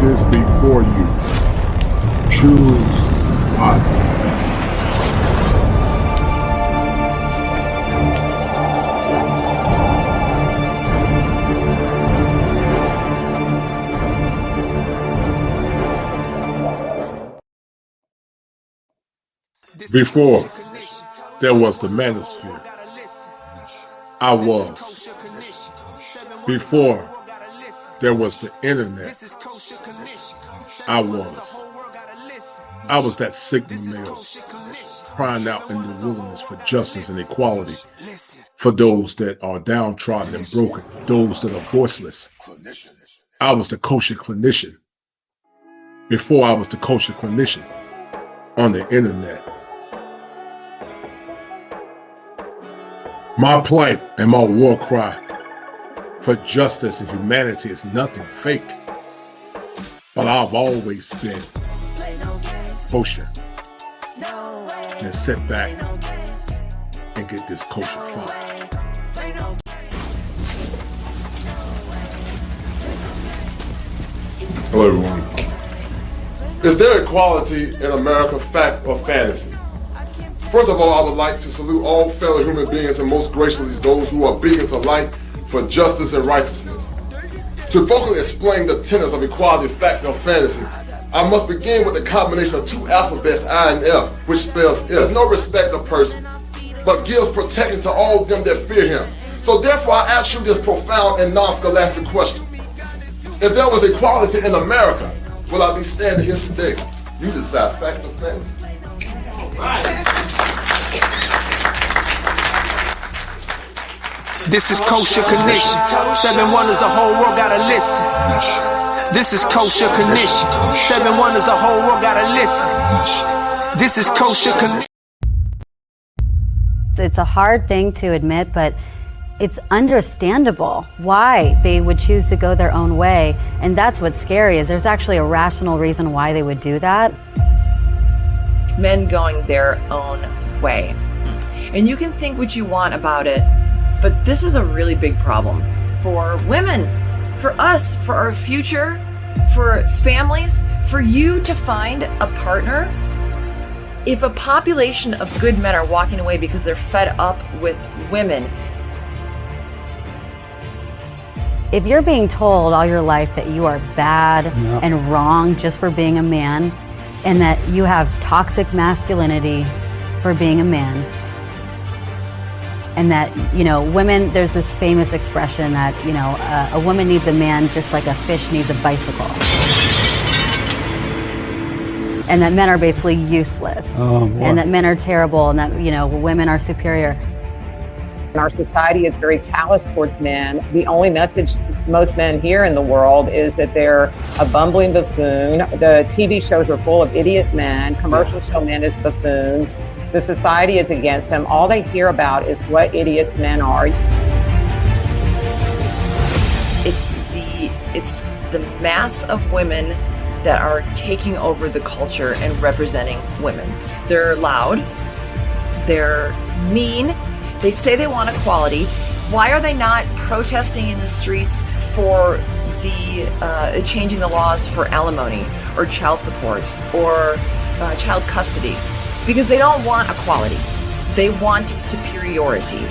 this before you. Choose wisely. Before there was the manosphere, I was. Before there was the internet, I was. I was that Sigma male crying out in the wilderness for justice and equality for those that are downtrodden and broken, those that are voiceless. I was the kosher clinician. Before I was the kosher clinician on the internet. My plight and my war cry for justice and humanity is nothing fake. But I've always been kosher. Then sit back and get this kosher fun. Hello everyone. Is there equality in America, fact or fantasy? First of all, I would like to salute all fellow human beings and most graciously those who are beacons of light for justice and righteousness. To vocally explain the tenets of equality, fact or fantasy, I must begin with the combination of two alphabets, I and F, which spells if. There's no respect of person, but gives protection to all them that fear him. So therefore I ask you this profound and non-scholastic question. If there was equality in America, will I be standing here today? You decide, fact or fantasy. This is Kosher Connection. 7 wonders, the whole world gotta listen. This is Kosher Connection. 7 wonders, the whole world gotta listen. This is Kosher Connection. It's a hard thing to admit, but it's understandable why they would choose to go their own way. And that's what's scary, is there's actually a rational reason why they would do that. Men going their own way. And you can think what you want about it, but this is a really big problem for women, for us, for our future, for families, for you to find a partner. If a population of good men are walking away because they're fed up with women. If you're being told all your life that you are bad and wrong just for being a man, and that you have toxic masculinity for being a man, and that, you know, women, there's this famous expression that, you know, a woman needs a man just like a fish needs a bicycle. And that men are basically useless. And that men are terrible, and that, you know, women are superior. Our society is very callous towards men. The only message most men hear in the world is that they're a bumbling buffoon. The TV shows are full of idiot men. Commercials show men as buffoons. The society is against them. All they hear about is what idiots men are. It's the mass of women that are taking over the culture and representing women. They're loud. They're mean. They say they want equality. Why are they not protesting in the streets for the changing the laws for alimony or child support or child custody? Because they don't want equality. They want superiority.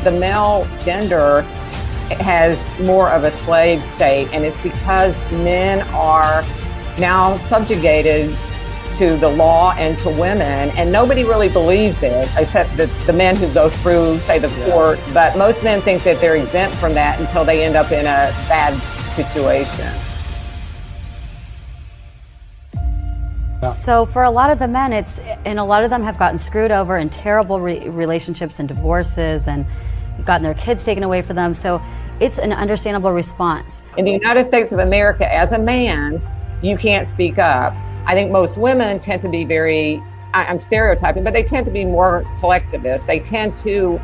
The male gender has more of a slave state, and it's because men are now subjugated to the law and to women, and nobody really believes it except the men who go through, say, the court. But most men think that they're exempt from that until they end up in a bad situation. So for a lot of the men, and a lot of them have gotten screwed over in terrible relationships and divorces, and gotten their kids taken away from them. So it's an understandable response. In the United States of America, as a man, you can't speak up. I think most women tend to be very, I'm stereotyping, but they tend to be more collectivist. They tend to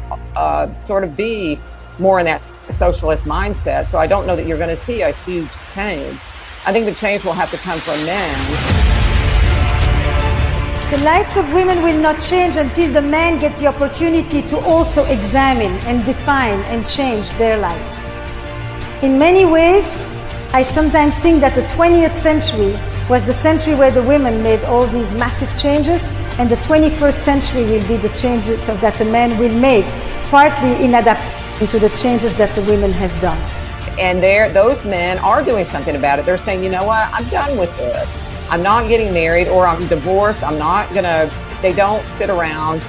sort of be more in that socialist mindset. So I don't know that you're going to see a huge change. I think the change will have to come from men. The lives of women will not change until the men get the opportunity to also examine and define and change their lives. In many ways, I sometimes think that the 20th century was the century where the women made all these massive changes, and the 21st century will be the changes that the men will make, partly in adaptation to the changes that the women have done. And those men are doing something about it. They're saying, you know what, I'm done with this. I'm not getting married, or I'm divorced. They don't sit around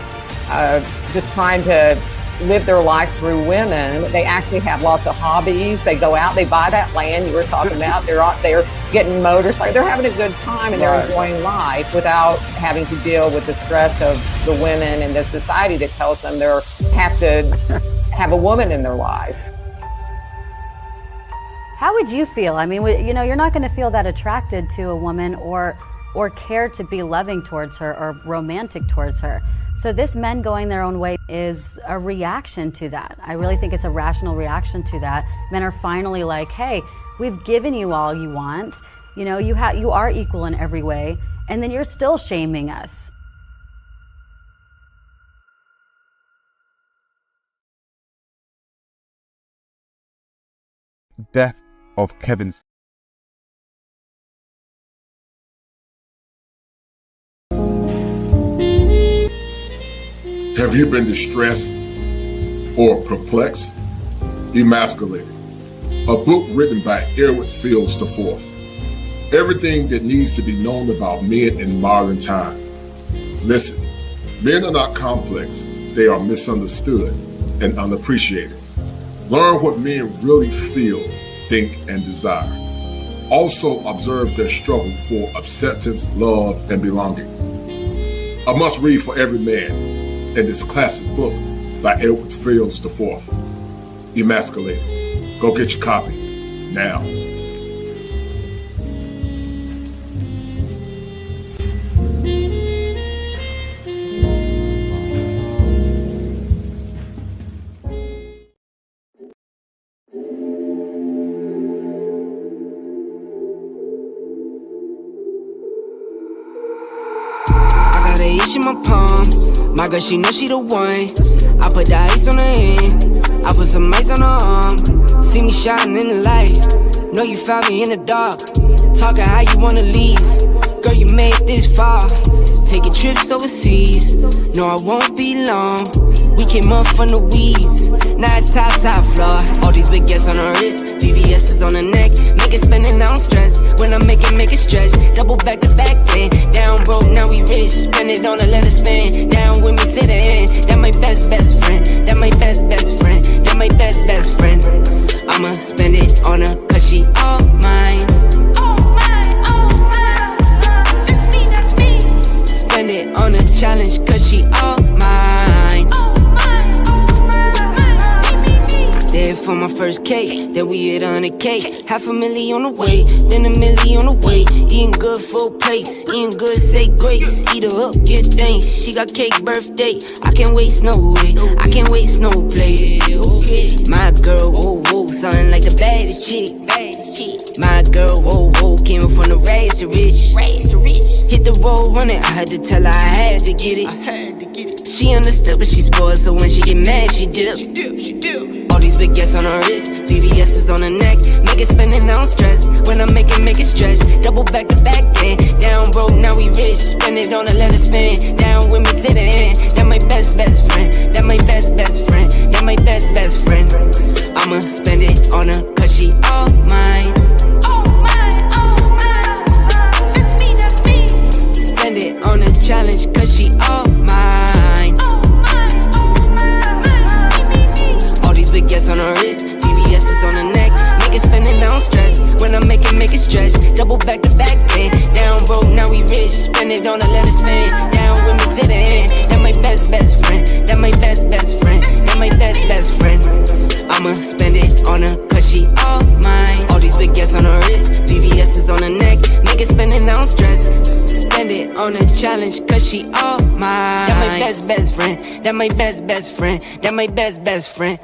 just trying to live their life through women. They actually have lots of hobbies. They go out, they buy that land you were talking about. They're out there getting motorcycles. They're having a good time, and they're enjoying life without having to deal with the stress of the women and the society that tells them they have to have a woman in their life. How would you feel? I mean, you're not going to feel that attracted to a woman or care to be loving towards her or romantic towards her. So this men going their own way is a reaction to that. I really think it's a rational reaction to that. Men are finally like, hey, we've given you all you want. You know, you are equal in every way, and then you're still shaming us. Death of Kevin. Have you been distressed or perplexed? Emasculated. A book written by Edward Fields IV. Everything that needs to be known about men in modern time. Listen, men are not complex. They are misunderstood and unappreciated. Learn what men really feel, think, and desire. Also observe their struggle for acceptance, love, and belonging. A must read for every man in this classic book by Edward Fields IV, Emasculated. Go get your copy now. Ice in my palm, my girl, she know she the one. I put the ice on her hand, I put some ice on her arm. See me shining in the light, know you found me in the dark. Talking how you wanna leave, girl, you made this far. Taking trips overseas, no, I won't be long. We came up from the weeds, now it's top floor. All these big gets on her wrist, VVS is on her neck. Make it spinning, I don't stress. When I make it stretch. Double back to back then. Down broke, now we rich. Spend it on her, let her spin. Down with me to the end. That my best friend. That my best friend. That my best friend. I'ma spend it on her, cause she all mine. That's me. Spend it on a challenge, cause she all mine. There for my first cake, then we hit 100K. $500,000 on the way, then $1 million on the way. Eating good full plates, eating good, say grace. Eat her up, get thanks. She got cake birthday. I can't waste no way, I can't waste no play. My girl, whoa, something like the baddest chick. My girl, whoa, came from the rags to rich. Hit the road running, I had to tell her I had to get it. She understood, but she spoiled, so when she get mad, she dip. She do. All these big gets on her wrist, VVS is on her neck. Make it spinning, I don't stress. When I make it stretch. Double back to back then. Down broke, now we rich. Spend it on her, let her spin. Down with me to the end. That my best friend. That my best friend. That my best friend. I'ma spend it on her, cause she all mine. That's me. Spend it on a challenge, cause she all mine. All these big gets on her wrist, VVS is on her neck. Make it spinning, I don't stress. When I make it stretch. Double back to back then. Down broke, now we rich. Spend it on her, let her spin. Down with me to the end. That my best friend. That my best friend. That my best friend. I'ma spend it on her, cause she all mine. All these big gets on her wrist, VVS is on her neck. Make it spinning, I don't stress. Spend it on a challenge, cause she all mine. That my best friend. That my best friend. That my best friend.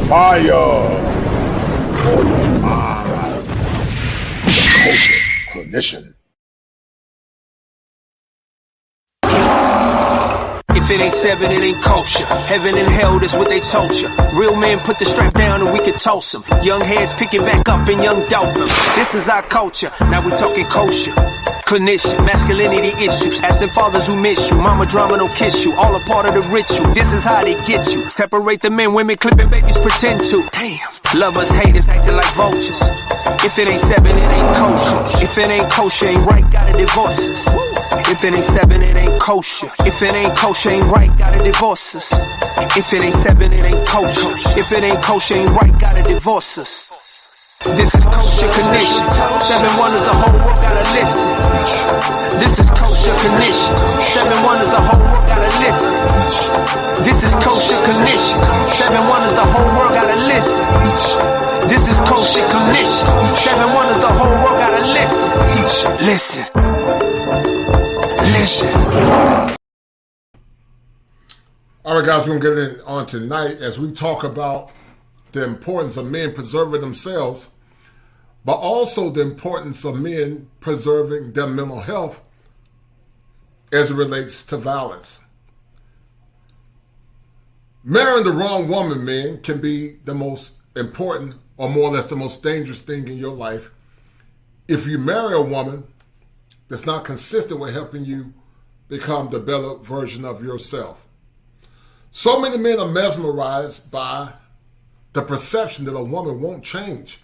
Fire for your mind. Kosher Clinician. If it ain't seven, it ain't kosher. Heaven and hell, that's what they told you. Real men put the strap down and we can toss them. Young heads picking back up and young dope them. This is our culture. Now we talking kosher. Clinician, masculinity issues. Asking fathers who miss you. Mama drama don't kiss you. All a part of the ritual. This is how they get you. Separate the men, women, clipping babies pretend to. Damn. Lovers, haters, acting like vultures. If it ain't seven, it ain't kosher. If it ain't kosher, ain't right, gotta divorce us. If it ain't seven, it ain't kosher. If it ain't kosher, ain't right, gotta divorce us. If it ain't seven, it ain't kosher. If it ain't kosher, ain't right, gotta divorce us. This is kosher condition. 7 wonders, the whole world gotta listen. This is kosher condition. 7 wonders, the whole world gotta listen. This is kosher condition. 7 wonders, the whole world gotta listen. This is kosher condition. 7 wonders, the whole world gotta listen. Listen. Listen. All right, guys, we're going to get in on tonight as we talk about the importance of men preserving themselves, but also the importance of men preserving their mental health as it relates to violence. Marrying the wrong woman, men, can be the most important or more or less the most dangerous thing in your life if you marry a woman that's not consistent with helping you become the better version of yourself. So many men are mesmerized by the perception that a woman won't change.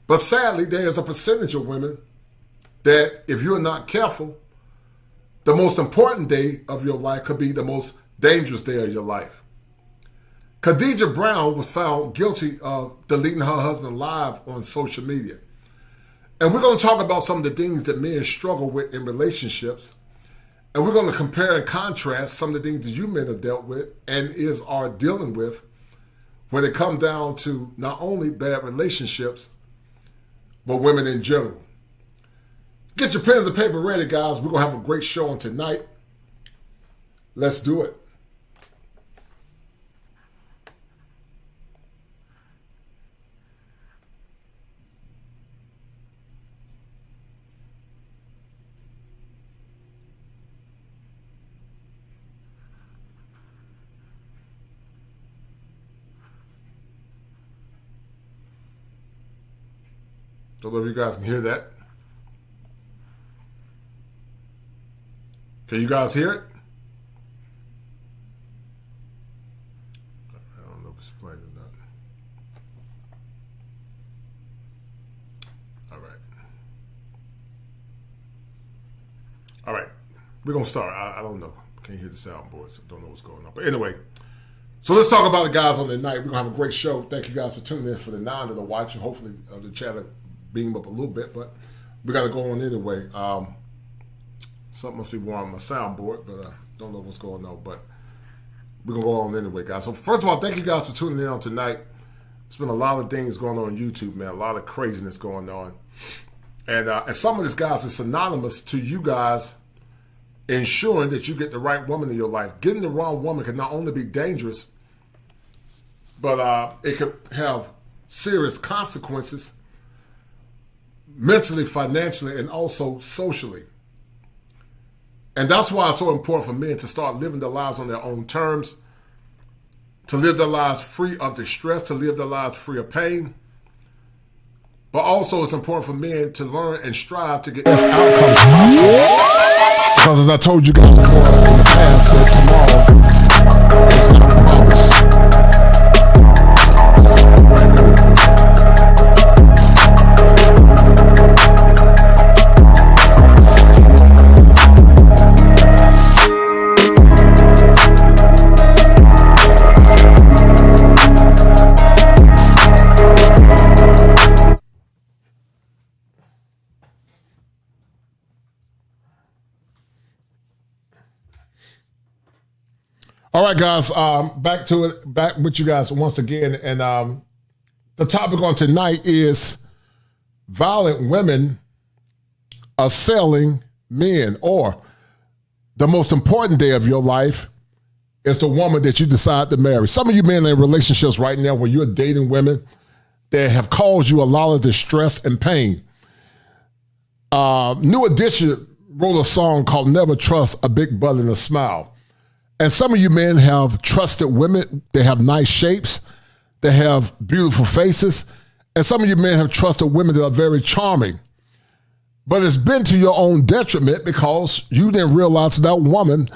But sadly, there is a percentage of women that, if you're not careful, the most important day of your life could be the most dangerous day of your life. Khadijah Brown was found guilty of deleting her husband live on social media. And we're going to talk about some of the things that men struggle with in relationships. And we're going to compare and contrast some of the things that you men have dealt with and are dealing with when it comes down to not only bad relationships, but women in general. Get your pens and paper ready, guys. We're going to have a great show on tonight. Let's do it. Don't know if you guys can hear that. Can you guys hear it? I don't know if it's playing or not. All right. All right. We're going to start. I don't know. Can't hear the soundboard, so don't know what's going on. But anyway, so let's talk about the guys on the night. We're going to have a great show. Thank you guys for tuning in for the 9 that are watching. Hopefully the chat will beam up a little bit, but we got to go on anyway. Something must be wrong on my soundboard, but I don't know what's going on. But we're going to go on anyway, guys. So first of all, thank you guys for tuning in on tonight. There's been a lot of things going on YouTube, man. A lot of craziness going on. And some of this, guys, is synonymous to you guys ensuring that you get the right woman in your life. Getting the wrong woman can not only be dangerous, but it could have serious consequences mentally, financially, and also socially. And that's why it's so important for men to start living their lives on their own terms, to live their lives free of distress, to live their lives free of pain. But also it's important for men to learn and strive to get best outcomes possible. Because as I told you guys before in the past, that tomorrow is not promised. All right, guys, back to it, back with you guys once again. And the topic on tonight is violent women assailing men, or the most important day of your life is the woman that you decide to marry. Some of you men are in relationships right now where you're dating women that have caused you a lot of distress and pain. New Edition wrote a song called Never Trust a Big Butt and a Smile. And some of you men have trusted women. They have nice shapes. They have beautiful faces. And some of you men have trusted women that are very charming. But it's been to your own detriment because you didn't realize that woman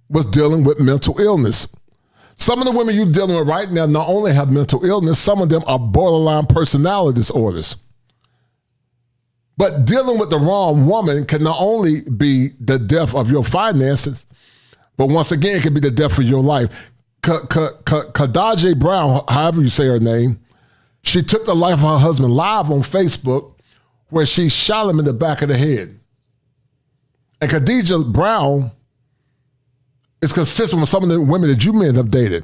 was dealing with mental illness. Some of the women you're dealing with right now not only have mental illness, some of them are borderline personality disorders. But dealing with the wrong woman can not only be the death of your finances, but once again, it can be the death of your life. Khadijah Brown, however you say her name, she took the life of her husband live on Facebook where she shot him in the back of the head. And Khadijah Brown is consistent with some of the women that you men have dated.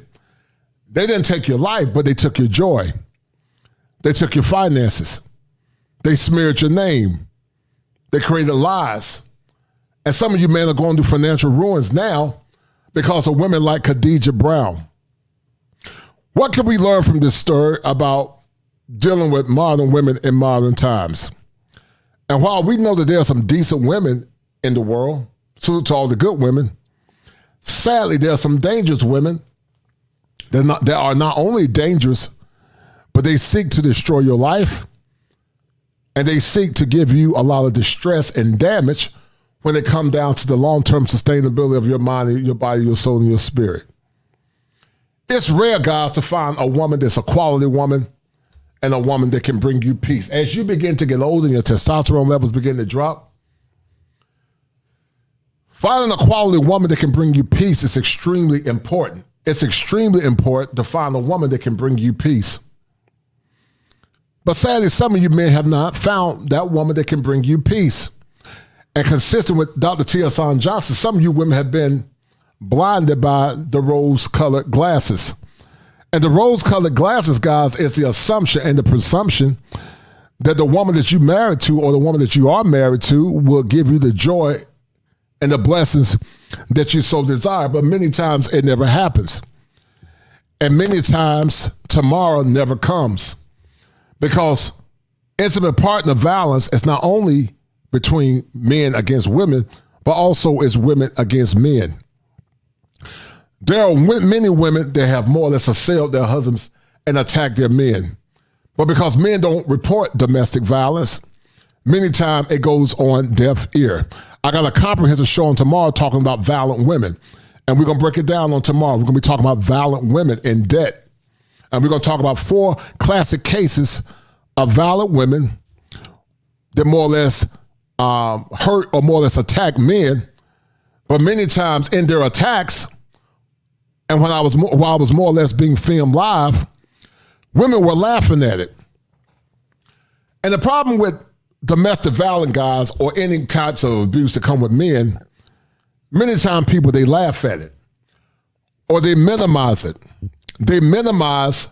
They didn't take your life, but they took your joy. They took your finances. They smeared your name. They created lies. And some of you men are going through financial ruins now because of women like Khadijah Brown. What can we learn from this story about dealing with modern women in modern times? And while we know that there are some decent women in the world, salute to all the good women, sadly, there are some dangerous women that are not only dangerous, but they seek to destroy your life, and they seek to give you a lot of distress and damage when it comes down to the long-term sustainability of your mind, your body, your soul, and your spirit. It's rare, guys, to find a woman that's a quality woman and a woman that can bring you peace. As you begin to get older and your testosterone levels begin to drop, finding a quality woman that can bring you peace is extremely important. It's extremely important to find a woman that can bring you peace. But sadly, some of you men have not found that woman that can bring you peace. And consistent with Dr. T.S. Johnson, some of you women have been blinded by the rose-colored glasses. And the rose-colored glasses, guys, is the assumption and the presumption that the woman that you married to or the woman that you are married to will give you the joy and the blessings that you so desire. But many times it never happens. And many times tomorrow never comes. Because intimate partner violence is not only between men against women, but also is women against men. There are many women that have more or less assailed their husbands and attacked their men. But because men don't report domestic violence, many times it goes on deaf ear. I got a comprehensive show on tomorrow talking about violent women. And we're going to break it down on tomorrow. We're going to be talking about violent women in debt. And we're going to talk about 4 classic cases of violent women that more or less hurt or more or less attack men. But many times in their attacks, and while I was more or less being filmed live, women were laughing at it. And the problem with domestic violence, guys, or any types of abuse that come with men, many times people, they laugh at it or they minimize it. They minimize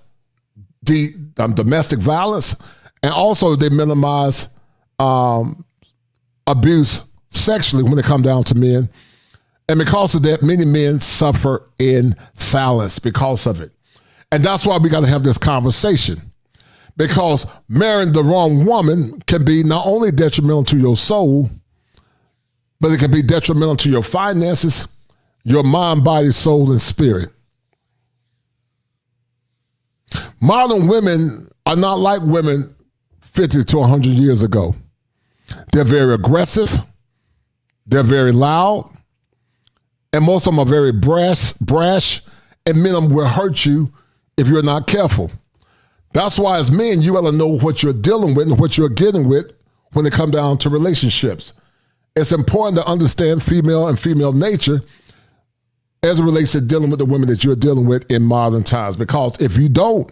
the domestic violence, and also they minimize abuse sexually when it comes down to men. And because of that, many men suffer in silence because of it. And that's why we got to have this conversation. Because marrying the wrong woman can be not only detrimental to your soul, but it can be detrimental to your finances, your mind, body, soul, and spirit. Modern women are not like women 50 to 100 years ago. They're very aggressive. They're very loud. And most of them are very brash, and many of them will hurt you if you're not careful. That's why as men, you got to know what you're dealing with and what you're getting with when it comes down to relationships. It's important to understand female and female nature as it relates to dealing with the women that you're dealing with in modern times. Because if you don't,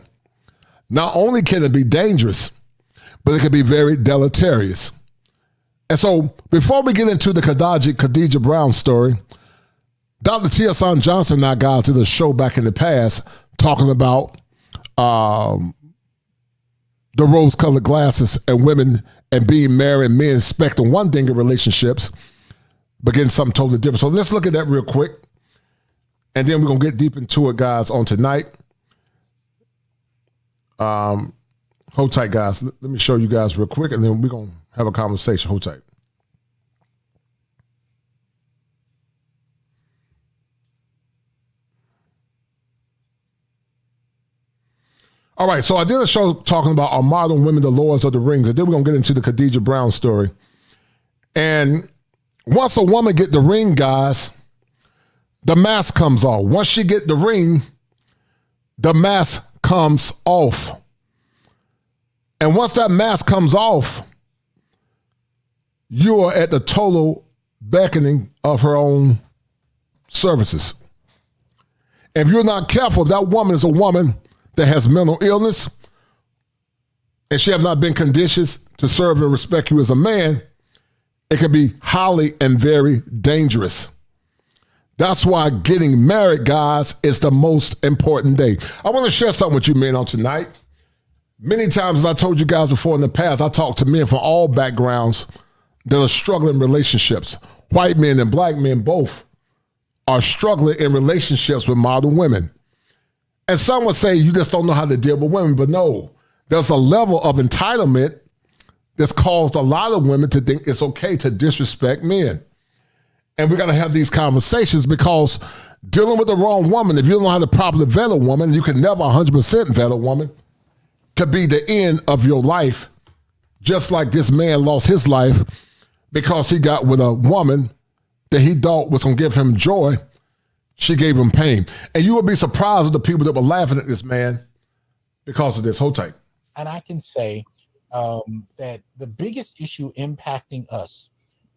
not only can it be dangerous, but it can be very deleterious. And so before we get into the Khadijah Brown story, Dr. T.S. Johnson and I, guys, did a show back in the past talking about the rose-colored glasses and women and being married and men expecting one thing in relationships, but getting something totally different. So let's look at that real quick. And then we're going to get deep into it, guys, on tonight. Hold tight, guys. Let me show you guys real quick, and then we're going to have a conversation. Hold tight. All right, so I did a show talking about our modern women, the Lords of the Rings, and then we're going to get into the Khadijah Brown story. And once a woman get the ring, guys, the mask comes off. Once she get the ring, the mask comes off. And once that mask comes off, you are at the total beckoning of her own services. If you're not careful, that woman is a woman that has mental illness and she have not been conditioned to serve and respect you as a man, it can be highly and very dangerous. That's why getting married, guys, is the most important day. I want to share something with you men on tonight. Many times, as I told you guys before in the past, I talk to men from all backgrounds that are struggling in relationships. White men and black men both are struggling in relationships with modern women. And some would say you just don't know how to deal with women, but no, there's a level of entitlement that's caused a lot of women to think it's okay to disrespect men. And we got to have these conversations because dealing with the wrong woman, if you don't know how to properly vet a woman, you can never 100% vet a woman, could be the end of your life. Just like this man lost his life because he got with a woman that he thought was going to give him joy. She gave him pain. And you would be surprised at the people that were laughing at this man because of this. Hold tight. And I can say that the biggest issue impacting us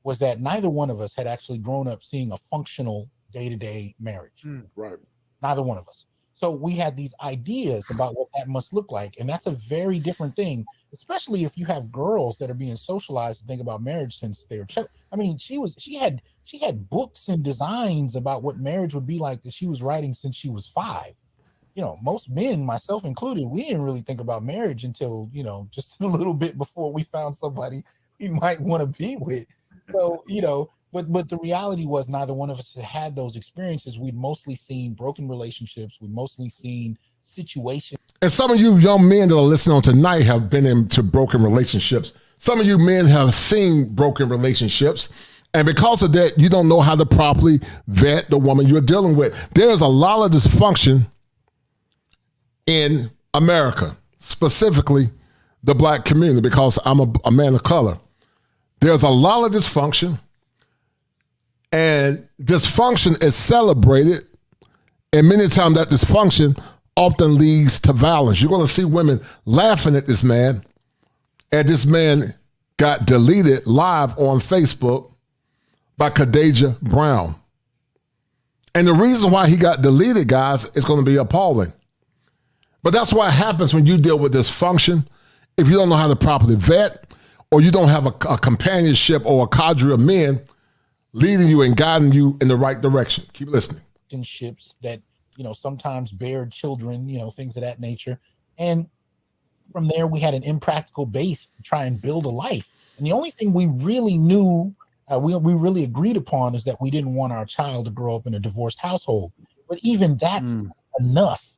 was that neither one of us had actually grown up seeing a functional day-to-day marriage. Right. Neither one of us. So we had these ideas about what that must look like. And that's a very different thing, especially if you have girls that are being socialized to think about marriage since they're children. I mean, she had books and designs about what marriage would be like that she was writing since she was 5. You know, most men, myself included, we didn't really think about marriage until, you know, just a little bit before we found somebody we might want to be with. So, you know, but the reality was neither one of us had those experiences. We'd mostly seen broken relationships. We'd mostly seen situations. And some of you young men that are listening on tonight have been into broken relationships. Some of you men have seen broken relationships. And because of that, you don't know how to properly vet the woman you're dealing with. There's a lot of dysfunction in America, specifically the black community, because I'm a man of color. There's a lot of dysfunction, and dysfunction is celebrated, and many times that dysfunction often leads to violence. You're going to see women laughing at this man, and this man got deleted live on Facebook by Khadijah Brown. And the reason why he got deleted, guys, is going to be appalling. But that's what happens when you deal with dysfunction. If you don't know how to properly vet, or you don't have a companionship or a cadre of men leading you and guiding you in the right direction. Keep listening. Relationships that, you know, sometimes bear children, you know, things of that nature. And from there, we had an impractical base to try and build a life. And the only thing we really knew, we really agreed upon, is that we didn't want our child to grow up in a divorced household. But even that's enough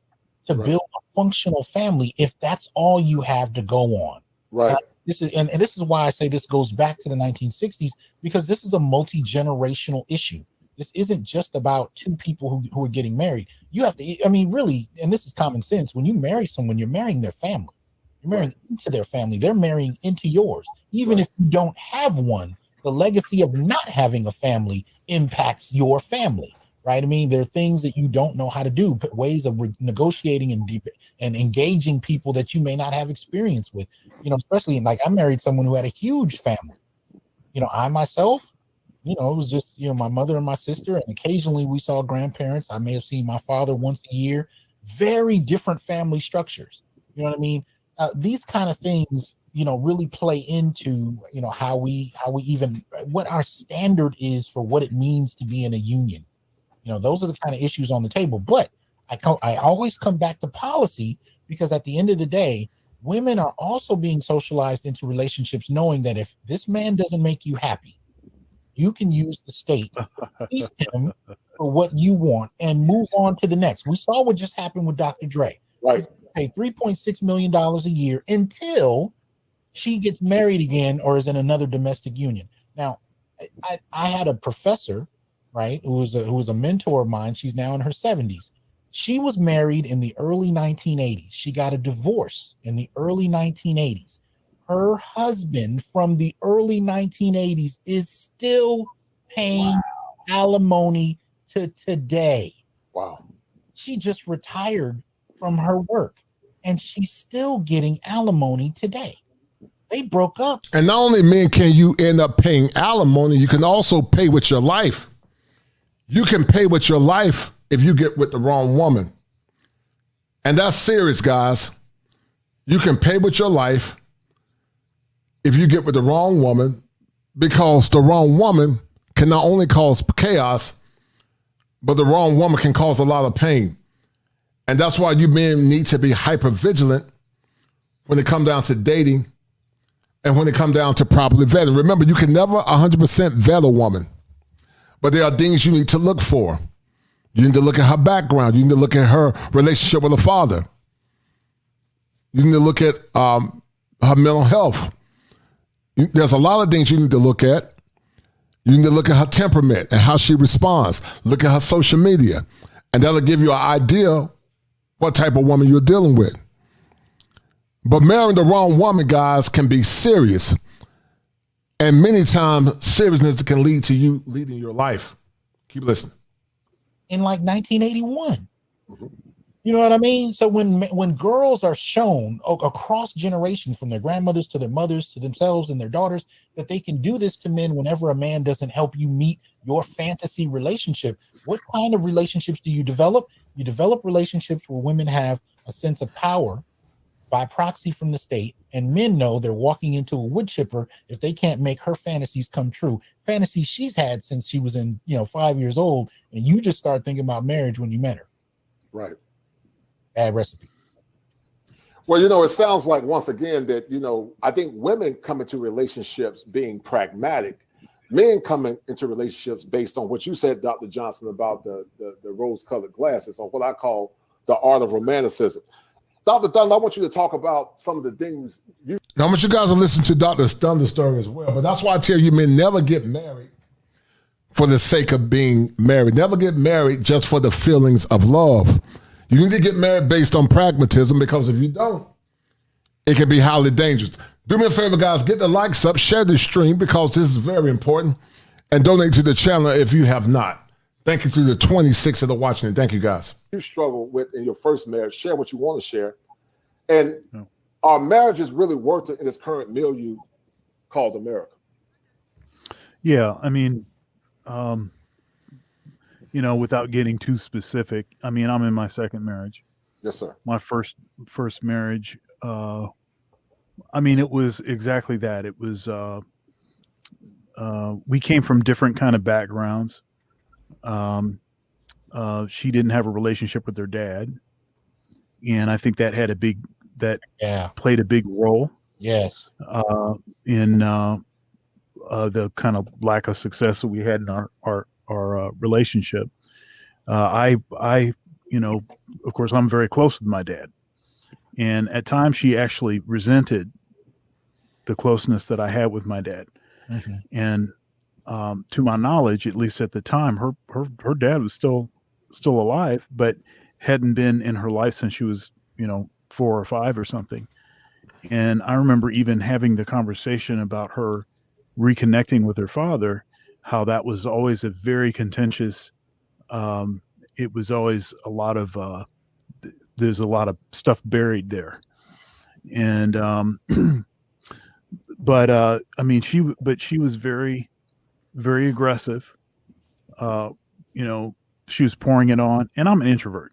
to build a functional family if that's all you have to go on. Right. This is why I say this goes back to the 1960s, because this is a multi-generational issue. This isn't just about two people who are getting married. You have to, I mean, really, and this is common sense. When you marry someone, you're marrying their family. You're marrying into their family. They're marrying into yours. Even if you don't have one, the legacy of not having a family impacts your family, right? I mean, there are things that you don't know how to do, but ways of negotiating and engaging people that you may not have experience with. You know, especially like I married someone who had a huge family. You know, I myself, you know, it was just, you know, my mother and my sister, and occasionally we saw grandparents. I may have seen my father once a year. Very different family structures. You know what I mean? These kind of things, you know, really play into, you know, how we even, what our standard is for what it means to be in a union. You know, those are the kind of issues on the table. But I always come back to policy, because at the end of the day, women are also being socialized into relationships knowing that if this man doesn't make you happy, you can use the state to police him for what you want and move on to the next. We saw what just happened with Dr. Dre. Right. Pay $3.6 million a year until she gets married again or is in another domestic union. Now, I had a professor, right, who was a mentor of mine. She's now in her 70s. She was married in the early 1980s. She got a divorce in the early 1980s. Her husband from the early 1980s is still paying alimony to today. Wow. She just retired from her work and she's still getting alimony today. They broke up. And not only, men, can you end up paying alimony, you can also pay with your life. You can pay with your life if you get with the wrong woman. And that's serious, guys. You can pay with your life if you get with the wrong woman, because the wrong woman can not only cause chaos, but the wrong woman can cause a lot of pain. And that's why you men need to be hyper vigilant when it comes down to dating and when it comes down to properly vetting. Remember, you can never 100% vet a woman, but there are things you need to look for. You need to look at her background. You need to look at her relationship with her father. You need to look at her mental health. There's a lot of things you need to look at. You need to look at her temperament and how she responds. Look at her social media, and that'll give you an idea what type of woman you're dealing with. But marrying the wrong woman, guys, can be serious. And many times, seriousness can lead to you leading your life. Keep listening. In like 1981. You know what I mean? So when girls are shown across generations, from their grandmothers to their mothers to themselves and their daughters, that they can do this to men whenever a man doesn't help you meet your fantasy relationship, what kind of relationships do you develop? You develop relationships where women have a sense of power by proxy from the state, and men know they're walking into a wood chipper if they can't make her fantasies come true. Fantasies she's had since she was 5 years old, and you just start thinking about marriage when you met her. Right. Bad recipe. Well, it sounds like, once again, that, I think women come into relationships being pragmatic. Men come into relationships based on what you said, Dr. Johnson, about the rose-colored glasses, or what I call the art of romanticism. Dr. Dunn, I want you to talk about some of the things Now, I want you guys to listen to Dr. Dunner's story as well. But that's why I tell you, men, never get married for the sake of being married. Never get married just for the feelings of love. You need to get married based on pragmatism, because if you don't, it can be highly dangerous. Do me a favor, guys. Get the likes up. Share this stream, because this is very important. And donate to the channel if you have not. Thank you to the 26 that are watching. Thank you, guys. You struggle with in your first marriage. Share what you want to share. And our marriages really worked in this current milieu called America. Yeah, I mean, without getting too specific, I mean, I'm in my second marriage. Yes, sir. My first marriage, I mean, it was exactly that. It was, we came from different kind of backgrounds. She didn't have a relationship with her dad, and I think that had played a big role. Yes. In the kind of lack of success that we had in our relationship. I of course, I'm very close with my dad, and at times she actually resented the closeness that I had with my dad. Mm-hmm. And to my knowledge, at least at the time, her dad was still alive, but hadn't been in her life since she was 4 or 5 or something. And I remember even having the conversation about her reconnecting with her father, how that was always a very contentious. It was always a lot of there's a lot of stuff buried there, and but I mean, she was very, very aggressive. She was pouring it on, and I'm an introvert.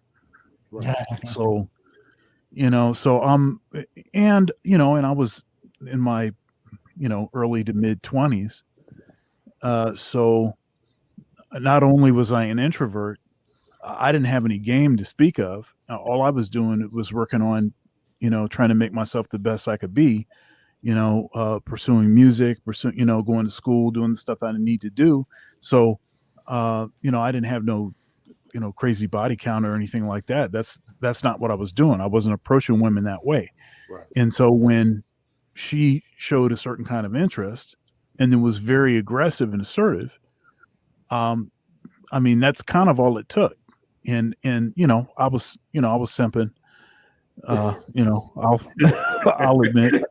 Right. So, so and I was in my, early to mid 20s. So not only was I an introvert, I didn't have any game to speak of. All I was doing was working on, trying to make myself the best I could be. pursuing music, going to school, doing the stuff I need to do. So, I didn't have no, crazy body count or anything like that. That's not what I was doing. I wasn't approaching women that way. Right. And so when she showed a certain kind of interest and then was very aggressive and assertive, that's kind of all it took. And I was simping. I'll admit.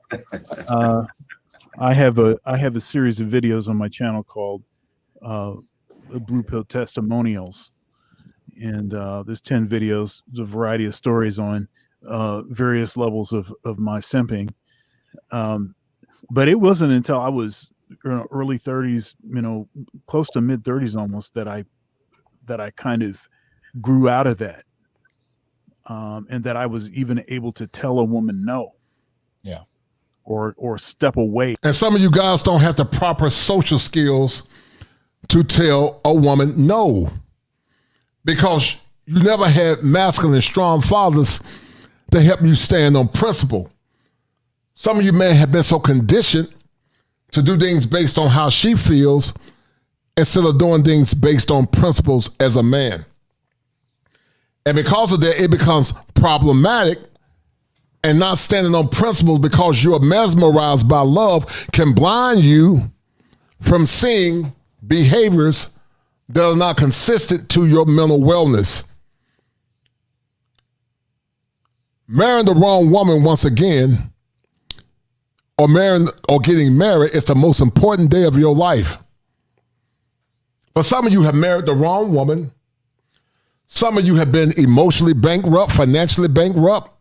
I have a series of videos on my channel called Blue Pill Testimonials, and there's 10 videos. There's a variety of stories on various levels of my simping. But it wasn't until I was early 30s, close to mid 30s almost, that I kind of grew out of that. And that I was even able to tell a woman no. Yeah. Or step away. And some of you guys don't have the proper social skills to tell a woman no, because you never had masculine, strong fathers to help you stand on principle. Some of you men have been so conditioned to do things based on how she feels instead of doing things based on principles as a man. And because of that, it becomes problematic, and not standing on principles because you're mesmerized by love can blind you from seeing behaviors that are not consistent to your mental wellness. Marrying the wrong woman, once again, or getting married is the most important day of your life. But some of you have married the wrong woman. Some of you have been emotionally bankrupt, financially bankrupt.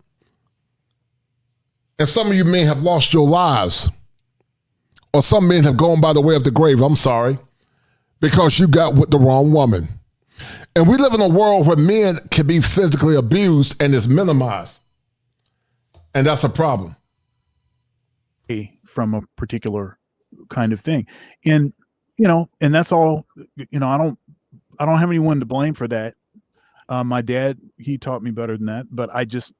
And some of you men have lost your lives. Or some men have gone by the way of the grave, because you got with the wrong woman. And we live in a world where men can be physically abused and is minimized. And that's a problem. From a particular kind of thing. And, and that's all, I don't have anyone to blame for that. My dad, he taught me better than that, but I just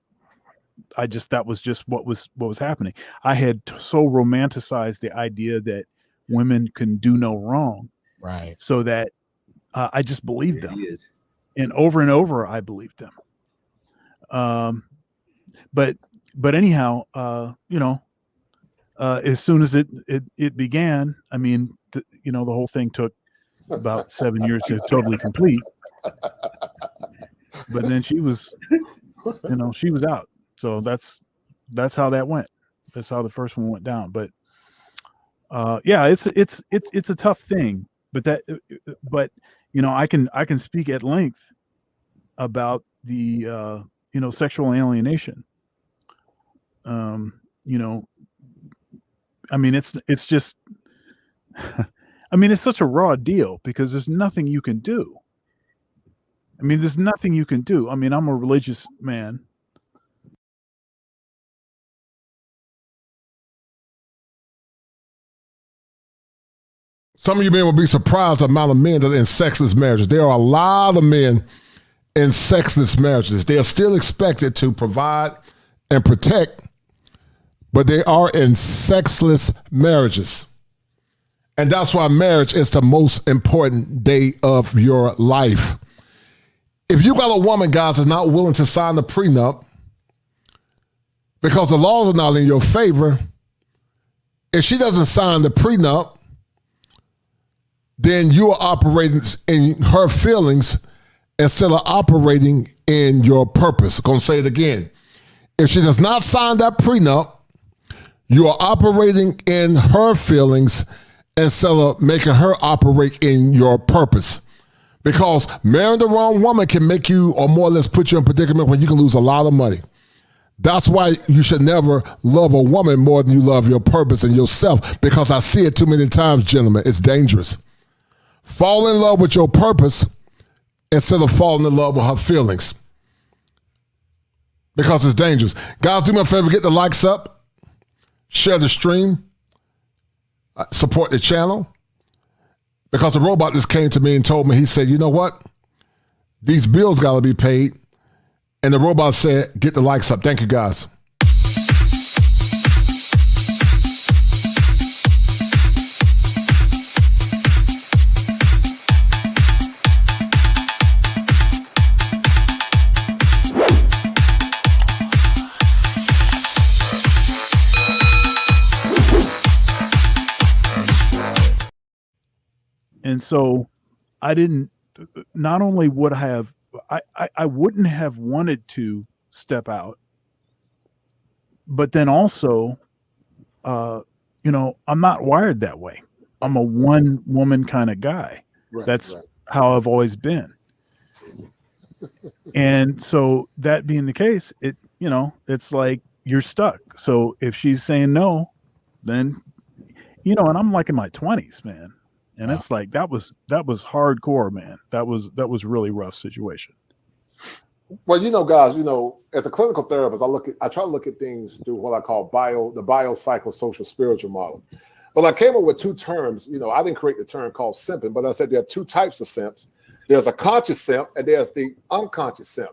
that was just what was happening. I had so romanticized the idea that women can do no wrong, right? So that I just believed them, and over I believed them. But anyhow, as soon as it began, the whole thing took about 7 years to totally complete. But then she was out. So that's how that went. That's how the first one went down. But it's a tough thing. But I can speak at length about the sexual alienation. It's just it's such a raw deal because there's nothing you can do. There's nothing you can do. I'm a religious man. Some of you men will be surprised at the amount of men that are in sexless marriages. There are a lot of men in sexless marriages. They are still expected to provide and protect, but they are in sexless marriages. And that's why marriage is the most important day of your life. If you got a woman, guys, that's not willing to sign the prenup because the laws are not in your favor, if she doesn't sign the prenup, then you are operating in her feelings instead of operating in your purpose. I'm going to say it again. If she does not sign that prenup, you are operating in her feelings instead of making her operate in your purpose. Because marrying the wrong woman can make you, or more or less put you in a predicament where you can lose a lot of money. That's why you should never love a woman more than you love your purpose and yourself, because I see it too many times, gentlemen. It's dangerous. Fall in love with your purpose instead of falling in love with her feelings, because it's dangerous. Guys, do me a favor, get the likes up, share the stream, support the channel. Because the robot just came to me and told me, he said, you know what? These bills got to be paid. And the robot said, get the likes up. Thank you, guys. And so I didn't, not only would I wouldn't have wanted to step out, but then also, you know, I'm not wired that way. I'm a one woman kind of guy. That's how I've always been. And so that being the case, it, you know, it's like you're stuck. So if she's saying no, then, you know, and I'm like in my 20s, man. And it's like that was hardcore, man. That was really rough situation. Well, you know, guys, you know, as a clinical therapist, I try to look at things through what I call the biopsychosocial spiritual model. But I came up with two terms. You know, I didn't create the term called simping, but I said there are two types of simps. There's a conscious simp and there's the unconscious simp.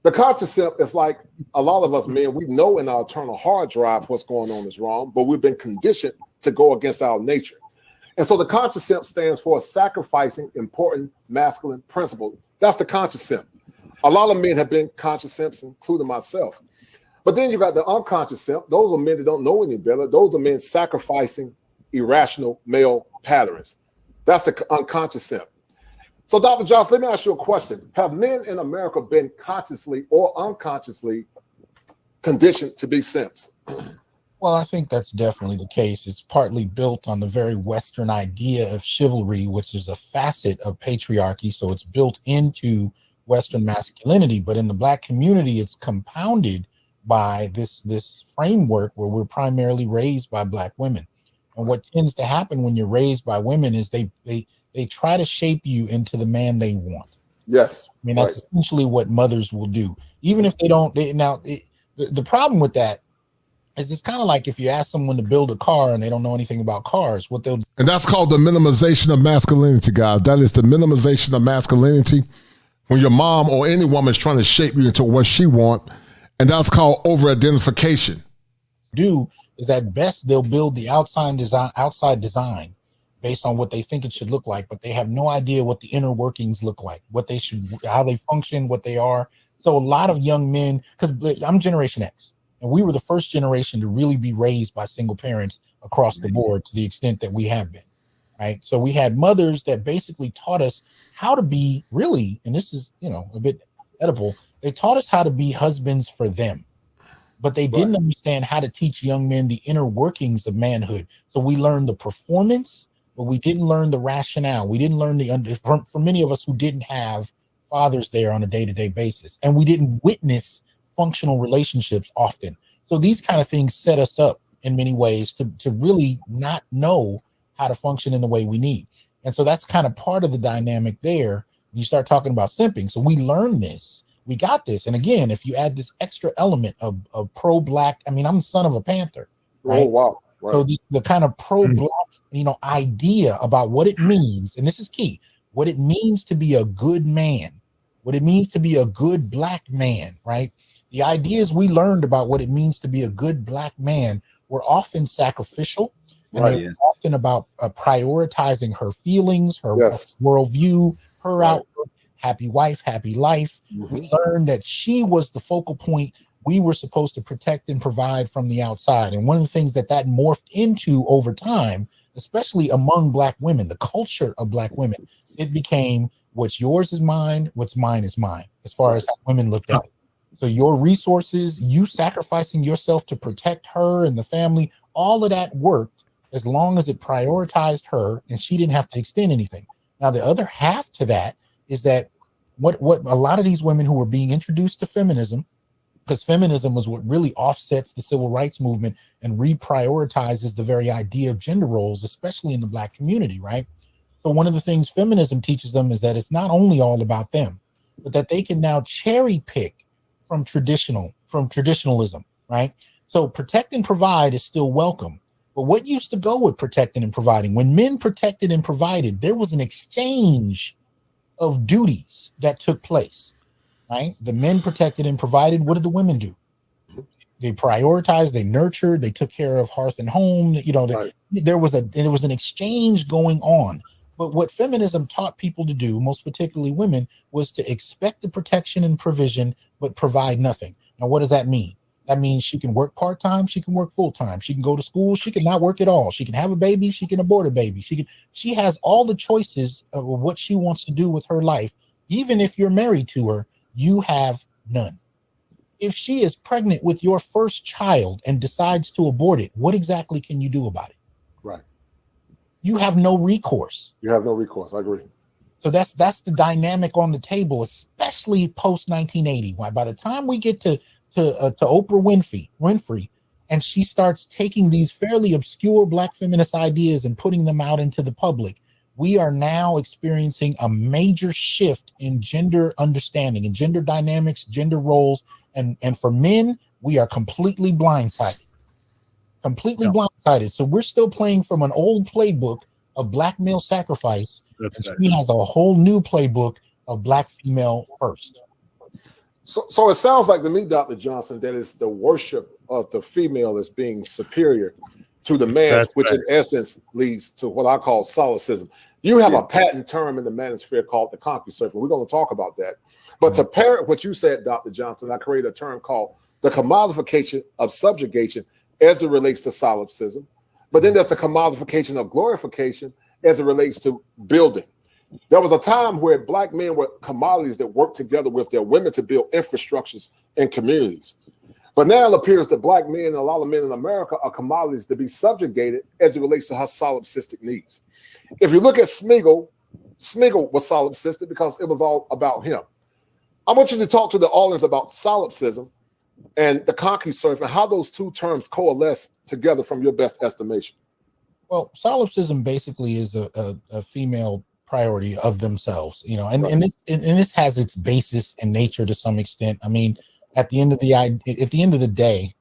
The conscious simp is like a lot of us men, we know in our internal hard drive what's going on is wrong, but we've been conditioned to go against our nature. And so the conscious simp stands for sacrificing important masculine principle. That's the conscious simp. A lot of men have been conscious simps, including myself. But then you got the unconscious simp. Those are men that don't know any better. Those are men sacrificing irrational male patterns. That's the unconscious simp. So, Dr. Josh, let me ask you a question. Have men in America been consciously or unconsciously conditioned to be simps? Well, I think that's definitely the case. It's partly built on the very Western idea of chivalry, which is a facet of patriarchy. So it's built into Western masculinity. But in the Black community, it's compounded by this framework where we're primarily raised by Black women. And what tends to happen when you're raised by women is they try to shape you into the man they want. Yes. I mean, that's essentially what mothers will do. Even if they don't. The problem with that is it's kind of like if you ask someone to build a car and they don't know anything about cars, what they'll do. And that's called the minimization of masculinity, guys. That is the minimization of masculinity when your mom or any woman is trying to shape you into what she wants. And that's called over-identification. Do is at best they'll build the outside design based on what they think it should look like, but they have no idea what the inner workings look like, how they function, what they are. So a lot of young men, because I'm Generation X, and we were the first generation to really be raised by single parents across the board to the extent that we have been, right? So we had mothers that basically taught us how to be really, and this is, you know, a bit edible, they taught us how to be husbands for them, but they didn't understand how to teach young men the inner workings of manhood. So we learned the performance, but we didn't learn the rationale. We didn't learn for many of us who didn't have fathers there on a day-to-day basis, and we didn't witness functional relationships often. So these kind of things set us up in many ways to really not know how to function in the way we need. And so that's kind of part of the dynamic there when you start talking about simping. So we learned this, we got this. And again, if you add this extra element of pro-Black, I mean, I'm the son of a Panther, right? Oh, wow. Right. So the kind of pro-Black, you know, idea about what it means, and this is key, what it means to be a good man, what it means to be a good Black man, right? The ideas we learned about what it means to be a good Black man were often sacrificial, and they were often about prioritizing her feelings, her worldview, her outlook, happy wife, happy life. We learned that she was the focal point we were supposed to protect and provide from the outside. And one of the things that morphed into over time, especially among Black women, the culture of Black women, it became what's yours is mine, what's mine is mine, as far as how women looked at it. So your resources, you sacrificing yourself to protect her and the family, all of that worked as long as it prioritized her and she didn't have to extend anything. Now, the other half to that is that what a lot of these women who were being introduced to feminism, because feminism was what really offsets the civil rights movement and reprioritizes the very idea of gender roles, especially in the Black community, right? So one of the things feminism teaches them is that it's not only all about them, but that they can now cherry pick from traditionalism, right? So protect and provide is still welcome. But what used to go with protecting and providing? When men protected and provided, there was an exchange of duties that took place, right? The men protected and provided. What did the women do? They prioritized, they nurtured, they took care of hearth and home. You know, there was an exchange going on. But what feminism taught people to do, most particularly women, was to expect the protection and provision, but provide nothing. Now, what does that mean? That means she can work part-time, she can work full-time, she can go to school, she can not work at all, she can have a baby, she can abort a baby, she has all the choices of what she wants to do with her life. Even if you're married to her, you have none. If she is pregnant with your first child and decides to abort it, what exactly can you do about it? Right. You have no recourse. You have no recourse. I agree. So that's the dynamic on the table, especially post 1980. Why by the time we get to Oprah Winfrey, and she starts taking these fairly obscure Black feminist ideas and putting them out into the public, we are now experiencing a major shift in gender understanding and gender dynamics, gender roles, and for men, we are completely blindsided. Blindsided. So we're still playing from an old playbook of Black male sacrifice. She has a whole new playbook of Black female first. So it sounds like to me, Dr. Johnson, that is the worship of the female as being superior to the man, which in essence leads to what I call solipsism. You have a patent term in the manosphere called the concuservant. We're going to talk about that. But to parrot what you said, Dr. Johnson, I created a term called the commodification of subjugation as it relates to solipsism. But then there's the commodification of glorification as it relates to building. There was a time where Black men were commodities that worked together with their women to build infrastructures and communities. But now it appears that Black men and a lot of men in America are commodities to be subjugated as it relates to her solipsistic needs. If you look at Smeagol was solipsistic because it was all about him. I want you to talk to the audience about solipsism and the concuservant and how those two terms coalesce together from your best estimation. Well, solipsism basically is a female priority of themselves, and this has its basis in nature to some extent. I mean, at the end of the day,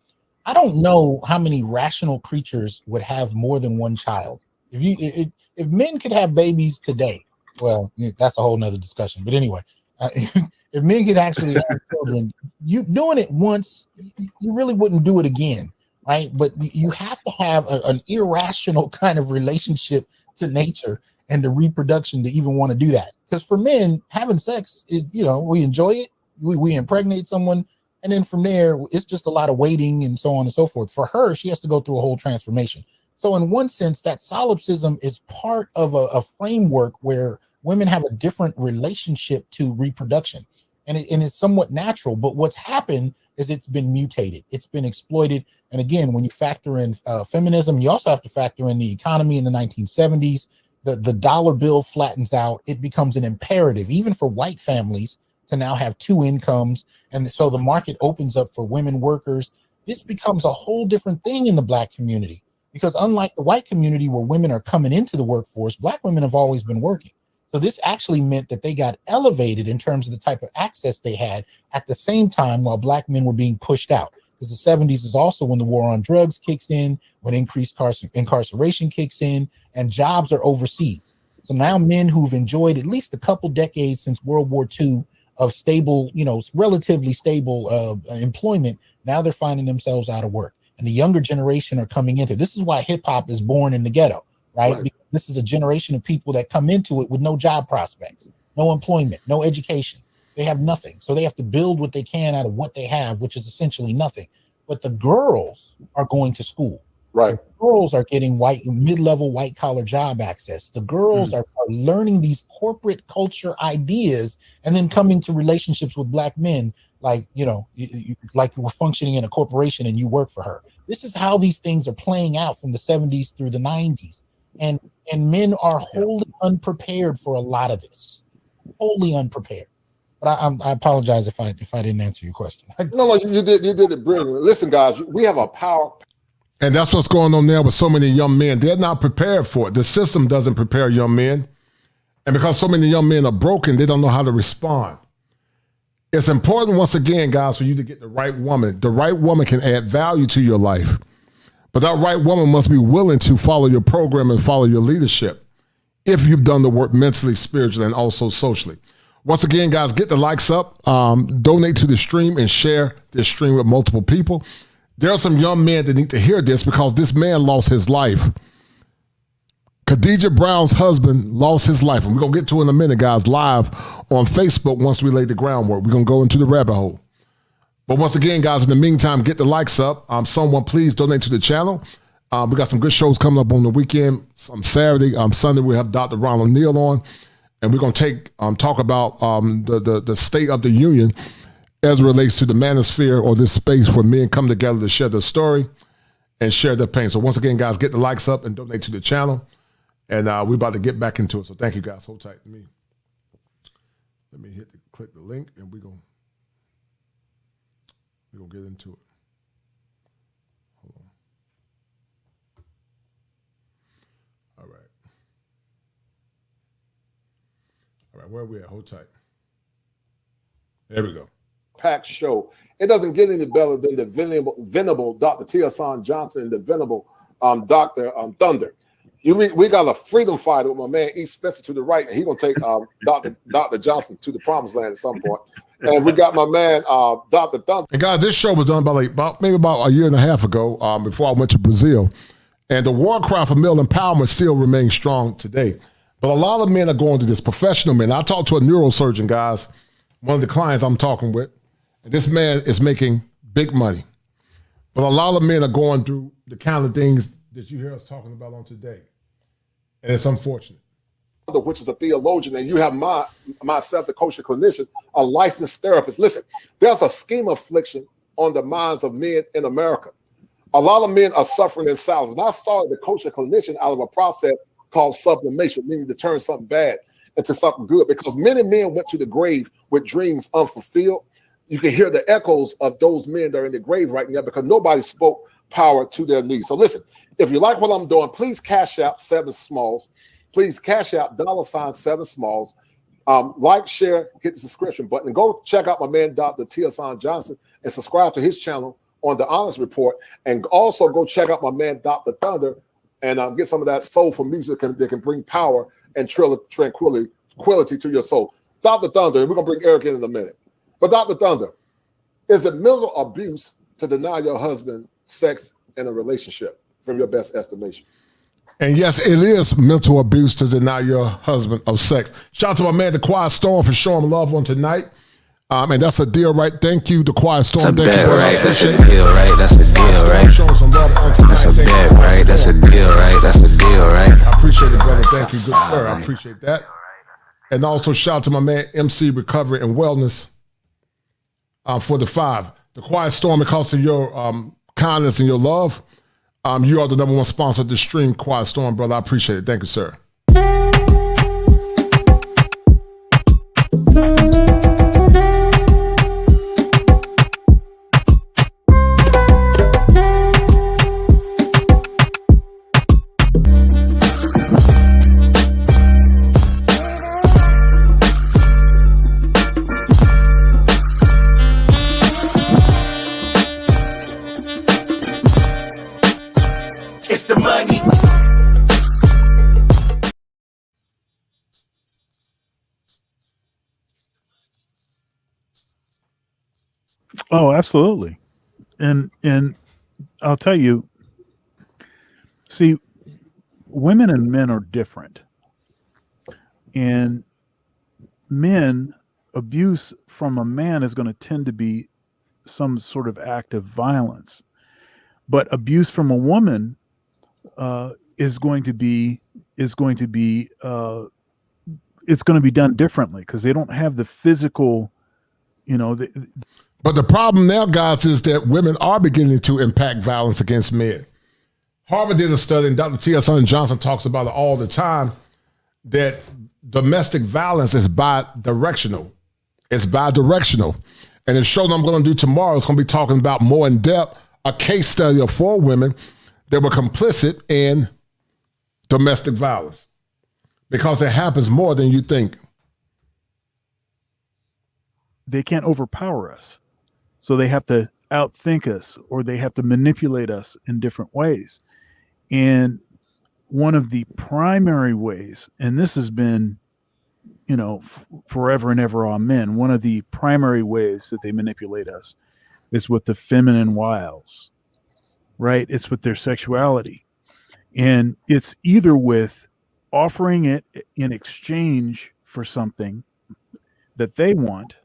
I don't know how many rational creatures would have more than one child. If men could have babies today, well, that's a whole nother discussion. But anyway, if men could actually have children, you doing it once, you really wouldn't do it again, right? But you have to have an irrational kind of relationship to nature and to reproduction to even want to do that. Because for men, having sex is, we enjoy it, we impregnate someone, and then from there, it's just a lot of waiting and so on and so forth. For her, she has to go through a whole transformation. So in one sense, that solipsism is part of a framework where women have a different relationship to reproduction. And it's somewhat natural, but what's happened is it's been mutated. It's been exploited. And again, when you factor in feminism, you also have to factor in the economy in the 1970s. The dollar bill flattens out. It becomes an imperative, even for white families, to now have two incomes. And so the market opens up for women workers. This becomes a whole different thing in the Black community, because unlike the white community where women are coming into the workforce, Black women have always been working. So this actually meant that they got elevated in terms of the type of access they had at the same time while Black men were being pushed out. Because the 70s is also when the war on drugs kicks in, when increased incarceration kicks in, and jobs are overseas. So now men who've enjoyed at least a couple decades since World War II of stable, relatively stable employment, now they're finding themselves out of work. And the younger generation are coming into. This is why hip hop is born in the ghetto, right? Because this is a generation of people that come into it with no job prospects, no employment, no education. They have nothing. So they have to build what they can out of what they have, which is essentially nothing. But the girls are going to school. Right. The girls are getting mid-level white collar job access. The girls are learning these corporate culture ideas and then coming to relationships with Black men like you were functioning in a corporation and you work for her. This is how these things are playing out from the 70s through the 90s. And men are wholly unprepared for a lot of this. Wholly unprepared. But I apologize if I didn't answer your question. No, you did it brilliantly. Listen, guys, we have a power. And that's what's going on there with so many young men. They're not prepared for it. The system doesn't prepare young men. And because so many young men are broken, they don't know how to respond. It's important, once again, guys, for you to get the right woman. The right woman can add value to your life. But that right woman must be willing to follow your program and follow your leadership if you've done the work mentally, spiritually, and also socially. Once again, guys, get the likes up, donate to the stream, and share this stream with multiple people. There are some young men that need to hear this because this man lost his life. Khadijah Brown's husband lost his life. And we're going to get to it in a minute, guys, live on Facebook once we lay the groundwork. We're going to go into the rabbit hole. But once again, guys, in the meantime, get the likes up. Someone please donate to the channel. We got some good shows coming up on the weekend. On Saturday, Sunday, we have Dr. Ronald Neal on, and we're going to talk about the state of the union as it relates to the manosphere, or this space where men come together to share their story and share their pain. So once again, guys, get the likes up and donate to the channel. And we're about to get back into it. So thank you, guys. Hold tight to me. Let me click the link, and we're gonna get into it. Hold on. All right, where are we at? Hold tight. There we go. Packed show. It doesn't get any better than the venerable Dr. T.S. Johnson and the venerable Dr. Thunder. We got a freedom fighter with my man E. Spencer to the right, and he's gonna take Dr. Johnson to the promised land at some point. And we got my man Dr. Thunder. And guys, this show was done about a year and a half ago, before I went to Brazil. And the war cry for male empowerment still remains strong today. But a lot of men are going to this, professional men. I talked to a neurosurgeon, guys, one of the clients I'm talking with, and this man is making big money. But a lot of men are going through the kind of things that you hear us talking about on today. And it's unfortunate. Which is a theologian, and you have myself, the kosher clinician, a licensed therapist. Listen, there's a scheme affliction on the minds of men in America. A lot of men are suffering in silence. And I started the kosher clinician out of a process called sublimation, meaning to turn something bad into something good, because many men went to the grave with dreams unfulfilled. You can hear the echoes of those men that are in the grave right now because nobody spoke power to their knees. So listen, if you like what I'm doing, please cash out 7 Smalls. Please cash out $7 Smalls. Like, share, hit the subscription button, and go check out my man, Dr. T.S. Johnson, and subscribe to his channel on the Honest Report. And also go check out my man, Dr. Thunder, and get some of that soulful music that can bring power and tranquility to your soul. Dr. Thunder, and we're going to bring Eric in a minute. But Dr. Thunder, is it mental abuse to deny your husband sex in a relationship from your best estimation? And yes, it is mental abuse to deny your husband of sex. Shout out to my man, The Quiet Storm, for showing love on tonight. And that's a deal, right? Thank you, The Quiet Storm. That's a bet, right? That's a deal, right? That's a deal, right? Showing some love on tonight. That's a bet, right? That's a deal, right? That's a deal, right? I appreciate it, brother. Thank you, good sir. I appreciate that. And also shout out to my man, MC Recovery and Wellness, for the 5. The Quiet Storm, because of your kindness and your love, you are the #1 sponsor of the stream, Quiet Storm, brother. I appreciate it. Thank you, sir. Oh, absolutely. And I'll tell you, see, women and men are different. And men, abuse from a man is going to tend to be some sort of act of violence. But abuse from a woman is going to be it's going to be done differently because they don't have the physical, But the problem now, guys, is that women are beginning to impact violence against men. Harvard did a study, and Dr. T.S. Johnson talks about it all the time, that domestic violence is bi-directional. It's bi-directional. And the show that I'm going to do tomorrow is going to be talking about more in depth a case study of 4 women that were complicit in domestic violence, because it happens more than you think. They can't overpower us. So they have to outthink us, or they have to manipulate us in different ways. And one of the primary ways, and this has been, forever and ever on men, one of the primary ways that they manipulate us is with the feminine wiles, right? It's with their sexuality. And it's either with offering it in exchange for something that they want,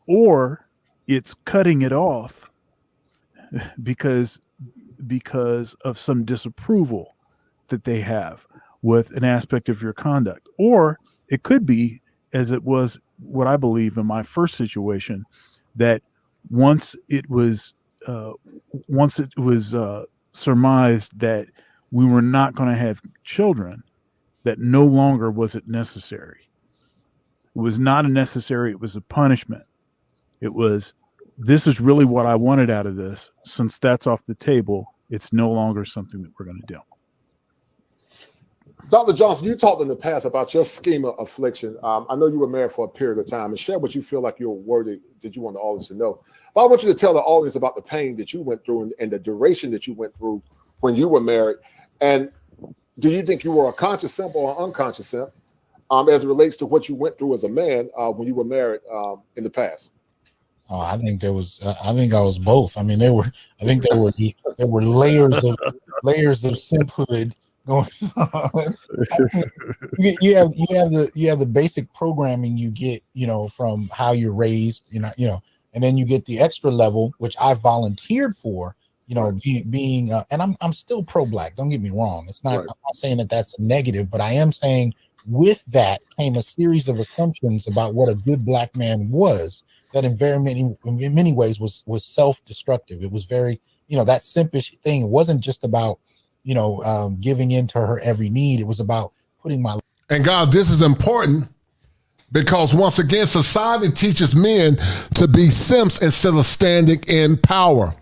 or it's cutting it off because of some disapproval that they have with an aspect of your conduct. Or it could be, as it was what I believe in my first situation, that once it was surmised that we were not going to have children, that no longer was it necessary. It was not a necessary, it was a punishment. It was, this is really what I wanted out of this. Since that's off the table, it's no longer something that we're going to do. Dr. Johnson, you talked in the past about your schema affliction. I know you were married for a period of time, and share what you feel like you're worthy that you want the audience to know. But I want you to tell the audience about the pain that you went through and the duration that you went through when you were married. And do you think you were a conscious simp or an unconscious simp as it relates to what you went through as a man when you were married in the past? Oh, I think there was. I think I was both. I mean, there were layers of simphood going on. you have the basic programming you get, from how you're raised, and then you get the extra level, which I volunteered for, being and I'm still pro-black. Don't get me wrong. It's not. Right. I'm not saying that that's a negative, but I am saying with that came a series of assumptions about what a good black man was. That in many ways was self-destructive. It was very, that simpish thing. It wasn't just about, giving in to her every need. It was about putting my. And God, this is important because once again, society teaches men to be simps instead of standing in power.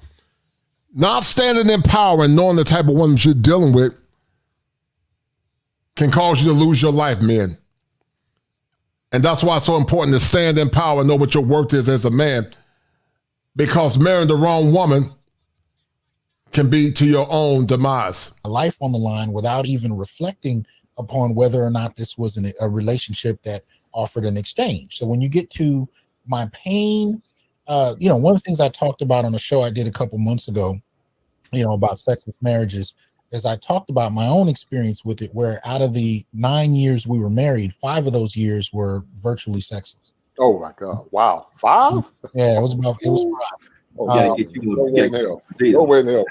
Not standing in power and knowing the type of woman you're dealing with can cause you to lose your life, men. And that's why it's so important to stand in power and know what your worth is as a man, because marrying the wrong woman can be to your own demise. A life on the line without even reflecting upon whether or not this was a relationship that offered an exchange. So when you get to my pain, one of the things I talked about on a show I did a couple months ago, about sexless marriages, as I talked about my own experience with it, where out of the 9 years we were married, 5 of those years were virtually sexless. Oh my God! Wow, 5? Yeah, it was 5. Oh, no way in hell. No way in hell.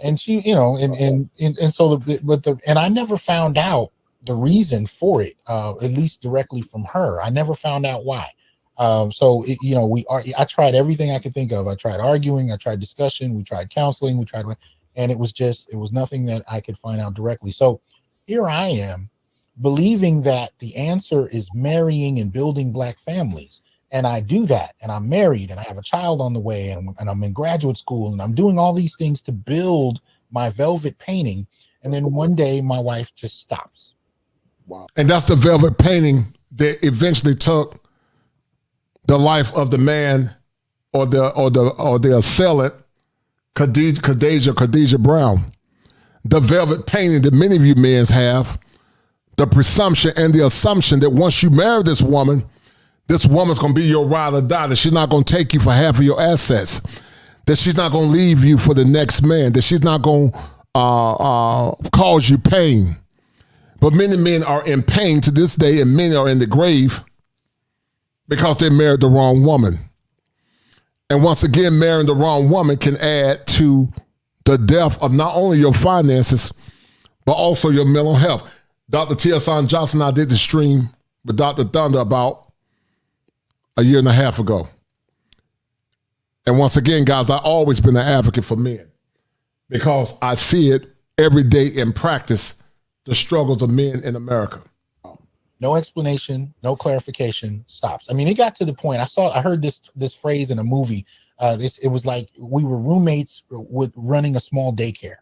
And she, and so and I never found out the reason for it, at least directly from her. I never found out why. I tried everything I could think of. I tried arguing, I tried discussion, we tried counseling, and it was nothing that I could find out directly. So here I am believing that the answer is marrying and building black families. And I do that, and I'm married, and I have a child on the way, and I'm in graduate school, and I'm doing all these things to build my velvet painting. And then one day my wife just stops. Wow. And that's the velvet painting that eventually took the life of the man or the assailant, Khadijah Brown. The velvet painting that many of you men have, the presumption and the assumption that once you marry this woman's going to be your ride or die, that she's not going to take you for half of your assets, that she's not going to leave you for the next man, that she's not going to cause you pain. But many men are in pain to this day, and many are in the grave because they married the wrong woman. And once again, marrying the wrong woman can add to the death of not only your finances, but also your mental health. Dr. T.S. Johnson and I did the stream with Dr. Thunder about a year and a half ago. And once again, guys, I've always been an advocate for men because I see it every day in practice, the struggles of men in America. No explanation, no clarification, stops. I mean, it got to the point. I heard this phrase in a movie. It was like we were roommates with running a small daycare.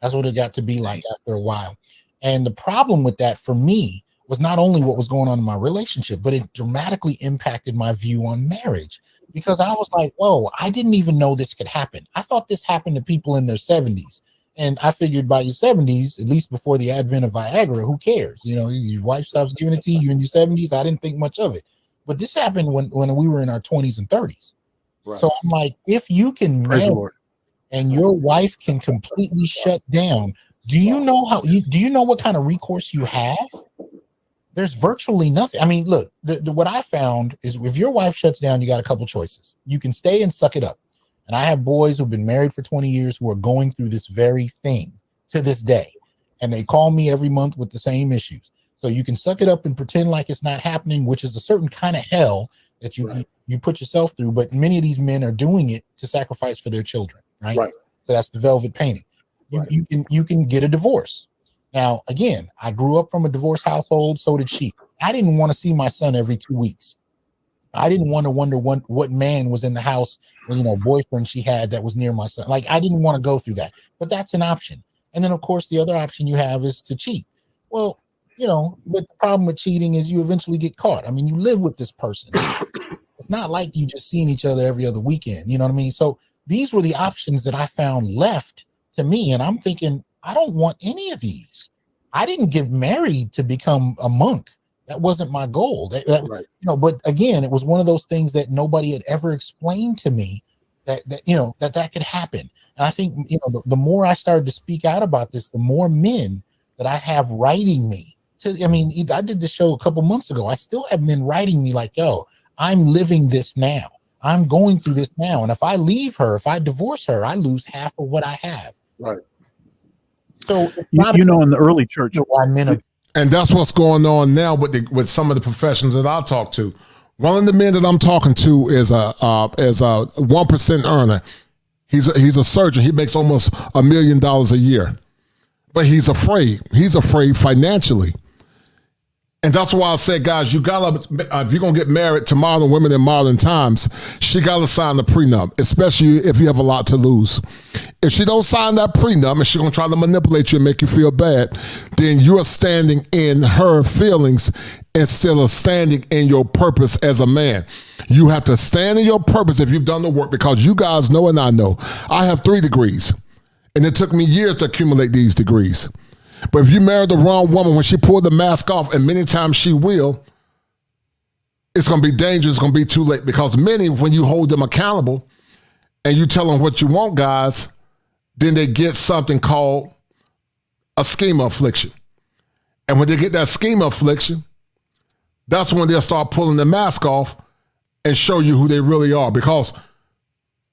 That's what it got to be like after a while. And the problem with that for me was not only what was going on in my relationship, but it dramatically impacted my view on marriage, because I was like, whoa, I didn't even know this could happen. I thought this happened to people in their 70s. And I figured by your 70s, at least before the advent of Viagra, who cares? Your wife stops giving it to you, you're in your 70s. I didn't think much of it. But this happened when we were in our 20s and 30s. Right. So I'm like, if you can marry and your wife can completely shut down, do you know what kind of recourse you have? there's virtually nothing. I mean, look, what I found is if your wife shuts down, you got a couple choices. You can stay and suck it up. And I have boys who've been married for 20 years who are going through this very thing to this day. And they call me every month with the same issues. So you can suck it up and pretend like it's not happening, which is a certain kind of hell that you put yourself through. But many of these men are doing it to sacrifice for their children, right? So that's the velvet painting. You can get a divorce. Now, again, I grew up from a divorced household. So did she. I didn't want to see my son every 2 weeks. I didn't want to wonder what man was in the house, boyfriend she had that was near my son. Like, I didn't want to go through that, but that's an option. And then, of course, the other option you have is to cheat. Well, but the problem with cheating is you eventually get caught. I mean, you live with this person. It's not like you just seeing each other every other weekend. You know what I mean? So these were the options that I found left to me. And I'm thinking, I don't want any of these. I didn't get married to become a monk. That wasn't my goal. But again, it was one of those things that nobody had ever explained to me that could happen. And I think, the more I started to speak out about this, the more men that I have writing me. I did this show a couple months ago. I still have men writing me like, yo, I'm living this now. I'm going through this now. And if I leave her, if I divorce her, I lose half of what I have. Right. So it's not in the early church, and that's what's going on now with some of the professions that I talk to. One of the men that I'm talking to is a 1% earner. He's a surgeon. He makes almost $1 million a year, but he's afraid. He's afraid financially. And that's why I said, guys, you gotta, if you're gonna get married to modern women in modern times, she gotta sign the prenup, especially if you have a lot to lose. If she don't sign that prenup and she's gonna try to manipulate you and make you feel bad, then you are standing in her feelings instead of standing in your purpose as a man. You have to stand in your purpose if you've done the work, because you guys know and I know. I have 3 degrees, and it took me years to accumulate these degrees. But if you marry the wrong woman, when she pulled the mask off, and many times she will, it's going to be dangerous. It's going to be too late, because many, when you hold them accountable and you tell them what you want, guys, then they get something called a schema affliction. And when they get that schema affliction, that's when they'll start pulling the mask off and show you who they really are. Because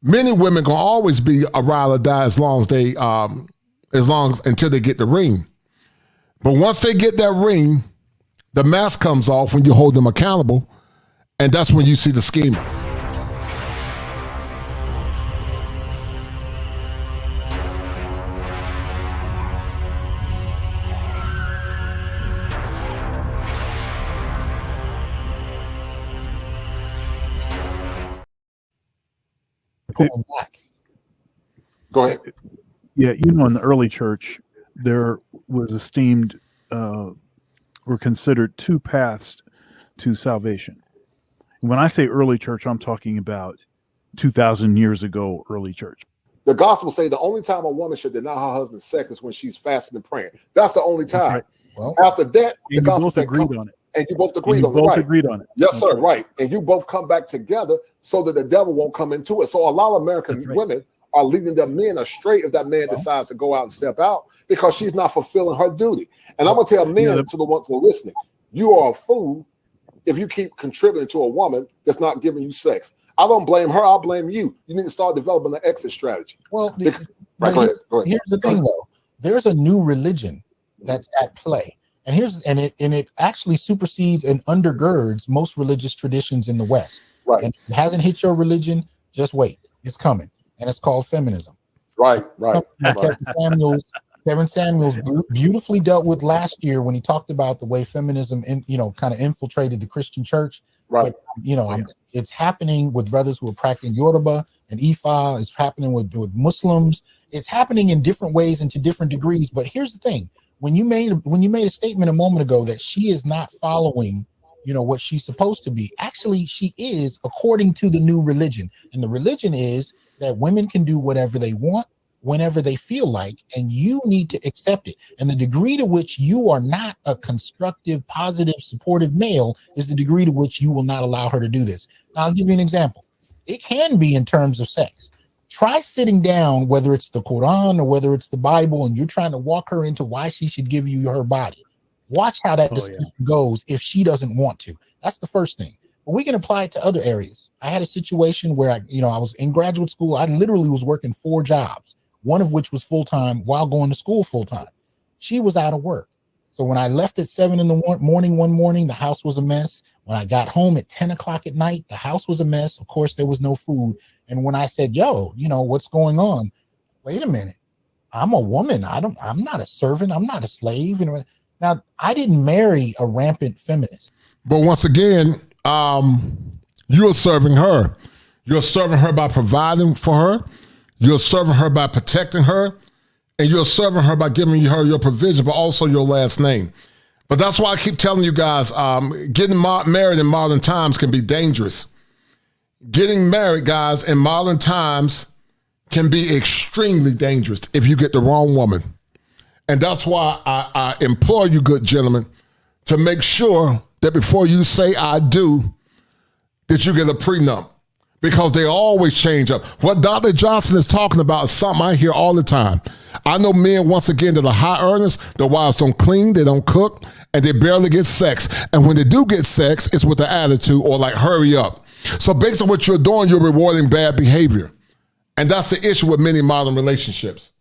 many women going to always be a ride or die until they get the ring. But once they get that ring, the mask comes off when you hold them accountable, and that's when you see the schema. Go ahead. Yeah, in the early church, there was esteemed, were considered 2 paths to salvation. When I say early church, I'm talking about 2,000 years ago, early church. The gospel say the only time a woman should deny her husband sex is when she's fasting and praying. That's the only time. Right. Well, after that, the gospel both agreed on it. And you both agreed on it. Both agreed on it. Yes, sir. Right. And you both come back together so that the devil won't come into it. So a lot of American women are leading their men astray if that man decides to go out and step out, because she's not fulfilling her duty. And I'm going to tell men to the ones who are listening, you are a fool if you keep contributing to a woman that's not giving you sex. I don't blame her. I blame you. You need to start developing an exit strategy. Well, Go ahead. Here's the thing, though. There's a new religion that's at play. And it actually supersedes and undergirds most religious traditions in the West. Right. And if it hasn't hit your religion, just wait. It's coming. And it's called feminism. Right. Kevin Samuels beautifully dealt with last year when he talked about the way feminism kind of infiltrated the Christian church. Right. But, it's happening with brothers who are practicing Yoruba and Ifa. It's happening with Muslims. It's happening in different ways and to different degrees. But here's the thing. When you made a statement a moment ago that she is not following, what she's supposed to be, actually she is, according to the new religion. And the religion is that women can do whatever they want, whenever they feel like, and you need to accept it. And the degree to which you are not a constructive, positive, supportive male is the degree to which you will not allow her to do this. Now, I'll give you an example. It can be in terms of sex. Try sitting down, whether it's the Quran or whether it's the Bible, and you're trying to walk her into why she should give you her body. Watch how that discussion goes if she doesn't want to. That's the first thing. But we can apply it to other areas. I had a situation where I was in graduate school. I literally was working 4 jobs, one of which was full-time while going to school full-time. She was out of work. So when I left at 7 in the morning one morning, the house was a mess. When I got home at 10 o'clock at night, the house was a mess. Of course, there was no food. And when I said, yo, what's going on? Wait a minute. I'm a woman. I'm not a servant. I'm not a slave. Now, I didn't marry a rampant feminist. But once again, you're serving her. You're serving her by providing for her. You're serving her by protecting her. And you're serving her by giving her your provision, but also your last name. But that's why I keep telling you guys, getting married in modern times can be dangerous. Getting married, guys, in modern times can be extremely dangerous if you get the wrong woman. And that's why I implore you, good gentlemen, to make sure that before you say I do, that you get a prenup. Because they always change up. What Dr. Johnson is talking about is something I hear all the time. I know men, once again, that are high earners, their wives don't clean, they don't cook, and they barely get sex. And when they do get sex, it's with the attitude or like, hurry up. So based on what you're doing, you're rewarding bad behavior. And that's the issue with many modern relationships.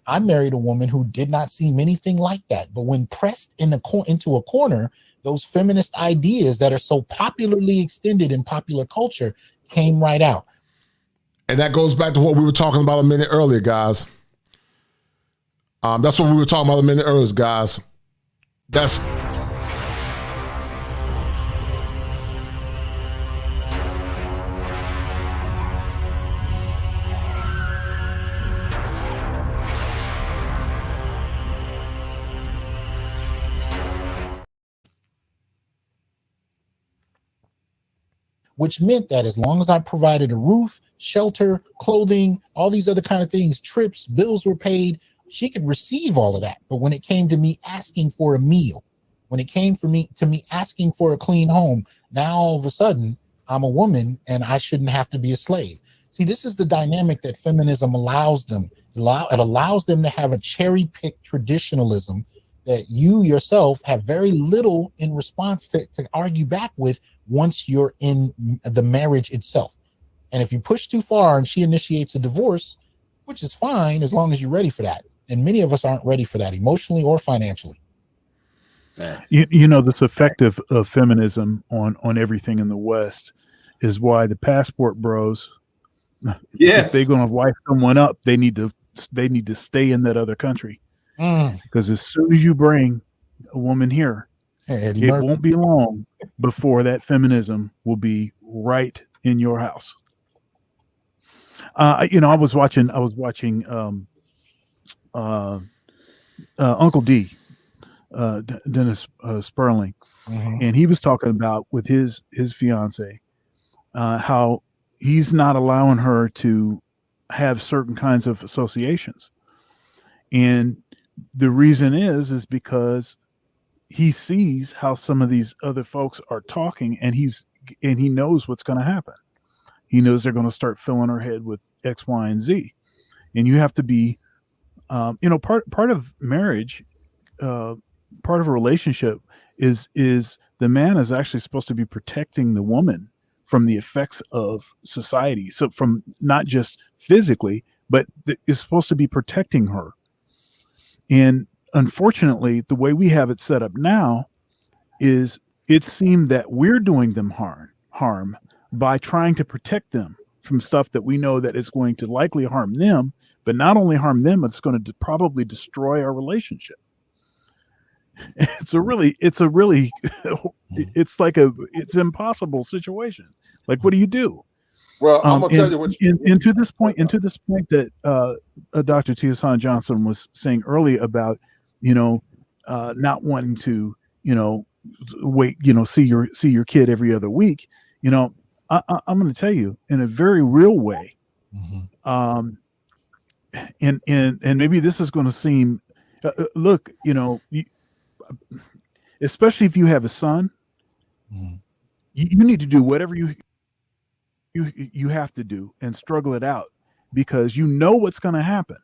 I married a woman who did not seem anything like that. But when pressed into a corner, those feminist ideas that are so popularly extended in popular culture came right out. And that goes back to what we were talking about a minute earlier, guys. That's what we were talking about a minute earlier, guys. That's which meant that as long as I provided a roof, shelter, clothing, all these other kind of things, trips, bills were paid, she could receive all of that. But when it came to me asking for a meal, when it came to me asking for a clean home, now all of a sudden I'm a woman and I shouldn't have to be a slave. See, this is the dynamic that feminism allows them. It allows them to have a cherry-picked traditionalism that you yourself have very little in response to argue back with once you're in the marriage itself. And if you push too far and she initiates a divorce, which is fine as long as you're ready for that. And many of us aren't ready for that emotionally or financially. This effect of feminism on everything in the West is why the passport bros, if they're going to wife someone up, they need to stay in that other country. Because as soon as you bring a woman here, it won't be long before that feminism will be right in your house. I was watching Uncle D, Dennis Sperling, and he was talking about with his fiance how he's not allowing her to have certain kinds of associations, and the reason is because he sees how some of these other folks are talking, and he knows what's going to happen. He knows they're going to start filling her head with X, Y, and Z. And you have to be, part of marriage, part of a relationship is the man is actually supposed to be protecting the woman from the effects of society. So from not just physically, but is supposed to be protecting her. And unfortunately, the way we have it set up now is it seemed that we're doing them harm by trying to protect them from stuff that we know that is going to likely harm them, but not only harm them, it's going to probably destroy our relationship. It's an impossible situation. Like, what do you do? Well, I'm gonna tell you what. Into this point that Dr. T. Hassan Johnson was saying earlier about, not wanting to, wait, see your kid every other week. I'm going to tell you in a very real way. And maybe this is going to seem, look, especially if you have a son, you need to do whatever you have to do and struggle it out, because you know what's going to happen.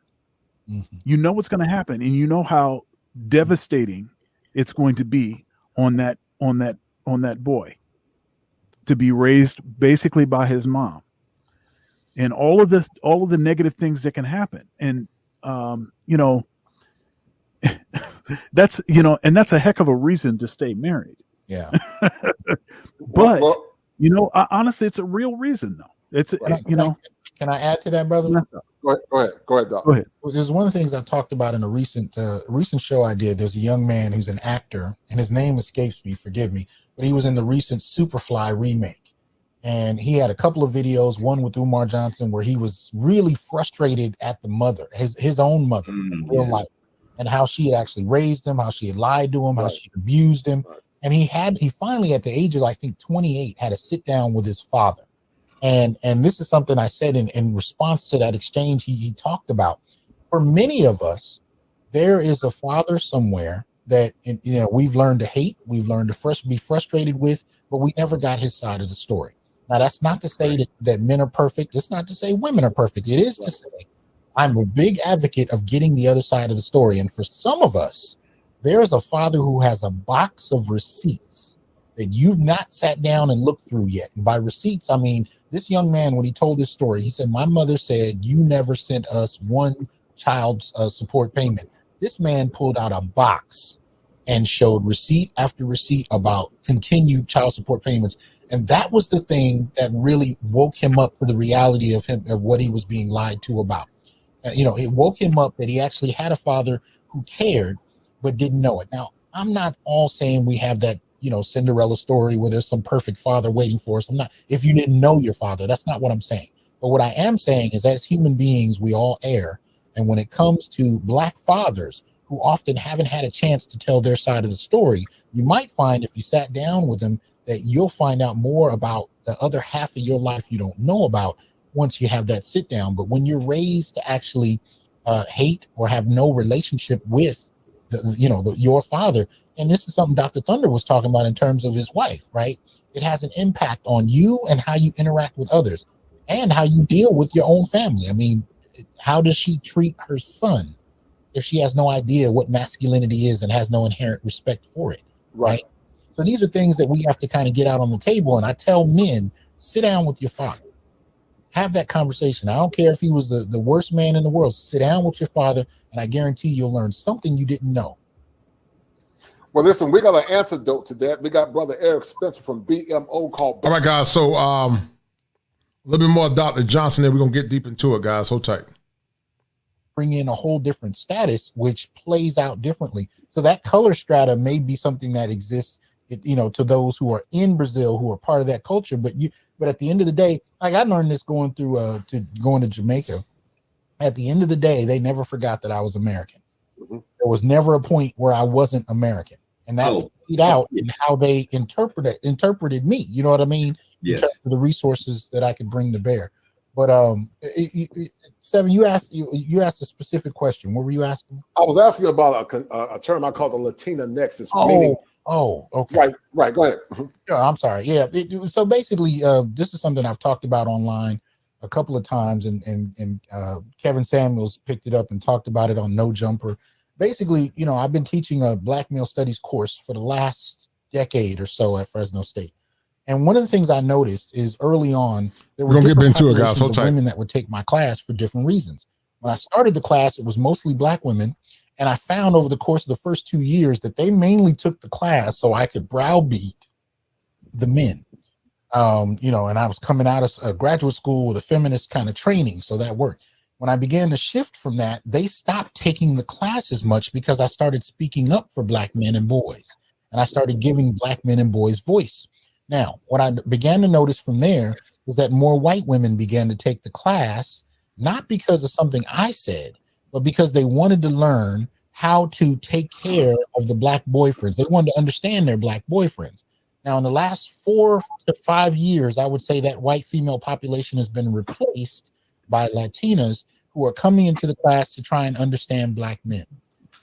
You know what's going to happen, and you know how devastating it's going to be on that boy to be raised basically by his mom, and all of the negative things that can happen. And that's a heck of a reason to stay married. Yeah. But honestly, it's a real reason though. It's Can I add to that, brother? Go ahead, Doc. Go ahead. Well, there's one of the things I talked about in a recent show I did. There's a young man who's an actor, and his name escapes me. Forgive me, but he was in the recent Superfly remake, and he had a couple of videos. One with Umar Johnson, where he was really frustrated at the mother, his own mother, in real life, and how she had actually raised him, how she had lied to him, how she abused him, and he finally, at the age of I think 28, had a sit down with his father. And this is something I said in response to that exchange he talked about. For many of us, there is a father somewhere that we've learned to hate, we've learned to be frustrated with, but we never got his side of the story. Now, that's not to say that men are perfect. It's not to say women are perfect. It is to say I'm a big advocate of getting the other side of the story. And for some of us, there's a father who has a box of receipts that you've not sat down and looked through yet. And by receipts, I mean, this young man, when he told this story, he said, my mother said, you never sent us one child's support payment. This man pulled out a box and showed receipt after receipt about continued child support payments. And that was the thing that really woke him up to the reality of what he was being lied to about. It woke him up that he actually had a father who cared, but didn't know it. Now, I'm not all saying we have that Cinderella story where there's some perfect father waiting for us. If you didn't know your father, that's not what I'm saying. But what I am saying is, as human beings, we all err. And when it comes to Black fathers who often haven't had a chance to tell their side of the story, you might find, if you sat down with them, that you'll find out more about the other half of your life you don't know about once you have that sit down. But when you're raised to actually hate or have no relationship with your father, and this is something Dr. Thunder was talking about in terms of his wife, right? It has an impact on you and how you interact with others and how you deal with your own family. I mean, how does she treat her son if she has no idea what masculinity is and has no inherent respect for it, right? So these are things that we have to kind of get out on the table. And I tell men, sit down with your father. Have that conversation. I don't care if he was the worst man in the world. Sit down with your father, and I guarantee you'll learn something you didn't know. Well, listen, we got an antidote to that. We got Brother Eric Spencer from BMO called. All right, guys. So a little bit more Dr. Johnson, and we're going to get deep into it, guys. Hold tight. Bring in a whole different status, which plays out differently. So that color strata may be something that exists, to those who are in Brazil, who are part of that culture. But at the end of the day, like I learned this going to Jamaica. At the end of the day, they never forgot that I was American. Mm-hmm. There was never a point where I wasn't American. And that played out in how they interpreted me. You know what I mean? Yes. In terms of the resources that I could bring to bear. But Seven, you asked a specific question. What were you asking? I was asking about a term I call the Latina nexus. Meaning, okay. Right. Go ahead. Sure, I'm sorry. Yeah. So basically, this is something I've talked about online a couple of times, and Kevin Samuels picked it up and talked about it on No Jumper. Basically, I've been teaching a Black male studies course for the last decade or so at Fresno State. And one of the things I noticed is early on, there were different populations of women that would take my class for different reasons. When I started the class, it was mostly Black women. And I found over the course of the first 2 years that they mainly took the class so I could browbeat the men. And I was coming out of a graduate school with a feminist kind of training, so that worked. When I began to shift from that, they stopped taking the class as much because I started speaking up for Black men and boys, and I started giving Black men and boys voice. Now, what I began to notice from there was that more white women began to take the class, not because of something I said, but because they wanted to learn how to take care of the Black boyfriends. They wanted to understand their Black boyfriends. Now, in the last 4 to 5 years, I would say that white female population has been replaced by Latinas who are coming into the class to try and understand Black men.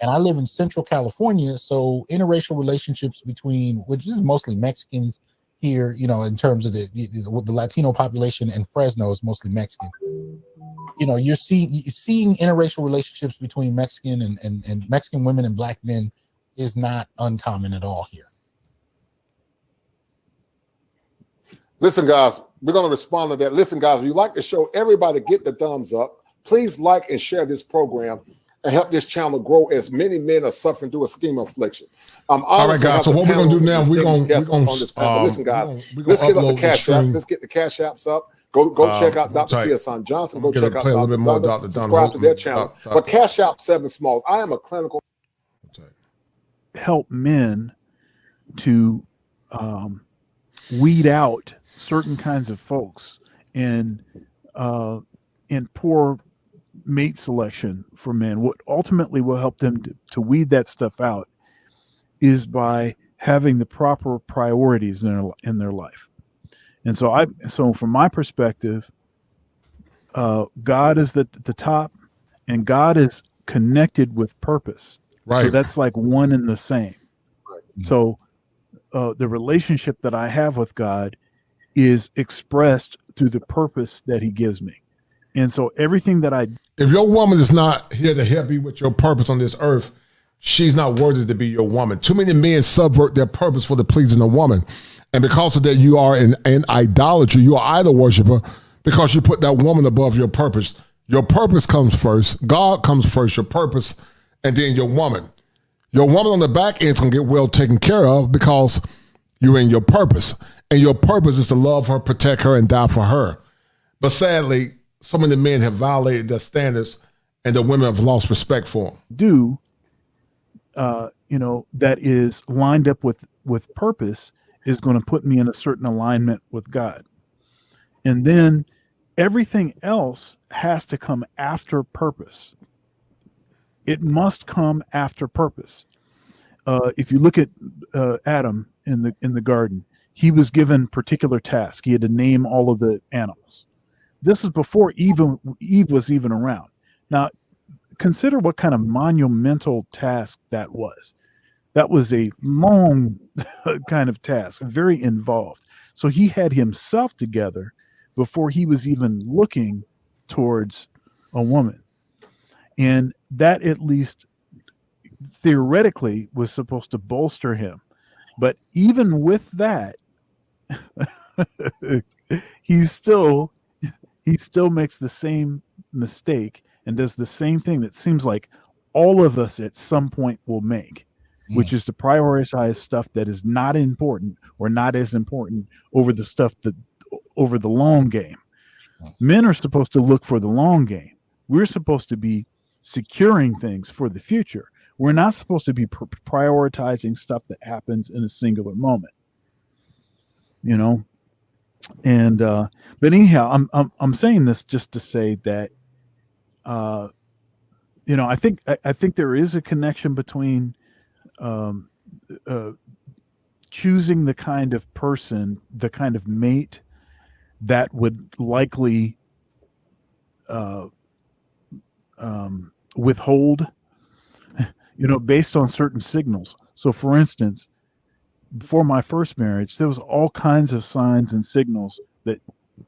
And I live in Central California, so interracial relationships between, which is mostly Mexicans here, in terms of the Latino population, and Fresno is mostly Mexican. You're seeing interracial relationships between Mexican and Mexican women and Black men is not uncommon at all here. Listen, guys, we're going to respond to that. Listen, guys, if you like the show, everybody get the thumbs up. Please like and share this program and help this channel grow as many men are suffering through a scheme of affliction. All right, guys. So what we're going to do now, we're going to listen, guys. Let's get up the cash apps. Let's get the cash apps up. Go check out Dr. Tia Son Johnson. Go check out Dr. Dunn. Subscribe to their channel. But cash out 7 Smalls. I am a clinical. Help men to weed out certain kinds of folks and poor mate selection for men. What ultimately will help them to weed that stuff out is by having the proper priorities in their life. And so from my perspective, God is at the top, and God is connected with purpose. Right. So that's like one and the same. Right. So the relationship that I have with God is expressed through the purpose that he gives me. And so everything that if your woman is not here to help you with your purpose on this earth, she's not worthy to be your woman. Too many men subvert their purpose for the pleasing of woman. And because of that, you are in idolatry. You are idol worshiper because you put that woman above your purpose. Your purpose comes first. God comes first, your purpose, and then your woman. Your woman on the back end is going to get well taken care of because you're in your purpose. And your purpose is to love her, protect her, and die for her. But sadly, so many men have violated their standards, and the women have lost respect for them. That is lined up with purpose is going to put me in a certain alignment with God. And then everything else has to come after purpose. It must come after purpose. If you look at Adam in the garden, he was given particular tasks. He had to name all of the animals. This is before Eve was even around. Now, consider what kind of monumental task that was. That was a long kind of task, very involved. So he had himself together before he was even looking towards a woman. And that, at least theoretically, was supposed to bolster him. But even with that, he still makes the same mistake and does the same thing that seems like all of us at some point will make, which is to prioritize stuff that is not important or not as important over the stuff over the long game. Men are supposed to look for the long game. We're supposed to be securing things for the future. We're not supposed to be prioritizing stuff that happens in a singular moment. And but anyhow, I'm saying this just to say that I think there is a connection between choosing the kind of person, the kind of mate that would likely withhold, based on certain signals. So, for instance, before my first marriage, there was all kinds of signs and signals that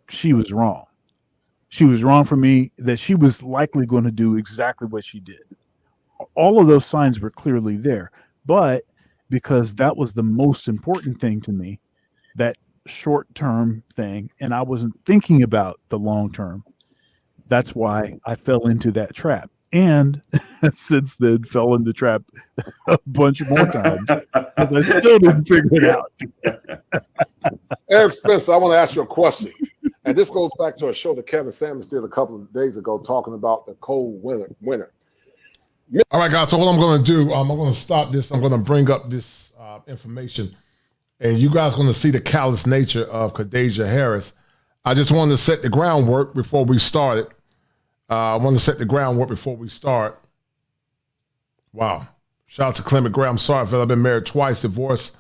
she was wrong. She was wrong for me, that she was likely going to do exactly what she did. All of those signs were clearly there. But because that was the most important thing to me, that short-term thing, and I wasn't thinking about the long-term, that's why I fell into that trap. And since then, fell in the trap a bunch more times. But I still didn't figure it out. Eric Spencer, I want to ask you a question. And this goes back to a show that Kevin Samuels did a couple of days ago talking about the cold winter. All right, guys. So what I'm going to do, I'm going to stop this. I'm going to bring up this information. And you guys are going to see the callous nature of Khadijah Harris. I just wanted to set the groundwork before we started. I want to set the groundwork before we start. Wow. Shout out to Clement Gray. I'm sorry, Phil. I've been married twice, divorced.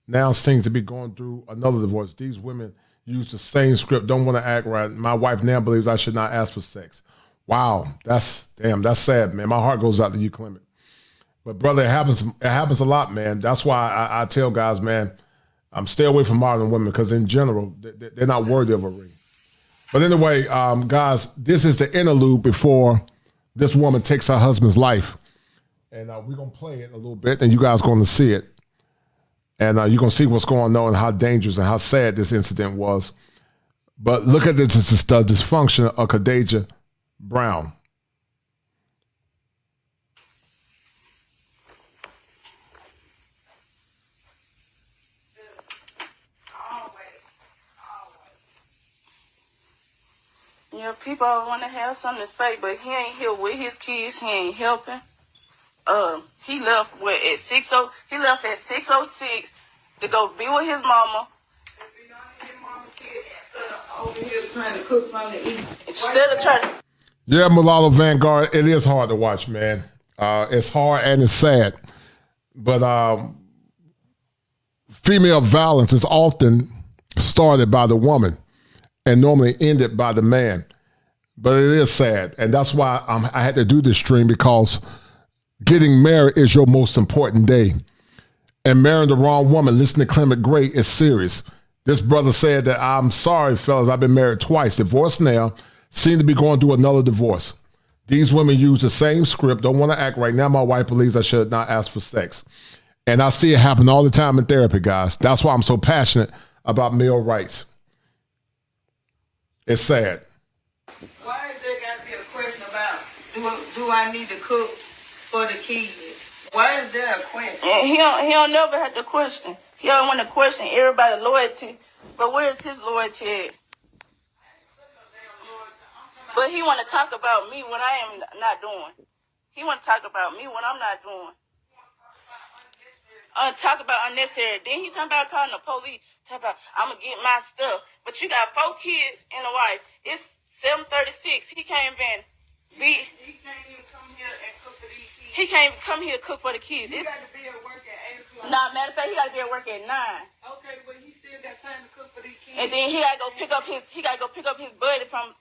Now seems to be going through another divorce. These women use the same script, don't want to act right. My wife now believes I should not ask for sex. Wow. That's sad, man. My heart goes out to you, Clement. But brother, it happens a lot, man. That's why I tell guys, man, stay away from modern women because in general, they're not worthy of a ring. But anyway, guys, this is the interlude before this woman takes her husband's life. And we're going to play it a little bit, and you guys going to see it. And you're going to see what's going on and how dangerous and how sad this incident was. But look at the dysfunction of Khadijah Brown. Yeah, people want to have something to say, but he ain't here with his kids. He ain't helping. He left at 6:00. He left at 6:06 to go be with his mama. Over here trying to cook something to eat. Instead of trying to. Yeah, Mulatto Vanguard, it is hard to watch, man. It's hard and it's sad. But female violence is often started by the woman and normally ended by the man. But it is sad. And that's why I had to do this stream, because getting married is your most important day. And marrying the wrong woman, listen to Clement Gray, is serious. This brother said that, I'm sorry, fellas, I've been married twice. Divorced now, seem to be going through another divorce. These women use the same script, don't want to act right. Now my wife believes I should not ask for sex. And I see it happen all the time in therapy, guys. That's why I'm so passionate about male rights. It's sad. Why is there got to be a question about, do I need to cook for the kids? Why is there a question? And he don't never have to question. He don't want to question everybody's loyalty. But where is his loyalty at? But he want to talk about me when I am not doing. He want to talk about me when I'm not doing. Talk about unnecessary. Then he talking about calling the police. Talk about, I'm going to get my stuff. But you got 4 kids and a wife. It's 7:36. He can't even be. He can't even come here and cook for these kids. He can't even come here and cook for the kids. He got to be at work at 8 o'clock. Nah, matter of fact, he got to be at work at 9. Okay, but he still got time to cook for these kids. And then he got to go pick up his. He got to go pick up his buddy from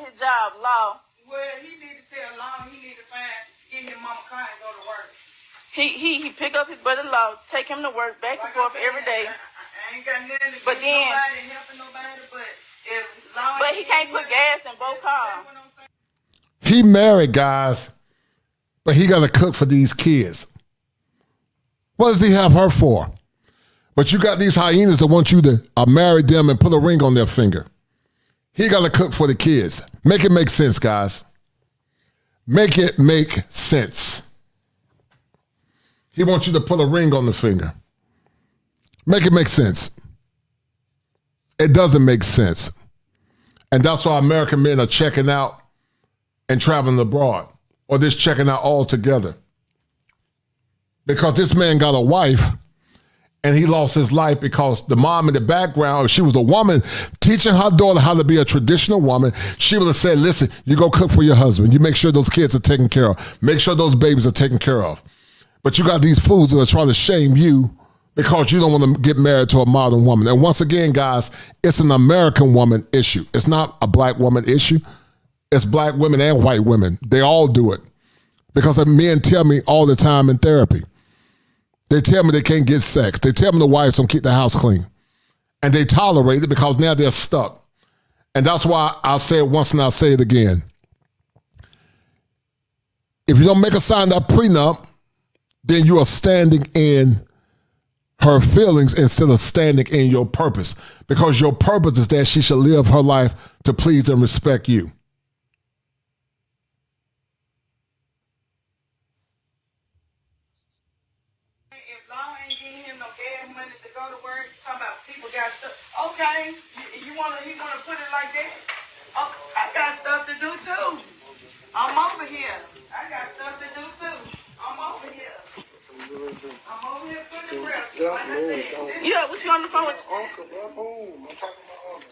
his job, Law. Well, he need to tell Law he need to get his mama car and go to work. He pick up his brother-in-law, take him to work, back and forth every day. I ain't got nothing to but then, nobody, helping nobody, but he can't put gas in both cars. He married, guys, but he got to cook for these kids. What does he have her for? But you got these hyenas that want you to marry them and put a ring on their finger. He got to cook for the kids. Make it make sense, guys. Make it make sense. He wants you to put a ring on the finger. Make it make sense. It doesn't make sense. And that's why American men are checking out and traveling abroad, or just checking out altogether. Because this man got a wife and he lost his life because the mom in the background, if she was a woman teaching her daughter how to be a traditional woman, she would have said, listen, you go cook for your husband. You make sure those kids are taken care of. Make sure those babies are taken care of. But you got these fools that are trying to shame you because you don't want to get married to a modern woman. And once again, guys, it's an American woman issue. It's not a black woman issue. It's black women and white women. They all do it. Because men tell me all the time in therapy. They tell me they can't get sex. They tell me the wives don't keep the house clean. And they tolerate it because now they're stuck. And that's why I'll say it once and I'll say it again. If you don't make her sign that prenup, then you are standing in her feelings instead of standing in your purpose. Because your purpose is that she should live her life to please and respect you. Okay, he wanna put it like that? Oh, I got stuff to do too. I'm over here. I got stuff to do too. I'm over here. I'm over here putting the rep. Like I said. Yeah, what you on the phone with? Uncle, I'm home. I'm talking about Uncle.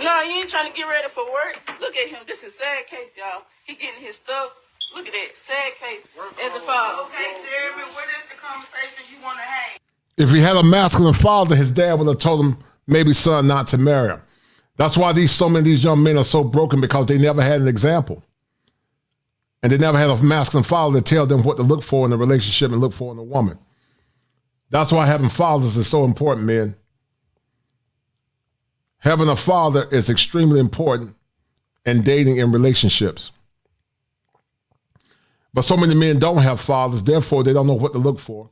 No, you ain't trying to get ready for work. Look at him. This is sad case, y'all. He getting his stuff. Look at that. Sad case. As a father. Okay, Jeremy, what is the conversation you want to have? If he had a masculine father, his dad would have told him, maybe son, not to marry him. That's why so many of these young men are so broken, because they never had an example. And they never had a masculine father to tell them what to look for in a relationship and look for in a woman. That's why having fathers is so important, men. Having a father is extremely important in dating and relationships. But so many men don't have fathers, therefore they don't know what to look for.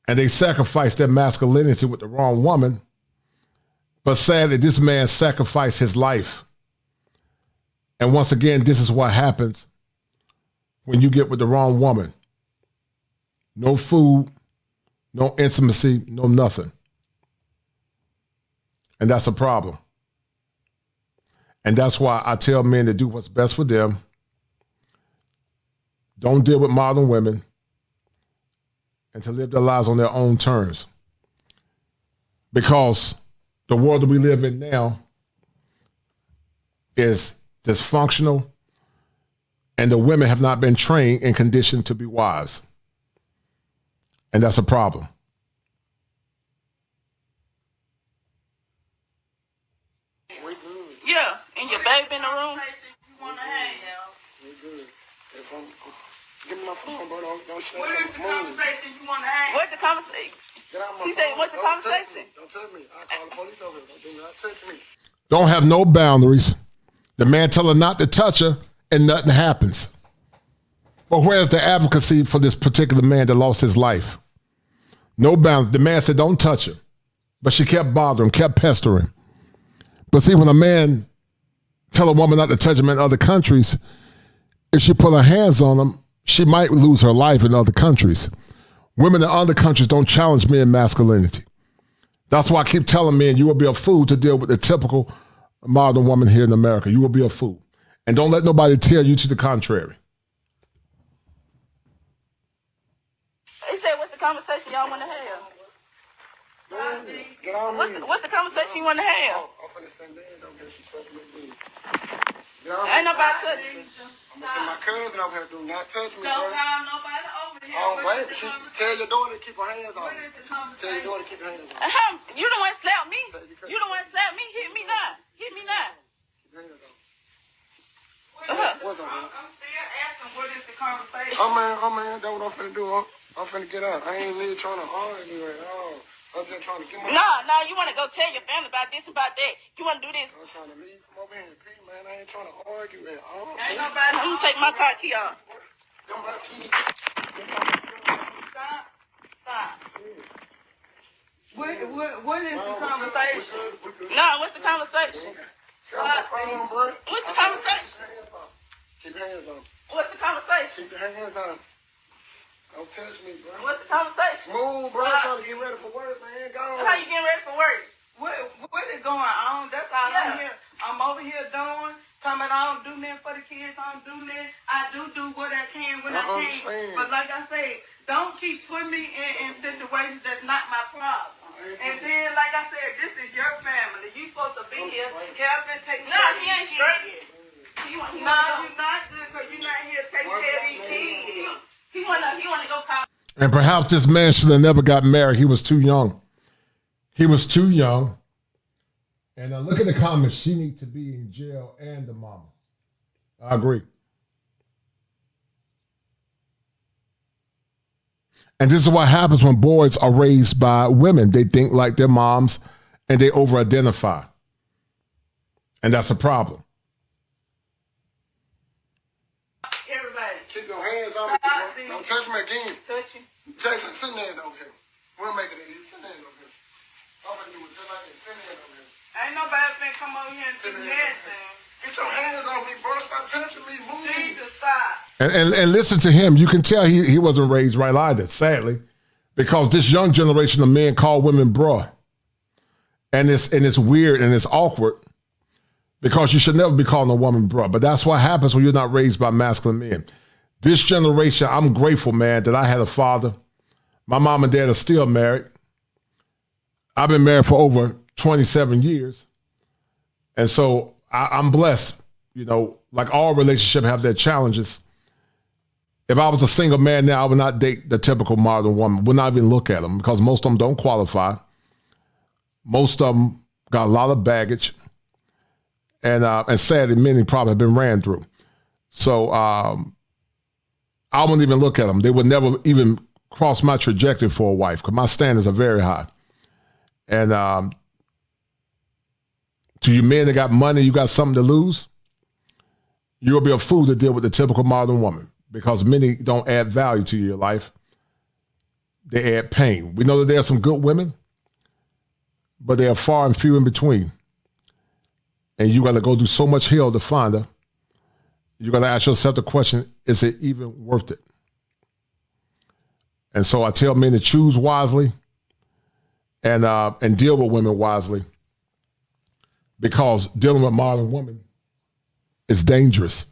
And they sacrifice their masculinity with the wrong woman. But sadly, this man sacrificed his life. And once again, this is what happens when you get with the wrong woman. No food, no intimacy, no nothing. And that's a problem. And that's why I tell men to do what's best for them. Don't deal with modern women, and to live their lives on their own terms. Because the world that we live in now is dysfunctional, and the women have not been trained and conditioned to be wives. And that's a problem. Yeah, and your baby in the room. Give me my phone, bro. Don't share What is the move. conversation you want to have? What's the conversation? Get out my He phone. said, what's the Don't touch conversation? me. Don't touch me. I'll call the police over here. Do not touch me. Don't have no boundaries. The man tell her not to touch her, and nothing happens. But where's the advocacy for this particular man that lost his life? No boundaries. The man said, don't touch her. But she kept bothering, kept pestering. But see, when a man tell a woman not to touch him in other countries, if she put her hands on him, she might lose her life in other countries. Women in other countries don't challenge men masculinity. That's why I keep telling men, you will be a fool to deal with the typical modern woman here in America. You will be a fool. And don't let nobody tell you to the contrary. He said, what's the conversation y'all want to have? What's the conversation you want to have? I'm finna send in. Don't get she touch me. Ain't nobody touching. I'm gonna send my cousin over here. Do not touch me, Don't bro. have nobody over here. Oh, wait. Tell your daughter to keep her hands on me. Tell your daughter to keep her hands on me. You the one slap me. You the one slap me. Hit me now. Hit me now. Keep her hands on me. What's up, man? I'm still asking what is the conversation. Oh, man. That's what I'm finna do. I'm finna get out. I ain't really trying to argue at all. I'm just trying to get my... Nah, you want to go tell your family about this, about that. You want to do this. I'm trying to leave from over here in peace, man. I ain't trying to argue at all. Ain't nobody. I'm going to take my car key off. Stop. What is the conversation? Nah, what's the conversation? What's the conversation? Keep your hands on. What's the conversation? Keep your hands on. Don't touch me, bro. What's the conversation? Move, bro. I'm trying to get ready for work, man. Go on. How you getting ready for work? What is going on? That's all I'm here. I'm over here doing. Talking about I don't do nothing for the kids. I don't do nothing. I do what I can when I can. Understand. But like I said, don't keep putting me in situations that's not my problem. And then, like I said, this is your family. You supposed to be here, helping, taking care of these kids. No, you're not good because you're not here taking care of these kids. He wanna go call. And perhaps this man should have never got married. He was too young. And look at the comments. She needs to be in jail and the mama. I agree. And this is what happens when boys are raised by women. They think like their moms and they over-identify. And that's a problem. Everybody. Keep your hands on me. Don't touch me again. Touch you. Jason, sit there over here. We'll make it easy. Sit there over here. I'm gonna do it just like that. Sit there over here. Ain't nobody finna come over here and do nothing. Get your hands on me, bro. Stop touching me. Move. Jesus, stop. And listen to him. You can tell he wasn't raised right either, sadly, because this young generation of men call women bruh. And it's weird and it's awkward because you should never be calling a woman bruh. But that's what happens when you're not raised by masculine men. This generation, I'm grateful, man, that I had a father. My mom and dad are still married. I've been married for over 27 years. And so I'm blessed. You know, like all relationships have their challenges. If I was a single man now, I would not date the typical modern woman. Would not even look at them because most of them don't qualify. Most of them got a lot of baggage. And sadly, many probably have been ran through. So I wouldn't even look at them. They would never even cross my trajectory for a wife because my standards are very high. And to you men that got money, you got something to lose, you'll be a fool to deal with the typical modern woman because many don't add value to your life. They add pain. We know that there are some good women, but they are far and few in between. And you got to go through so much hell to find her. You got to ask yourself the question, is it even worth it? And so I tell men to choose wisely and deal with women wisely because dealing with modern women is dangerous.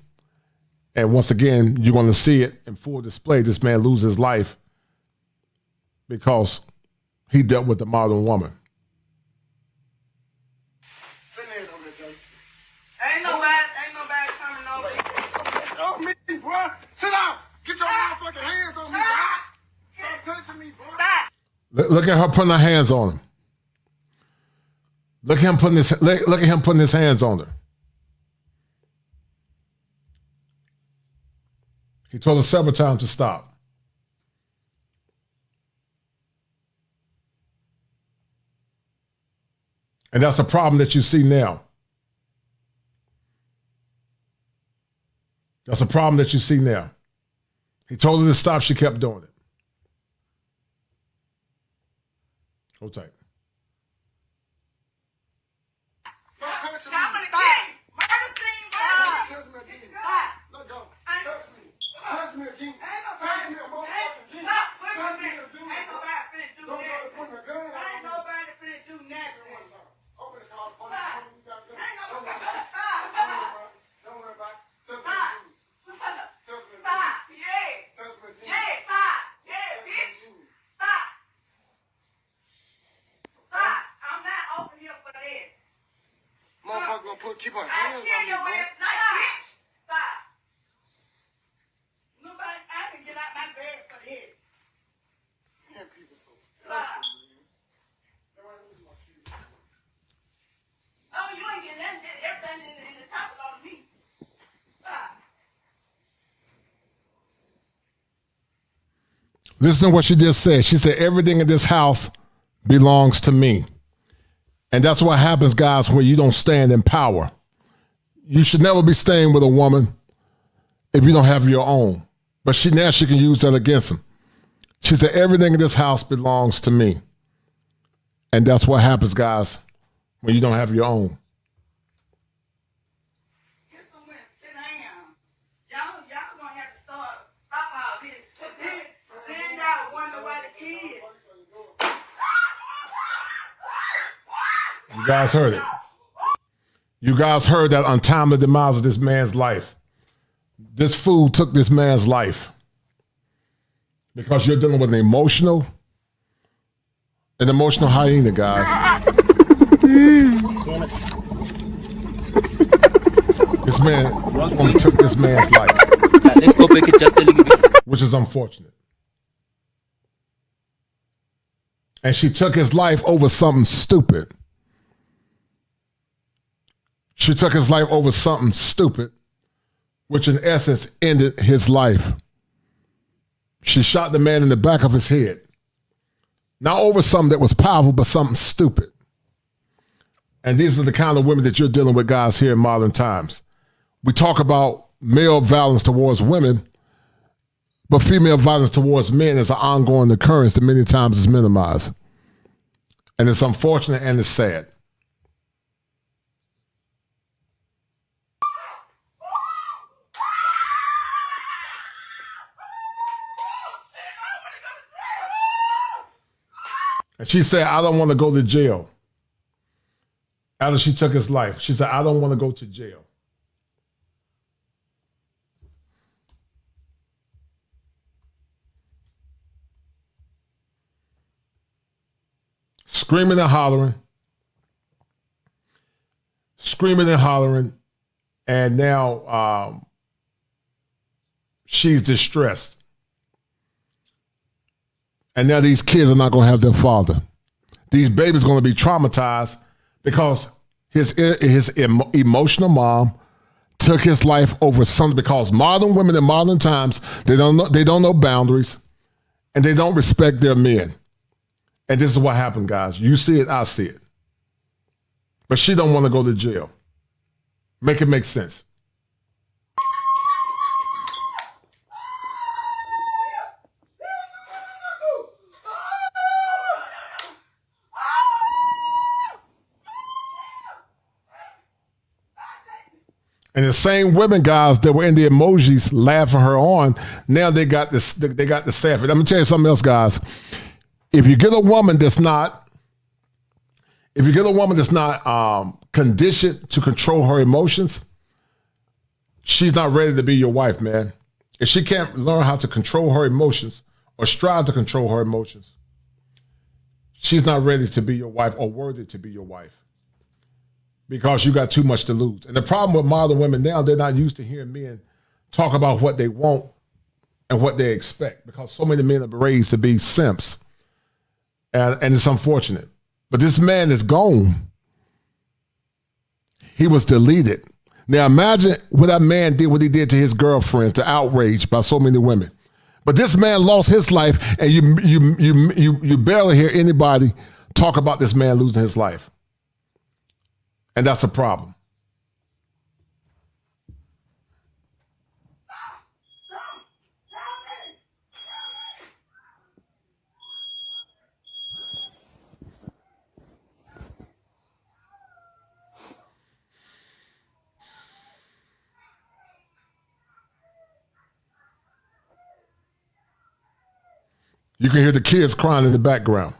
And once again, you're going to see it in full display. This man lose his life because he dealt with the modern woman. Ain't nobody coming over. Oh, me, bro. Sit down. Get your motherfucking hands on me, bro. Stop touching me, bro. Stop. Look at her putting her hands on him. Look at him putting his hands on her. He told her several times to stop. And that's a problem that you see now. That's a problem that you see now. He told her to stop. She kept doing it. Hold tight. Keep our hands on me, bro. Stop. Nobody, I can get out my bed for this. Man, people so stop. Oh, you ain't getting that. Everything in the top belongs to me. Stop. Listen to what she just said. She said, everything in this house belongs to me. And that's what happens, guys, when you don't stand in power. You should never be staying with a woman if you don't have your own. But now she can use that against him. She said, everything in this house belongs to me. And that's what happens, guys, when you don't have your own. You guys heard it. You guys heard that untimely demise of this man's life. This fool took this man's life because you're dealing with an emotional hyena, guys. This woman took this man's life. Let's go back it just a little bit. Which is unfortunate. And she took his life over something stupid. She took his life over something stupid, which in essence ended his life. She shot the man in the back of his head. Not over something that was powerful, but something stupid. And these are the kind of women that you're dealing with, guys, here in modern times. We talk about male violence towards women, but female violence towards men is an ongoing occurrence that many times is minimized. And it's unfortunate and it's sad. And she said, I don't want to go to jail. After she took his life, she said, I don't want to go to jail. Screaming and hollering. And now she's distressed. And now these kids are not going to have their father. These babies are going to be traumatized because his emotional mom took his life over something. Because modern women in modern times, they don't know boundaries, and they don't respect their men. And this is what happened, guys. You see it, I see it. But she don't want to go to jail. Make it make sense. And the same women, guys, that were in the emojis laughing her on, now they got this. They got the Sanford. Let me tell you something else, guys. If you get a woman that's not, conditioned to control her emotions, she's not ready to be your wife, man. If she can't learn how to control her emotions or strive to control her emotions, she's not ready to be your wife or worthy to be your wife. Because you got too much to lose. And the problem with modern women now, they're not used to hearing men talk about what they want and what they expect, because so many men are raised to be simps. And it's unfortunate. But this man is gone. He was deleted. Now imagine what that man did, what he did to his girlfriends, the outrage by so many women. But this man lost his life, and you barely hear anybody talk about this man losing his life. And that's a problem. You can hear the kids crying in the background.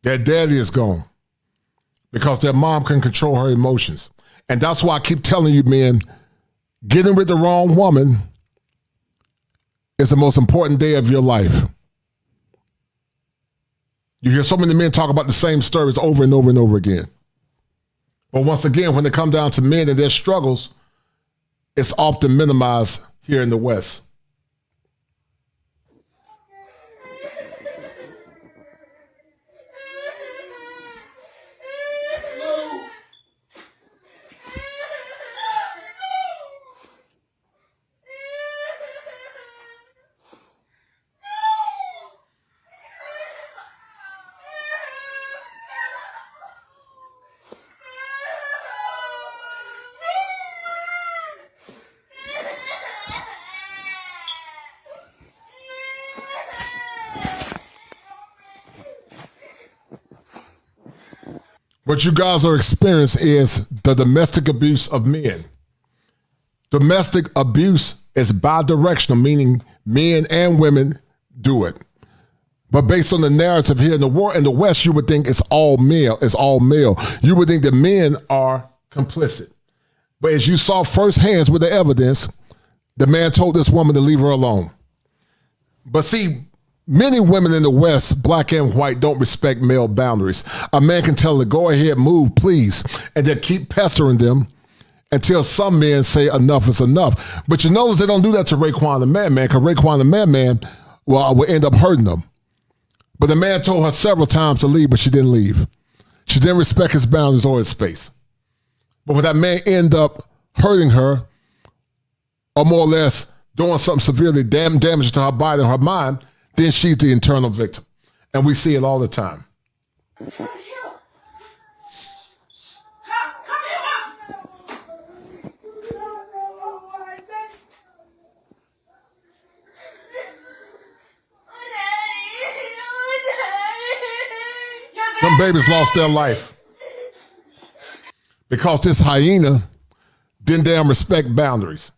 Their daddy is gone because their mom can control her emotions. And that's why I keep telling you, men, getting with the wrong woman is the most important day of your life. You hear so many men talk about the same stories over and over and over again. But once again, when they come down to men and their struggles, it's often minimized here in the West. What you guys are experiencing is the domestic abuse of men. Domestic abuse is bi-directional, meaning men and women do it. But based on the narrative here in the West, you would think it's all male. It's all male. You would think the men are complicit. But as you saw firsthand with the evidence, the man told this woman to leave her alone. But see, many women in the West, black and white, don't respect male boundaries. A man can tell her, go ahead, move, please, and they keep pestering them until some men say enough is enough. But you notice they don't do that to Raekwon the Man, because Raekwon the Man, will end up hurting them. But the man told her several times to leave, but she didn't leave. She didn't respect his boundaries or his space. But when that man ended up hurting her, or more or less doing something severely damaging to her body and her mind, then she's the internal victim. And we see it all the time. Them babies lost their life because this hyena didn't damn respect boundaries.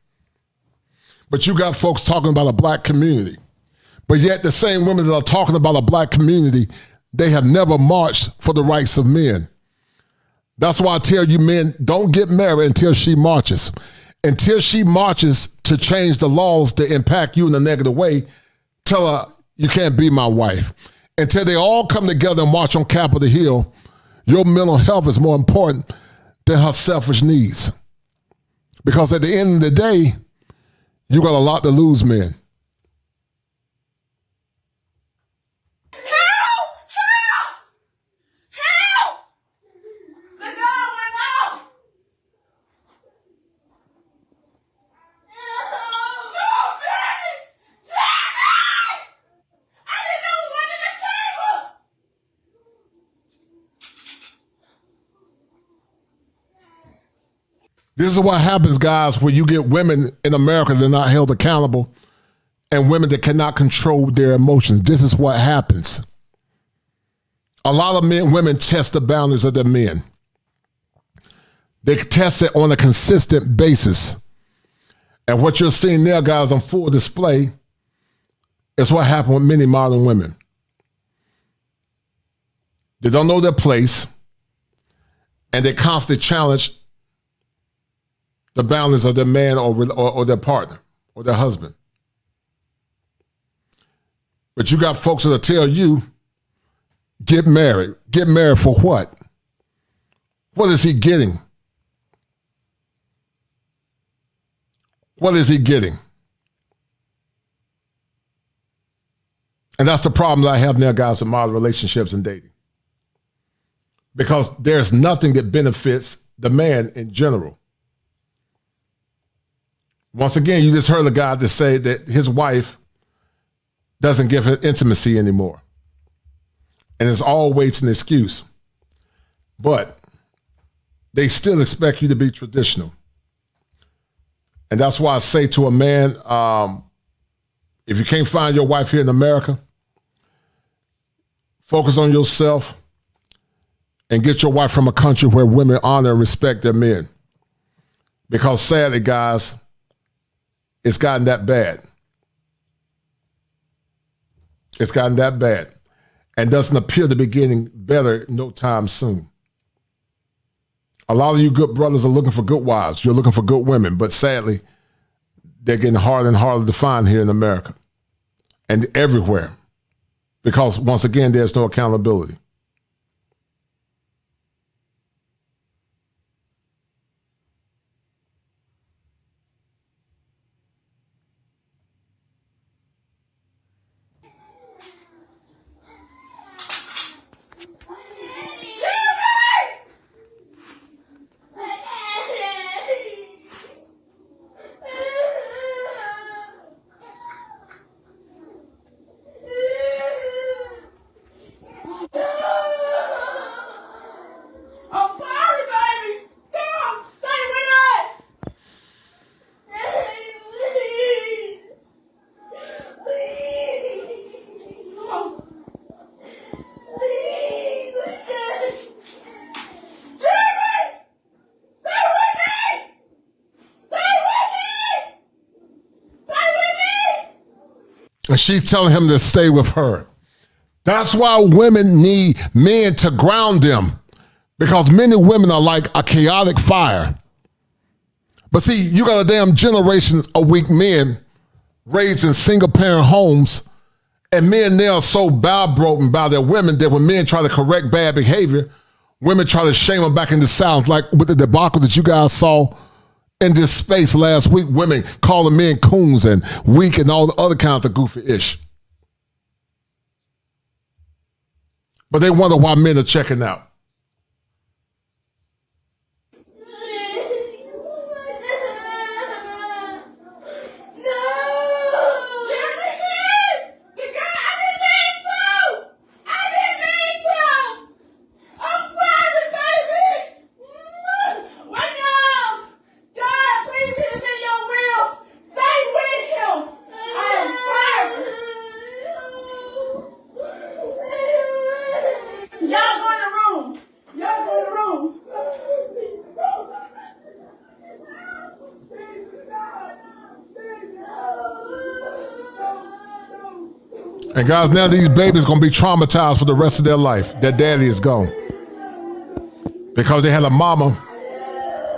But you got folks talking about a black community. But yet the same women that are talking about a black community, they have never marched for the rights of men. That's why I tell you men, don't get married until she marches. Until she marches to change the laws that impact you in a negative way, tell her, you can't be my wife. Until they all come together and march on Capitol Hill, your mental health is more important than her selfish needs. Because at the end of the day, you got a lot to lose, men. This is what happens, guys, when you get women in America that are not held accountable and women that cannot control their emotions. This is what happens. A lot of women test the boundaries of their men. They test it on a consistent basis. And what you're seeing there, guys, on full display is what happened with many modern women. They don't know their place, and they constantly challenge the boundaries of their man or their partner or their husband. But you got folks that'll tell you, get married. Get married for what? What is he getting? What is he getting? And that's the problem that I have now, guys, with modern relationships and dating. Because there's nothing that benefits the man in general. Once again, you just heard a guy that say that his wife doesn't give him intimacy anymore. And it's always an excuse. But they still expect you to be traditional. And that's why I say to a man, if you can't find your wife here in America, focus on yourself and get your wife from a country where women honor and respect their men. Because sadly, guys, it's gotten that bad. It's gotten that bad and doesn't appear to be getting better no time soon. A lot of you good brothers are looking for good wives. You're looking for good women, but sadly, they're getting harder and harder to find here in America and everywhere because, once again, there's no accountability. And she's telling him to stay with her. That's why women need men to ground them, because many women are like a chaotic fire. But see, you got a damn generation of weak men raised in single-parent homes, and men now are so broken by their women that when men try to correct bad behavior, women try to shame them back into silence, like with the debacle that you guys saw in this space last week, women calling men coons and weak and all the other kinds of goofy ish. But they wonder why men are checking out. And guys, now these babies going to be traumatized for the rest of their life. Their daddy is gone. Because they had a mama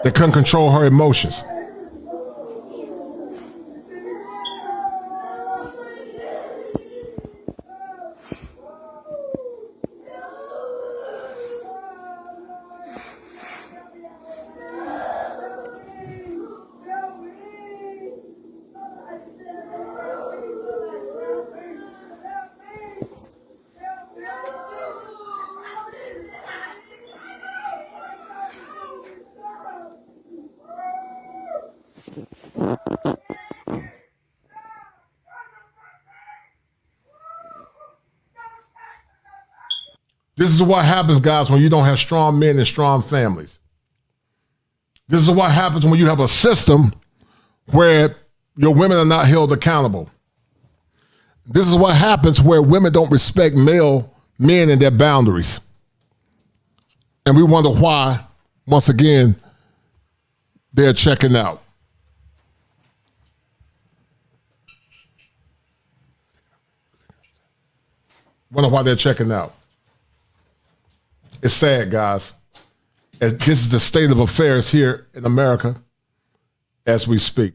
that couldn't control her emotions. This is what happens, guys, when you don't have strong men and strong families. This is what happens when you have a system where your women are not held accountable. This is what happens where women don't respect men and their boundaries. And we wonder why, once again, they're checking out. Wonder why they're checking out. It's sad, guys. This is the state of affairs here in America as we speak.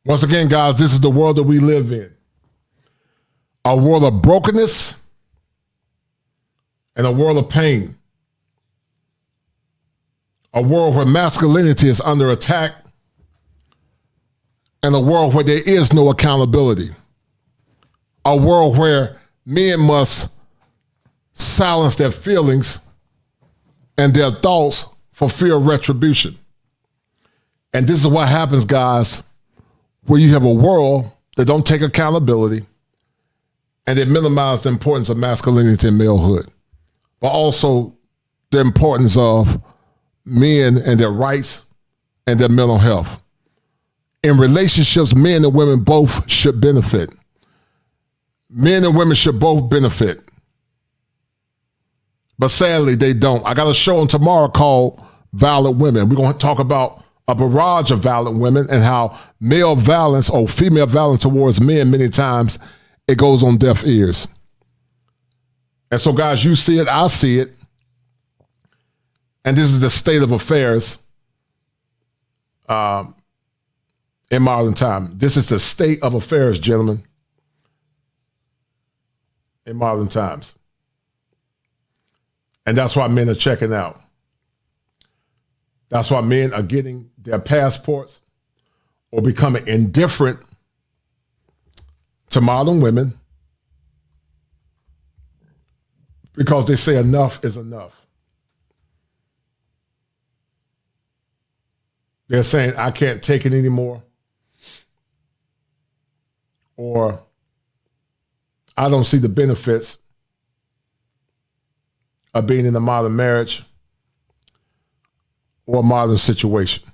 Once again, guys, this is the world that we live in. A world of brokenness and a world of pain. A world where masculinity is under attack and a world where there is no accountability. A world where men must silence their feelings and their thoughts for fear of retribution. And this is what happens, guys, where you have a world that don't take accountability and they minimize the importance of masculinity and malehood, but also the importance of men and their rights and their mental health. In relationships, men and women both should benefit. Men and women should both benefit. But sadly, they don't. I got a show on tomorrow called Violent Women. We're going to talk about a barrage of violent women and how male violence or female violence towards men, many times, it goes on deaf ears. And so, guys, you see it, I see it. And this is the state of affairs in modern time. This is the state of affairs, gentlemen, in modern times. And that's why men are checking out. That's why men are getting their passports or becoming indifferent to modern women because they say enough is enough. They're saying, I can't take it anymore. Or I don't see the benefits of being in a modern marriage or a modern situation.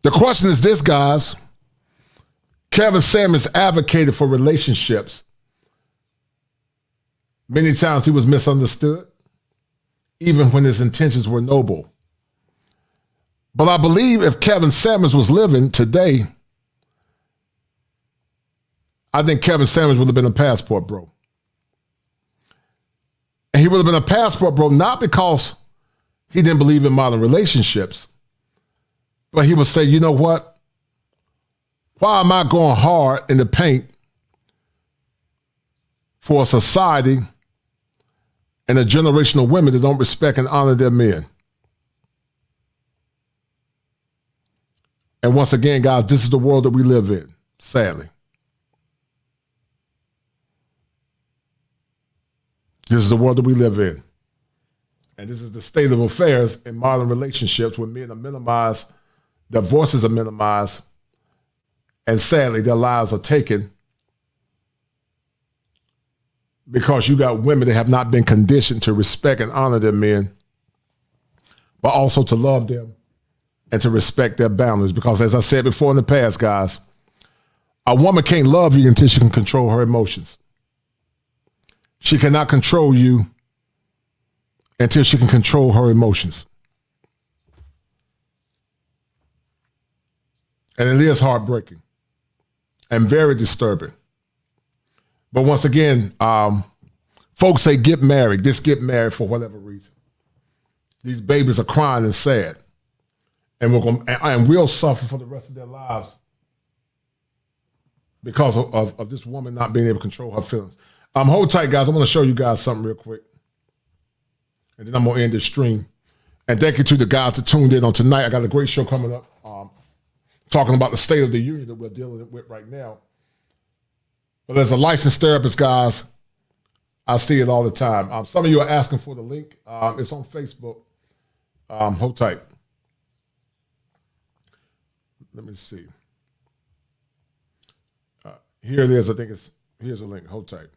The question is this, guys. Kevin Samuels advocated for relationships. Many times he was misunderstood, even when his intentions were noble. But I believe if Kevin Samuels was living today, I think Kevin Samuels would have been a passport bro. And he would have been a passport bro not because he didn't believe in modern relationships, but he would say, you know what? Why am I going hard in the paint for a society and a generation of women that don't respect and honor their men? And once again, guys, this is the world that we live in, sadly. This is the world that we live in. And this is the state of affairs in modern relationships where men are minimized, their voices are minimized, and sadly, their lives are taken because you got women that have not been conditioned to respect and honor their men, but also to love them and to respect their boundaries. Because as I said before in the past, guys, a woman can't love you until she can control her emotions. She cannot control you until she can control her emotions. And it is heartbreaking and very disturbing. But once again, folks say get married. Just get married for whatever reason. These babies are crying and sad. And we'll suffer for the rest of their lives because of this woman not being able to control her feelings. Hold tight, guys. I'm going to show you guys something real quick. And then I'm going to end this stream. And thank you to the guys that tuned in on tonight. I got a great show coming up talking about the state of the union that we're dealing with right now. But as a licensed therapist, guys, I see it all the time. Some of you are asking for the link. It's on Facebook. Hold tight. Let me see. Here it is. I think here's a link. Hold tight.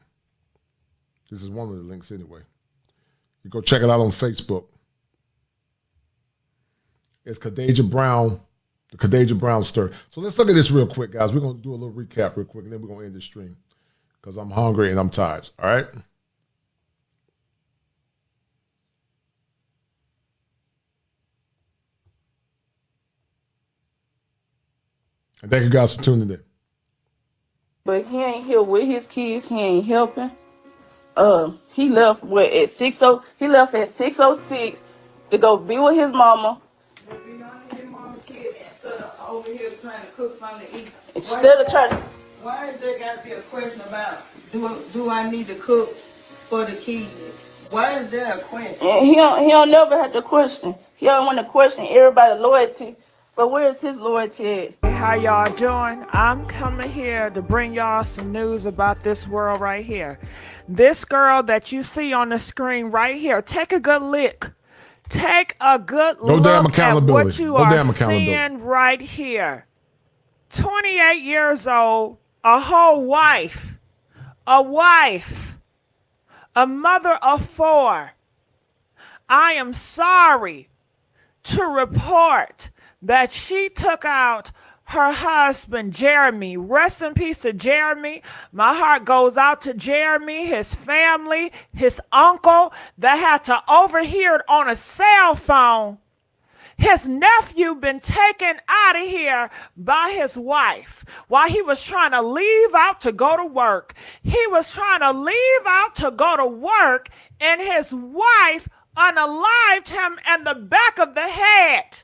This is one of the links anyway. You go check it out on Facebook. It's Khadijah Brown, the Khadijah Brown story. So let's look at this real quick, guys. We're going to do a little recap real quick, and then we're going to end the stream because I'm hungry and I'm tired. All right? And thank you guys for tuning in. But he ain't here with his kids. He ain't helping. He left at 6:00. He left at 6:06 to go be with his mama. Over here trying to cook something to eat. Instead of trying to. Why is there got to be a question about do I need to cook for the kids? Why is there a question? And he don't never have to question. He don't want to question everybody's loyalty. But where is his loyalty at? How y'all doing? I'm coming here to bring y'all some news about this world right here. This girl that you see on the screen right here, take a good look. Take a good look at what you are seeing right here. 28 years old, a whole wife, a mother of 4. I am sorry to report that she took out her husband, Jeremy. Rest in peace to Jeremy. My heart goes out to Jeremy, his family, his uncle that had to overhear it on a cell phone. His nephew been taken out of here by his wife while he was trying to leave out to go to work. He was trying to leave out to go to work, and his wife unalived him in the back of the head.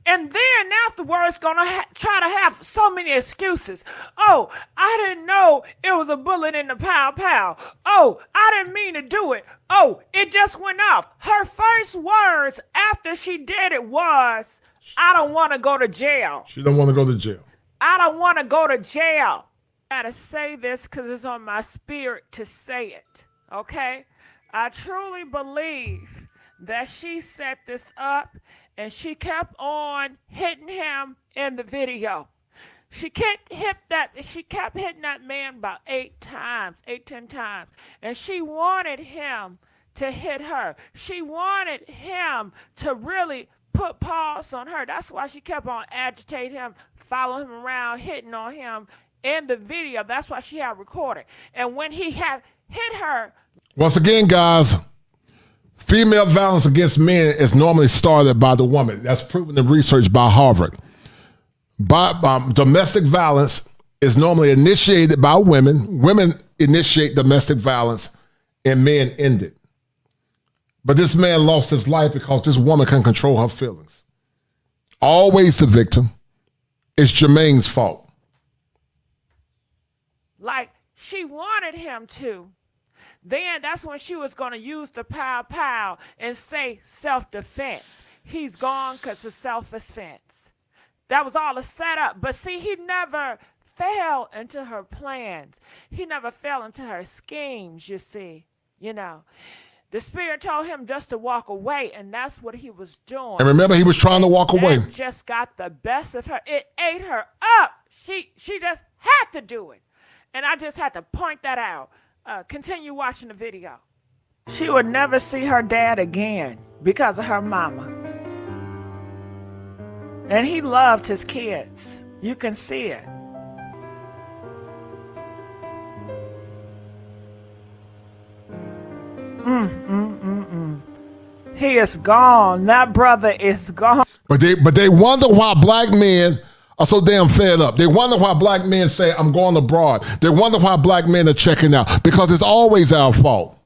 And then afterwards gonna try to have so many excuses. Oh, I didn't know it was a bullet in the pow. Oh, I didn't mean to do it. Oh, it just went off. Her first words after she did it was, I don't want to go to jail. She don't want to go to jail. I don't want to go to jail. I gotta say this because it's on my spirit to say it, okay? I truly believe that she set this up. And she kept on hitting him in the video. She kept hitting that man about 10 times. And she wanted him to hit her. She wanted him to really put pause on her. That's why she kept on agitating him, following him around, hitting on him in the video. That's why she had recorded. And when he had hit her. Once again, guys, female violence against men is normally started by the woman. That's proven in research by Harvard. Domestic violence is normally initiated by women. Women initiate domestic violence and men end it. But this man lost his life because this woman can control her feelings. Always the victim. It's Jermaine's fault. Like she wanted him to. Then that's when she was going to use the pow and say self-defense. He's gone because of self-defense. That was all a setup. But see, he never fell into her plans. He never fell into her schemes, you see. You know, the spirit told him just to walk away, and that's what he was doing. And remember, he was trying to walk away. It just got the best of her. It ate her up. She just had to do it. And I just had to point that out. Continue watching the video. She would never see her dad again because of her mama. And he loved his kids. You can see it. He is gone. That brother is gone. But they wonder why black men are so damn fed up. They wonder why black men say, I'm going abroad. They wonder why black men are checking out. Because it's always our fault.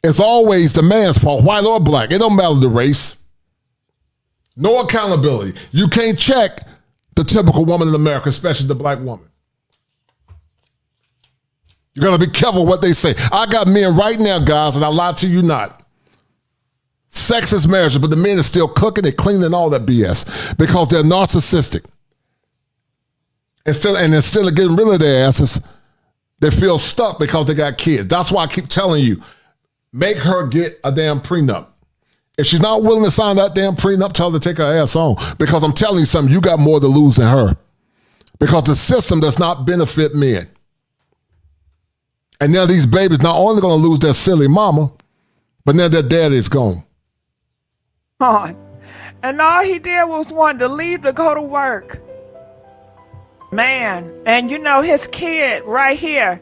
It's always the man's fault, white or black. It don't matter the race. No accountability. You can't check the typical woman in America, especially the black woman. You got to be careful what they say. I got men right now, guys, and I lie to you not. Sex is marriage, but the men are still cooking and cleaning and all that BS because they're narcissistic. Instead of getting rid of their asses, they feel stuck because they got kids. That's why I keep telling you, make her get a damn prenup. If she's not willing to sign that damn prenup, tell her to take her ass on. Because I'm telling you something, you got more to lose than her. Because the system does not benefit men. And now these babies not only going to lose their silly mama, but now their daddy is gone. And all he did was want to leave to go to work. Man, and you know his kid right here,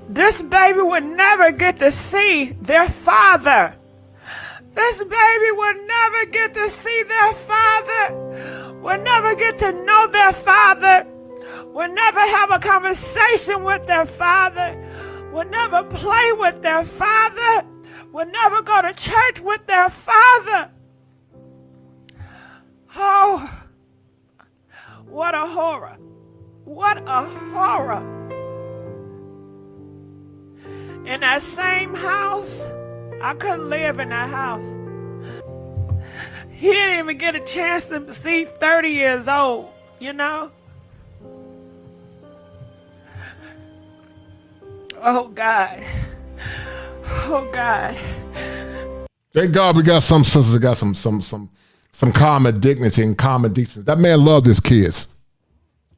this baby would never get to see their father. This baby would never get to see their father, would never get to know their father, would never have a conversation with their father, would never play with their father, would never go to church with their father. Oh, what a horror. What a horror. In that same house, I couldn't live in that house. He didn't even get a chance to see 30 years old, you know? Oh, God. Oh, God. Thank God we got some sisters that got some common dignity and common decency. That man loved his kids.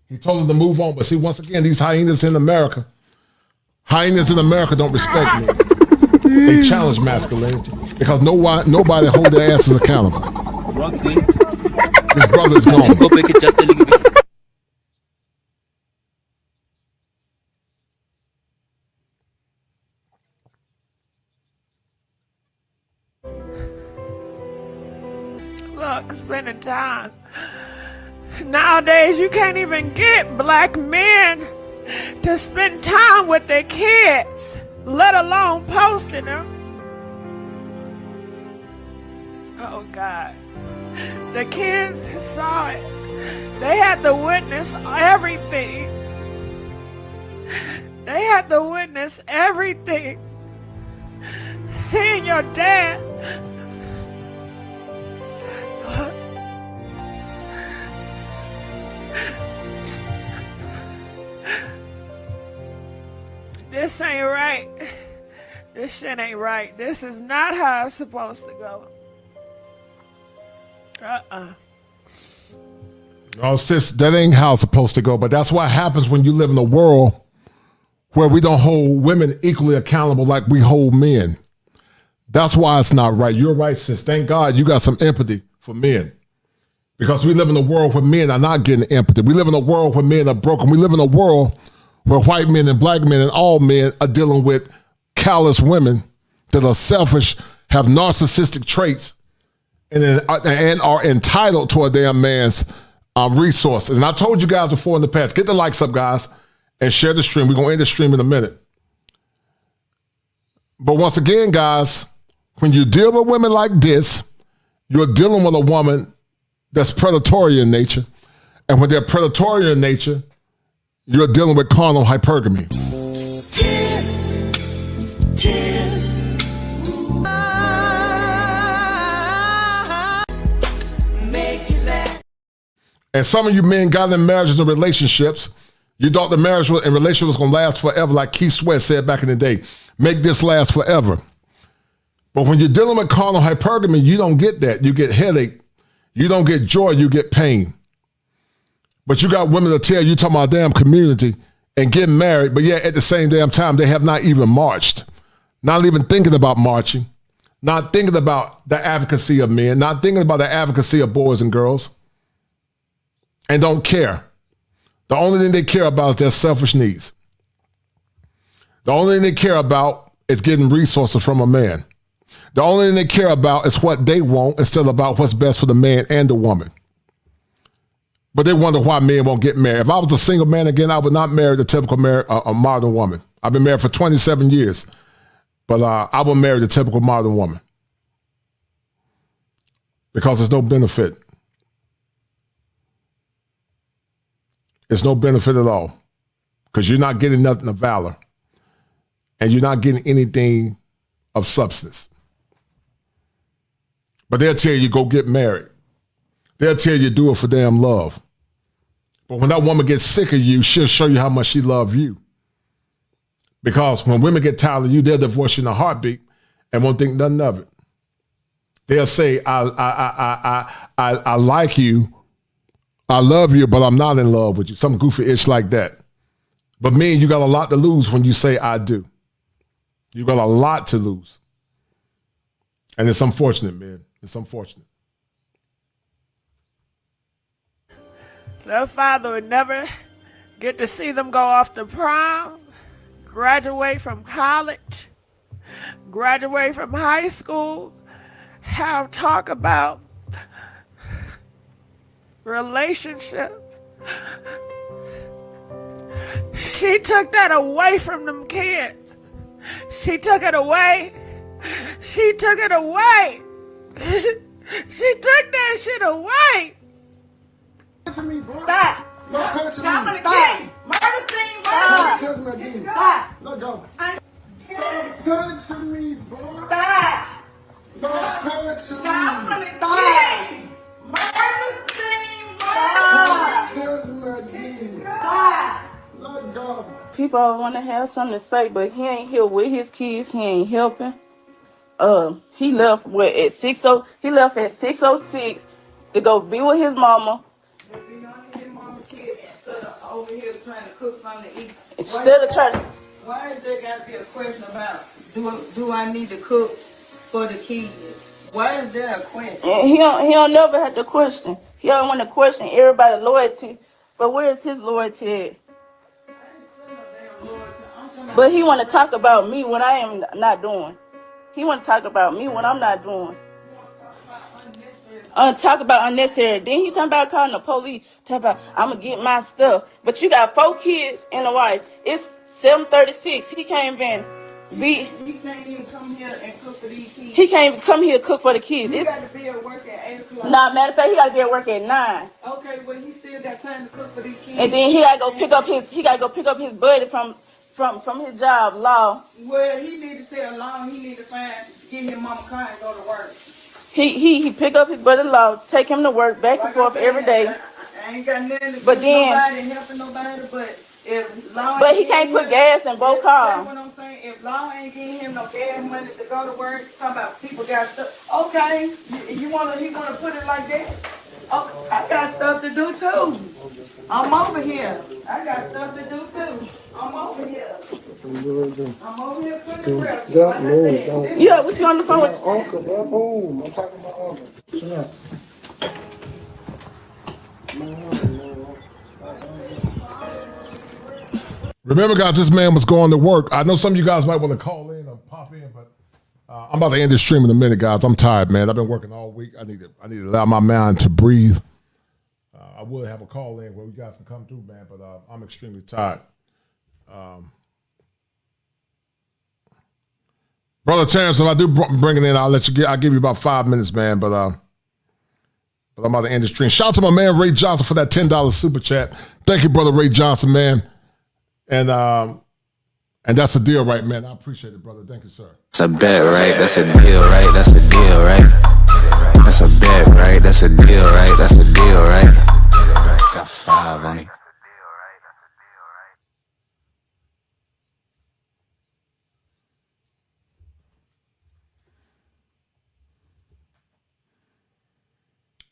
He told them to move on. But see, once again, these hyenas in America don't respect me. They challenge masculinity because nobody hold their asses accountable. His brother is gone. Go back it just a little bit. Look, spending time. Nowadays, you can't even get black men to spend time with their kids, let alone posting them. Oh, God. The kids saw it. They had to witness everything. They had to witness everything. Seeing your dad. This ain't right. This shit ain't right. This is not how it's supposed to go. Oh, sis, that ain't how it's supposed to go. But that's what happens when you live in a world where we don't hold women equally accountable like we hold men. That's why it's not right. You're right, sis. Thank God you got some empathy for men. Because we live in a world where men are not getting empathy. We live in a world where men are broken. We live in a world where white men and black men and all men are dealing with callous women that are selfish, have narcissistic traits, and are entitled to a damn man's resources. And I told you guys before in the past, get the likes up, guys, and share the stream. We're going to end the stream in a minute. But once again, guys, when you deal with women like this, you're dealing with a woman that's predatory in nature. And when they're predatory in nature, you're dealing with carnal hypergamy. And some of you men got in marriages and relationships. You thought the marriage and relationship was going to last forever, like Keith Sweat said back in the day. Make this last forever. But when you're dealing with carnal hypergamy, you don't get that. You get headache. You don't get joy. You get pain. But you got women that tell you, talking about damn community and getting married, but yet at the same damn time, they have not even marched. Not even thinking about marching. not thinking about the advocacy of men, not thinking about the advocacy of boys and girls, and don't care. The only thing they care about is their selfish needs. The only thing they care about is getting resources from a man. The only thing they care about is what they want instead of about what's best for the man and the woman. But they wonder why men won't get married. If I was a single man again, I would not marry the typical a modern woman. I've been married for 27 years, but I would marry the typical modern woman because there's no benefit. There's no benefit at all because you're not getting nothing of valor and you're not getting anything of substance. But they'll tell you, go get married. They'll tell you, do it for damn love. But when that woman gets sick of you, she'll show you how much she loves you. Because when women get tired of you, they'll divorce you in a heartbeat and won't think nothing of it. They'll say, I like you, I love you, but I'm not in love with you. Some goofy ish like that. But man, you got a lot to lose when you say I do. You got a lot to lose. And it's unfortunate, man. It's unfortunate. Their father would never get to see them go off to prom, graduate from college, graduate from high school, have talk about relationships. She took that away from them kids. She took it away. She took it away. She took that shit away. Stop. Don't touch me. I'm gonna kill you. Murder scene. Stop. Don't touch me again. Stop. Let go. Stop touching me, boy. Stop. Stop touching me. I'm gonna kill you. Murder scene. Stop. Touch me again. Stop. Let go. People want to have something to say, but he ain't here with his kids. He ain't helping. He left at 6:00. He left at 6:06 to go be with his mama. Over here trying to cook something to eat. Instead of trying to. Why is there got to be a question about do I need to cook for the kids? Why is there a question? And he don't never have to question. He don't want to question everybody's loyalty. But where is his loyalty at? But he want to talk about me when I am not doing. He want to talk about me when I'm not doing. Talk about unnecessary. Then he talking about calling the police. Talk about I'm gonna get my stuff. But you got 4 kids and a wife. It's 7:36. He can't even be. He can't even come here and cook for these kids. He can't even come here and cook for the kids. He got to be at work at 8 o'clock. Nah, matter of fact, he got to be at work at 9. Okay, well he still got time to cook for these kids. And then he got to go pick up his. He got to go pick up his buddy from his job, Law. Well, he need to tell Law he need to get his mama car and go to work. He pick up his brother-in-law, take him to work back and forth every day. I ain't got nothing to But do then, nobody helping nobody, but if Law but he can't put gas in both cars. That's what I'm saying. If Law ain't getting him no gas money to go to work, talking about people got stuff. Okay, he wanna put it like that. Okay, I got stuff to do too. I'm over here. I got stuff to do too. I'm over here. I'm over here cooking breakfast. Yeah, what you on the phone with? Uncle, bro, boom. I'm talking about uncle. Shut up. Remember, guys, this man was going to work. I know some of you guys might want to call in or pop in, but I'm about to end this stream in a minute, guys. I'm tired, man. I've been working all week. I need to allow my mind to breathe. I would have a call in where you guys can come through, man, but I'm extremely tired. Brother Terrence, if I do bring it in, I'll give you about 5 minutes, man. But I'm about to end the stream. Shout out to my man Ray Johnson for that $10 super chat. Thank you, brother Ray Johnson, man. And that's a deal, right, man? I appreciate it, brother. Thank you, sir. That's a bet, right? That's a deal, right? That's a deal, right? That's a bet, right? That's a deal, right? That's a deal, right? Got 5 on it.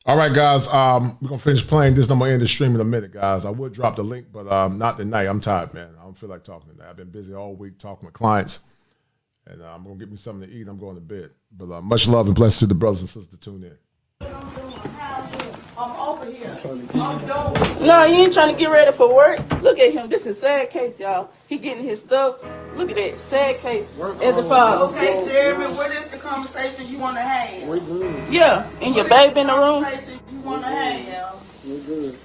All right, guys, we're going to finish playing this. I'm going to end the stream in a minute, guys. I would drop the link, but not tonight. I'm tired, man. I don't feel like talking tonight. I've been busy all week talking with clients. And I'm going to get me something to eat. I'm going to bed. But much love and blessings to the brothers and sisters that tune in. I'm over here. No, you ain't trying to get ready for work. Look at him. This is a sad case, y'all. He getting his stuff. Look at that. Sad case. As a father. Okay, Jeremy, what is the conversation you want to have? Yeah. And your baby in the room? You want to have? We're good.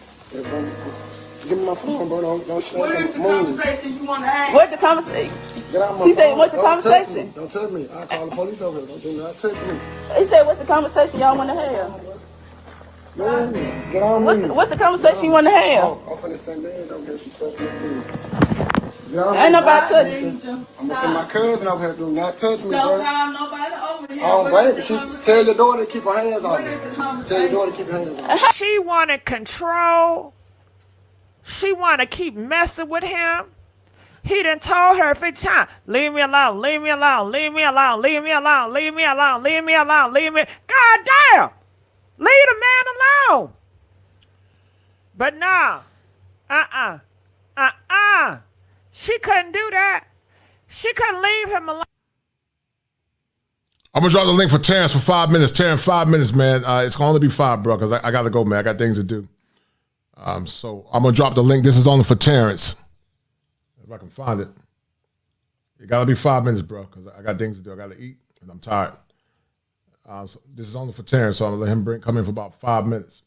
Give me my phone, bro. Don't share What is the conversation you want to have? What the conversation? Get out my He phone. said, what's the conversation? Don't touch me. I'll call the police over here. Don't do not touch me. He said, what's the conversation y'all want to have? Man, get on me. What's the conversation you want to have? I'm finna send man. Don't get you touch me, please. Ain't nobody touching you. I'm gonna send my cousin over here. Do not touch me, Don't bro. call nobody over here. Oh, baby, tell your daughter to keep her hands on me. Tell your daughter to keep her hands on me. She wanted control. She want to keep messing with him. He done told her 50 times, leave me alone, leave me alone, leave me alone, leave me alone, leave me alone, leave me alone, leave me. God damn! Leave the man alone. But nah. She couldn't do that. She couldn't leave him alone. I'm going to drop the link for Terrence for 5 minutes. Terrence, 5 minutes, man. It's going to only be 5, bro, because I got to go, man. I got things to do. So I'm going to drop the link. This is only for Terrence. If I can find it. It got to be 5 minutes, bro, because I got things to do. I got to eat, and I'm tired. So this is only for Terrence, so I'm going to let him come in for about 5 minutes.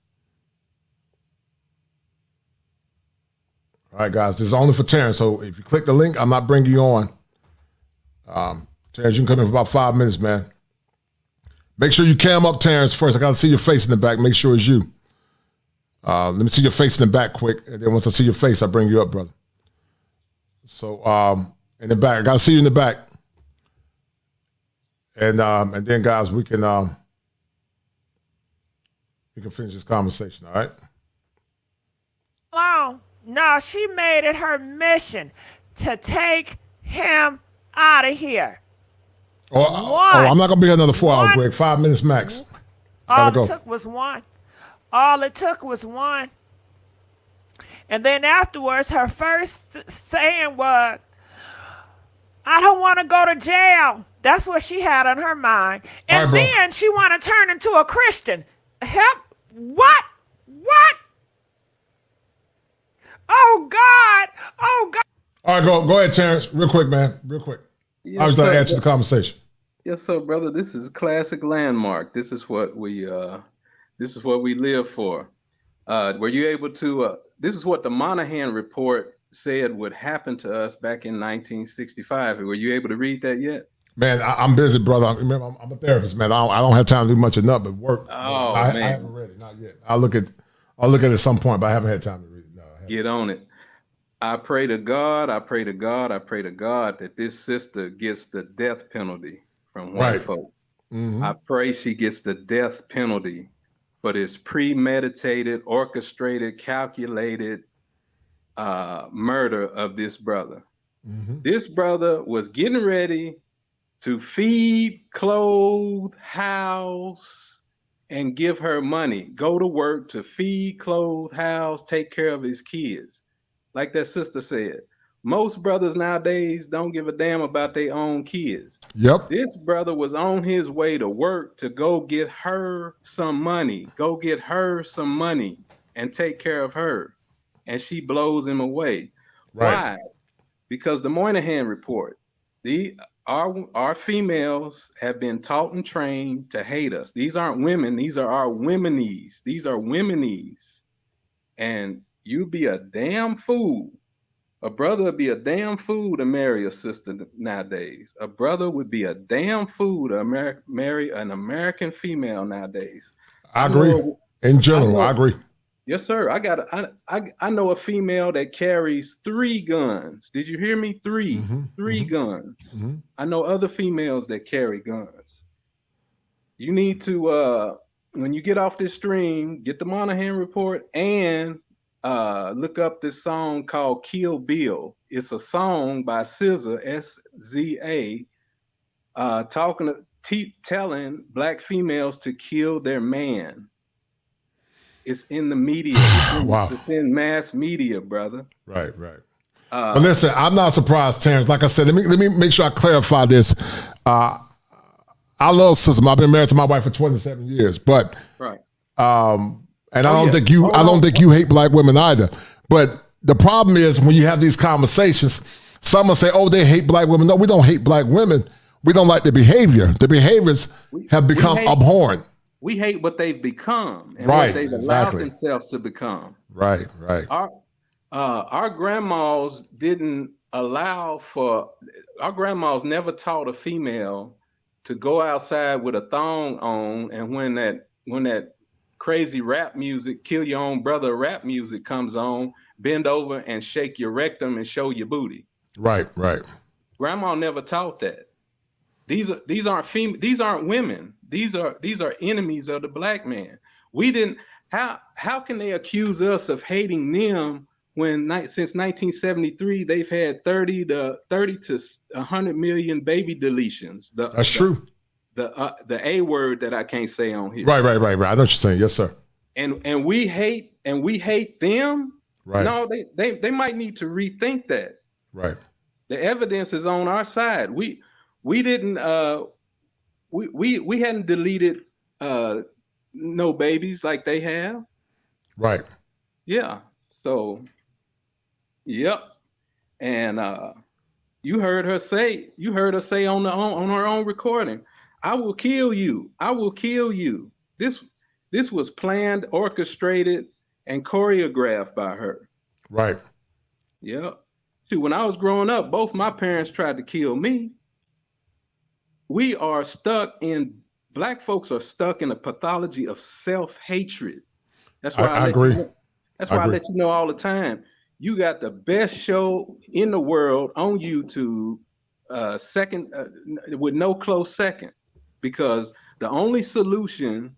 All right, guys, this is only for Terrence, so if you click the link, I'm not bringing you on. Terrence, you can come in for about 5 minutes, man. Make sure you cam up Terrence first. I got to see your face in the back. Make sure it's you. Let me see your face in the back quick, and then once I see your face, I bring you up, brother. So in the back, I got to see you in the back. And then, guys, we can finish this conversation, all right? Alone. No, she made it her mission to take him out of here. I'm not going to be here another 4 hours, Greg. 5 minutes max. All it took was one. All it took was one. And then afterwards, her first saying was, I don't want to go to jail. That's what she had on her mind. And right, then she want to turn into a Christian. Help? What? What? Oh, God. Oh, God. All right, go ahead, Terrence. Real quick, man. Real quick. Yes, I was going to sir. add to the conversation. Yes, sir, brother. This is classic landmark. This is what we live for. Were you able to? This is what the Monahan report said would happen to us back in 1965. Were you able to read that yet? Man, I'm busy, brother. Remember, I'm a therapist, man. I don't have time to do much of nothing but work. Oh, I man. haven't read it, not yet. I'll look at it at some point, but I haven't had time to read it. No, Get on it. I pray to God that this sister gets the death penalty from white folks. Mm-hmm. I pray she gets the death penalty for this premeditated, orchestrated, calculated murder of this brother. Mm-hmm. This brother was getting ready to feed, clothe, house, and give her money. Go to work to feed, clothe, house, take care of his kids. Like that sister said, most brothers nowadays don't give a damn about their own kids. Yep. This brother was on his way to work to go get her some money, and take care of her. And she blows him away. Right. Why? Because the Moynihan report, our females have been taught and trained to hate us. These aren't women. These are our womenese. These are womenese. And you'd be a damn fool. A brother would be a damn fool to marry a sister nowadays. A brother would be a damn fool to marry an American female nowadays. I agree. In general, I agree. Yes, sir. I know a female that carries 3 guns. Did you hear me? 3 guns. Mm-hmm. I know other females that carry guns. You need to, when you get off this stream, get the Monahan report and look up this song called Kill Bill. It's a song by SZA, S-Z-A, telling black females to kill their man. It's in the media. Wow. It's in mass media, brother. Right. But listen, I'm not surprised, Terrence. Like I said, let me make sure I clarify this. I love Sister. I've been married to my wife for 27 years, but right. And I don't think you hate black women either. But the problem is when you have these conversations, someone say, "Oh, they hate black women." No, we don't hate black women. We don't like the behavior. The behaviors have become abhorrent. We hate what they've become and right, what they've allowed themselves to become. Right. Our grandmas didn't allow for. Our grandmas never taught a female to go outside with a thong on, and when that crazy rap music, kill your own brother rap music comes on, bend over and shake your rectum and show your booty. Right. Grandma never taught that. These aren't women. These are enemies of the black man. We didn't. How can they accuse us of hating them when since 1973 they've had 30 to 100 million baby deletions? That's true. The A word that I can't say on here. Right. I know what you're saying. Yes, sir. And we hate them. Right. No, they might need to rethink that. Right. The evidence is on our side. We didn't we hadn't deleted no babies like they have. Right. Yeah. So yep. And you heard her say on her own recording, "I will kill you. I will kill you." This was planned, orchestrated, and choreographed by her. Right. Yep. See, when I was growing up, both my parents tried to kill me. Black folks are stuck in a pathology of self-hatred. That's why I agree. That's why I let you know all the time. You got the best show in the world on YouTube, second with no close second, because the only solution,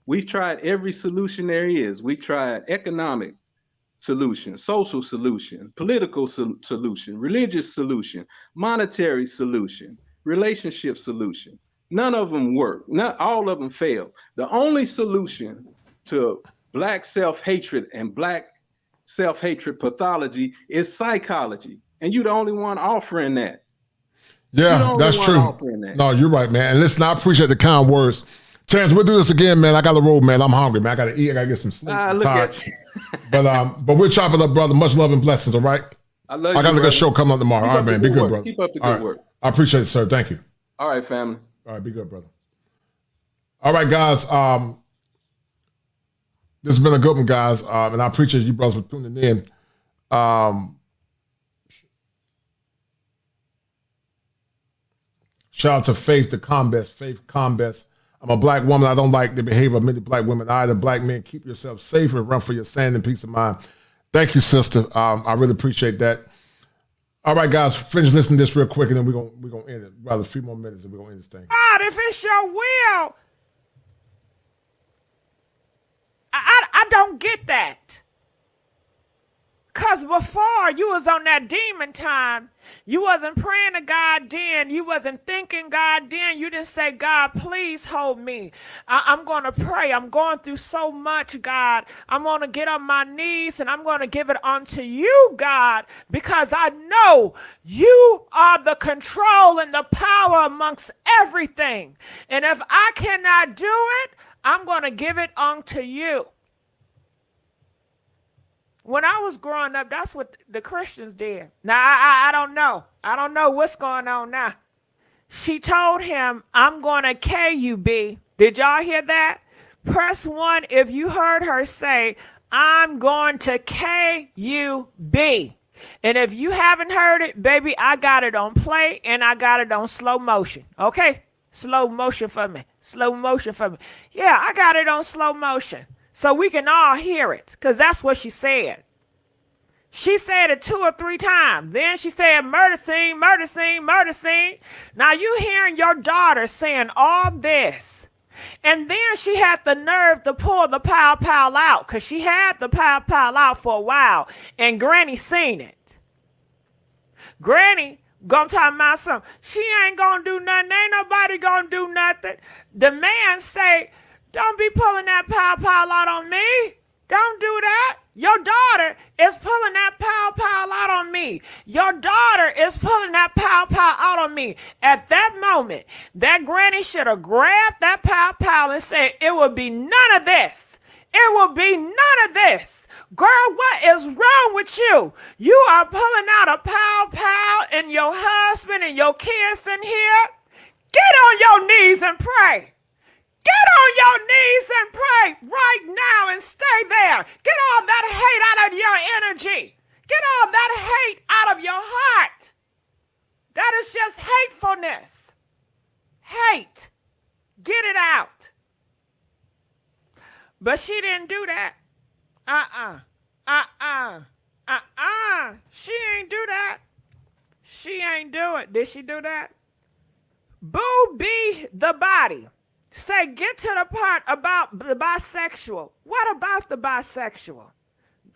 we've tried every solution there is. We tried economic solution, social solution, political solution, religious solution, monetary solution, relationship solution. None of them work. Not all of them fail. The only solution to black self-hatred and black self-hatred pathology is psychology. And you're the only one offering that. Yeah, that's true. No, you're right, man. And listen, I appreciate the kind words. Terrence, we'll do this again, man. I got to roll, man. I'm hungry, man. I got to eat. I got to get some sleep. Look at you. But we're chopping up, brother. Much love and blessings, all right? I love you, I got a good show coming up tomorrow. Keep all right, man. Be good, brother. Keep up the good work. I appreciate it, sir. Thank you. All right, family. All right, be good, brother. All right, guys. This has been a good one, guys. And I appreciate you brothers for tuning in. Shout out to Faith Combest. I'm a black woman. I don't like the behavior of many black women either. Black men, keep yourself safe and run for your sand and peace of mind. Thank you, sister. I really appreciate that. All right, guys, finish listening to this real quick, and then we're gonna end it. Rather, a few more minutes, and we're gonna end this thing. God, if it's your will, I don't get that. Because before you was on that demon time, you wasn't praying to God then. You wasn't thinking God then. You didn't say, "God, please hold me. I'm going to pray. I'm going through so much, God. I'm going to get on my knees and I'm going to give it unto you, God, because I know you are the control and the power amongst everything. And if I cannot do it, I'm going to give it unto you." When I was growing up, that's what the Christians did. Now, I don't know. I don't know what's going on now. She told him, "I'm going to KUB." Did y'all hear that? Press 1 if you heard her say, "I'm going to KUB." And if you haven't heard it, baby, I got it on play and I got it on slow motion. Okay? Slow motion for me. Slow motion for me. Yeah, I got it on slow motion. So we can all hear it, because that's what she said. She said it 2 or 3 times. Then she said, "Murder scene, murder scene, murder scene." Now you hearing your daughter saying all this. And then she had the nerve to pull the pow pow out, because she had the pow pow out for a while. And Granny seen it. Granny gonna talk about something. She ain't gonna do nothing. Ain't nobody gonna do nothing. The man say, "Don't be pulling that pow pow out on me. Don't do that. Your daughter is pulling that pow pow out on me." me. Your daughter is pulling that pow out on me. At that moment, that granny should have grabbed that pow and said, it will be none of this. It will be none of this. Girl, what is wrong with you? You are pulling out a pow and your husband and your kids in here. Get on your knees and pray. Get on your knees and pray right now and stay there. Get all that hate out of your energy. Get all that hate out of your heart. That is just hatefulness. Hate. Get it out. But she didn't do that. She ain't do that. She ain't do it. Did she do that? Boo be the body. Say, get to the part about the bisexual. What about the bisexual?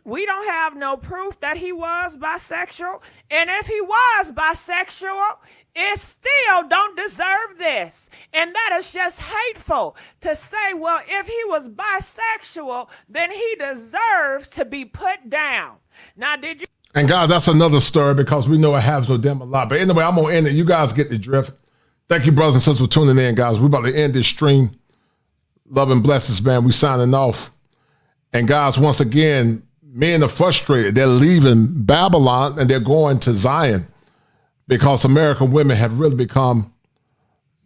We don't have no proof that he was bisexual. And if he was bisexual, it still don't deserve this. And that is just hateful to say, well, if he was bisexual, then he deserves to be put down. Now, did you? And guys, that's another story because we know it happens with them a lot. But anyway, I'm going to end it. You guys get the drift. Thank you, brothers and sisters, for tuning in, guys. We're about to end this stream. Love and blessings, man. We signing off. And guys, once again, men are frustrated. They're leaving Babylon and they're going to Zion because American women have really become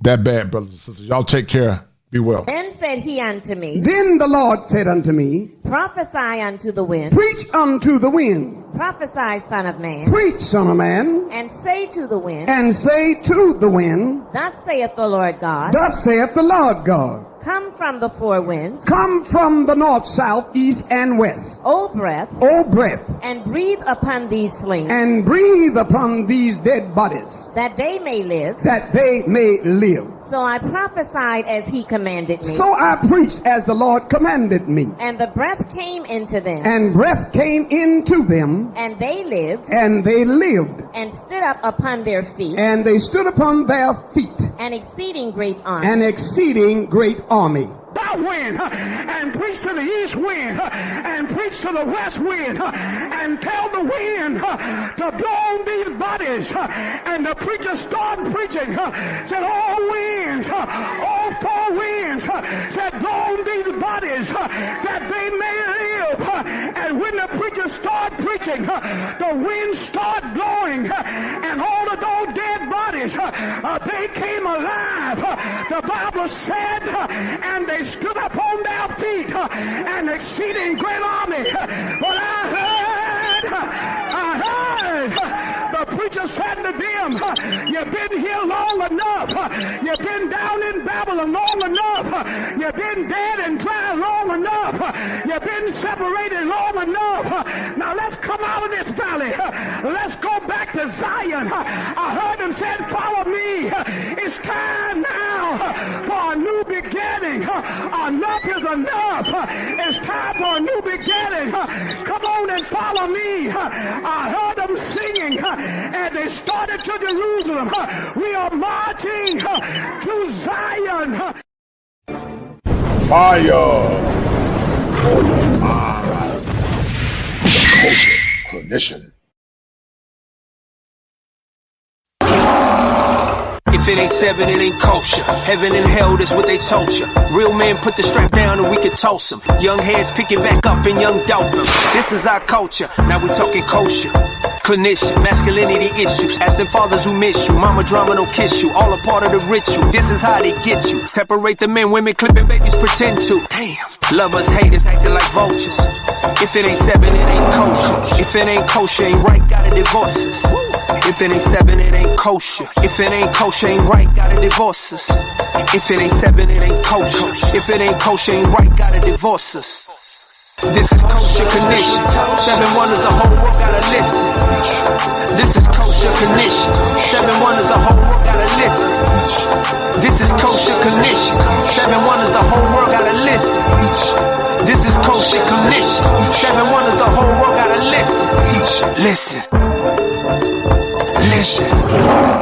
that bad, brothers and sisters. Y'all take care. Be well. Then said he unto me, Then the Lord said unto me, Prophesy unto the wind. Preach unto the wind. Prophesy, son of man. Preach, son of man. And say to the wind. And say to the wind, Thus saith the Lord God. Thus saith the Lord God. Come from the four winds. Come from the north, south, east, and west. O breath. O breath. And breathe upon these slain. And breathe upon these dead bodies. That they may live. That they may live. So I prophesied as he commanded me. So I preached as the Lord commanded me. And the breath came into them. And breath came into them. And they lived. And they lived. And stood up upon their feet. And they stood upon their feet. An exceeding great army. An exceeding great army. That wind, and preach to the east wind, and preach to the west wind, and tell the wind to blow on these bodies. And the preacher started preaching, said all winds, all four winds, said blow on these bodies that they may live. And when the preacher started preaching, the wind started blowing, and all of those dead bodies, they came alive. The Bible said, and they stood up on their feet, an exceeding great army. But I heard the preacher said to them, you've been here long enough. You've been down in Babylon long enough. You've been dead and dry long enough. You've been separated long enough. Now let's come out of this valley. Let's go back to Zion. I heard him say, follow me. It's time now for a new beginning. Enough is enough. It's time for a new beginning. Come on and follow me. I heard them singing and they started to Jerusalem. We are marching to Zion. Fire for your mind. Clinician. If it ain't seven, it ain't culture. Heaven and hell, that's what they told you. Real men put the strap down and we can toss them. Young heads picking back up and young dolphins. This is our culture. Now we talking kosher. Clinician, masculinity issues. Absent fathers who miss you. Mama drama don't kiss you. All a part of the ritual. This is how they get you. Separate the men, women, clipping babies pretend to. Damn. Lovers, haters, acting like vultures. If it ain't seven, it ain't kosher. If it ain't kosher, ain't right, gotta divorce us. If it ain't seven, it ain't kosher. If it ain't kosher, ain't right, gotta divorce us. If it ain't seven, it ain't kosher. If it ain't kosher, ain't right, gotta divorce us. This is kosher condition. 7 wonders, the whole world gotta listen. This is kosher condition. 7 wonders, the whole world gotta listen. This is kosher condition. 7 wonders, the whole world gotta listen. This is kosher condition. 7 wonders, the whole world gotta listen. Listen. Listen.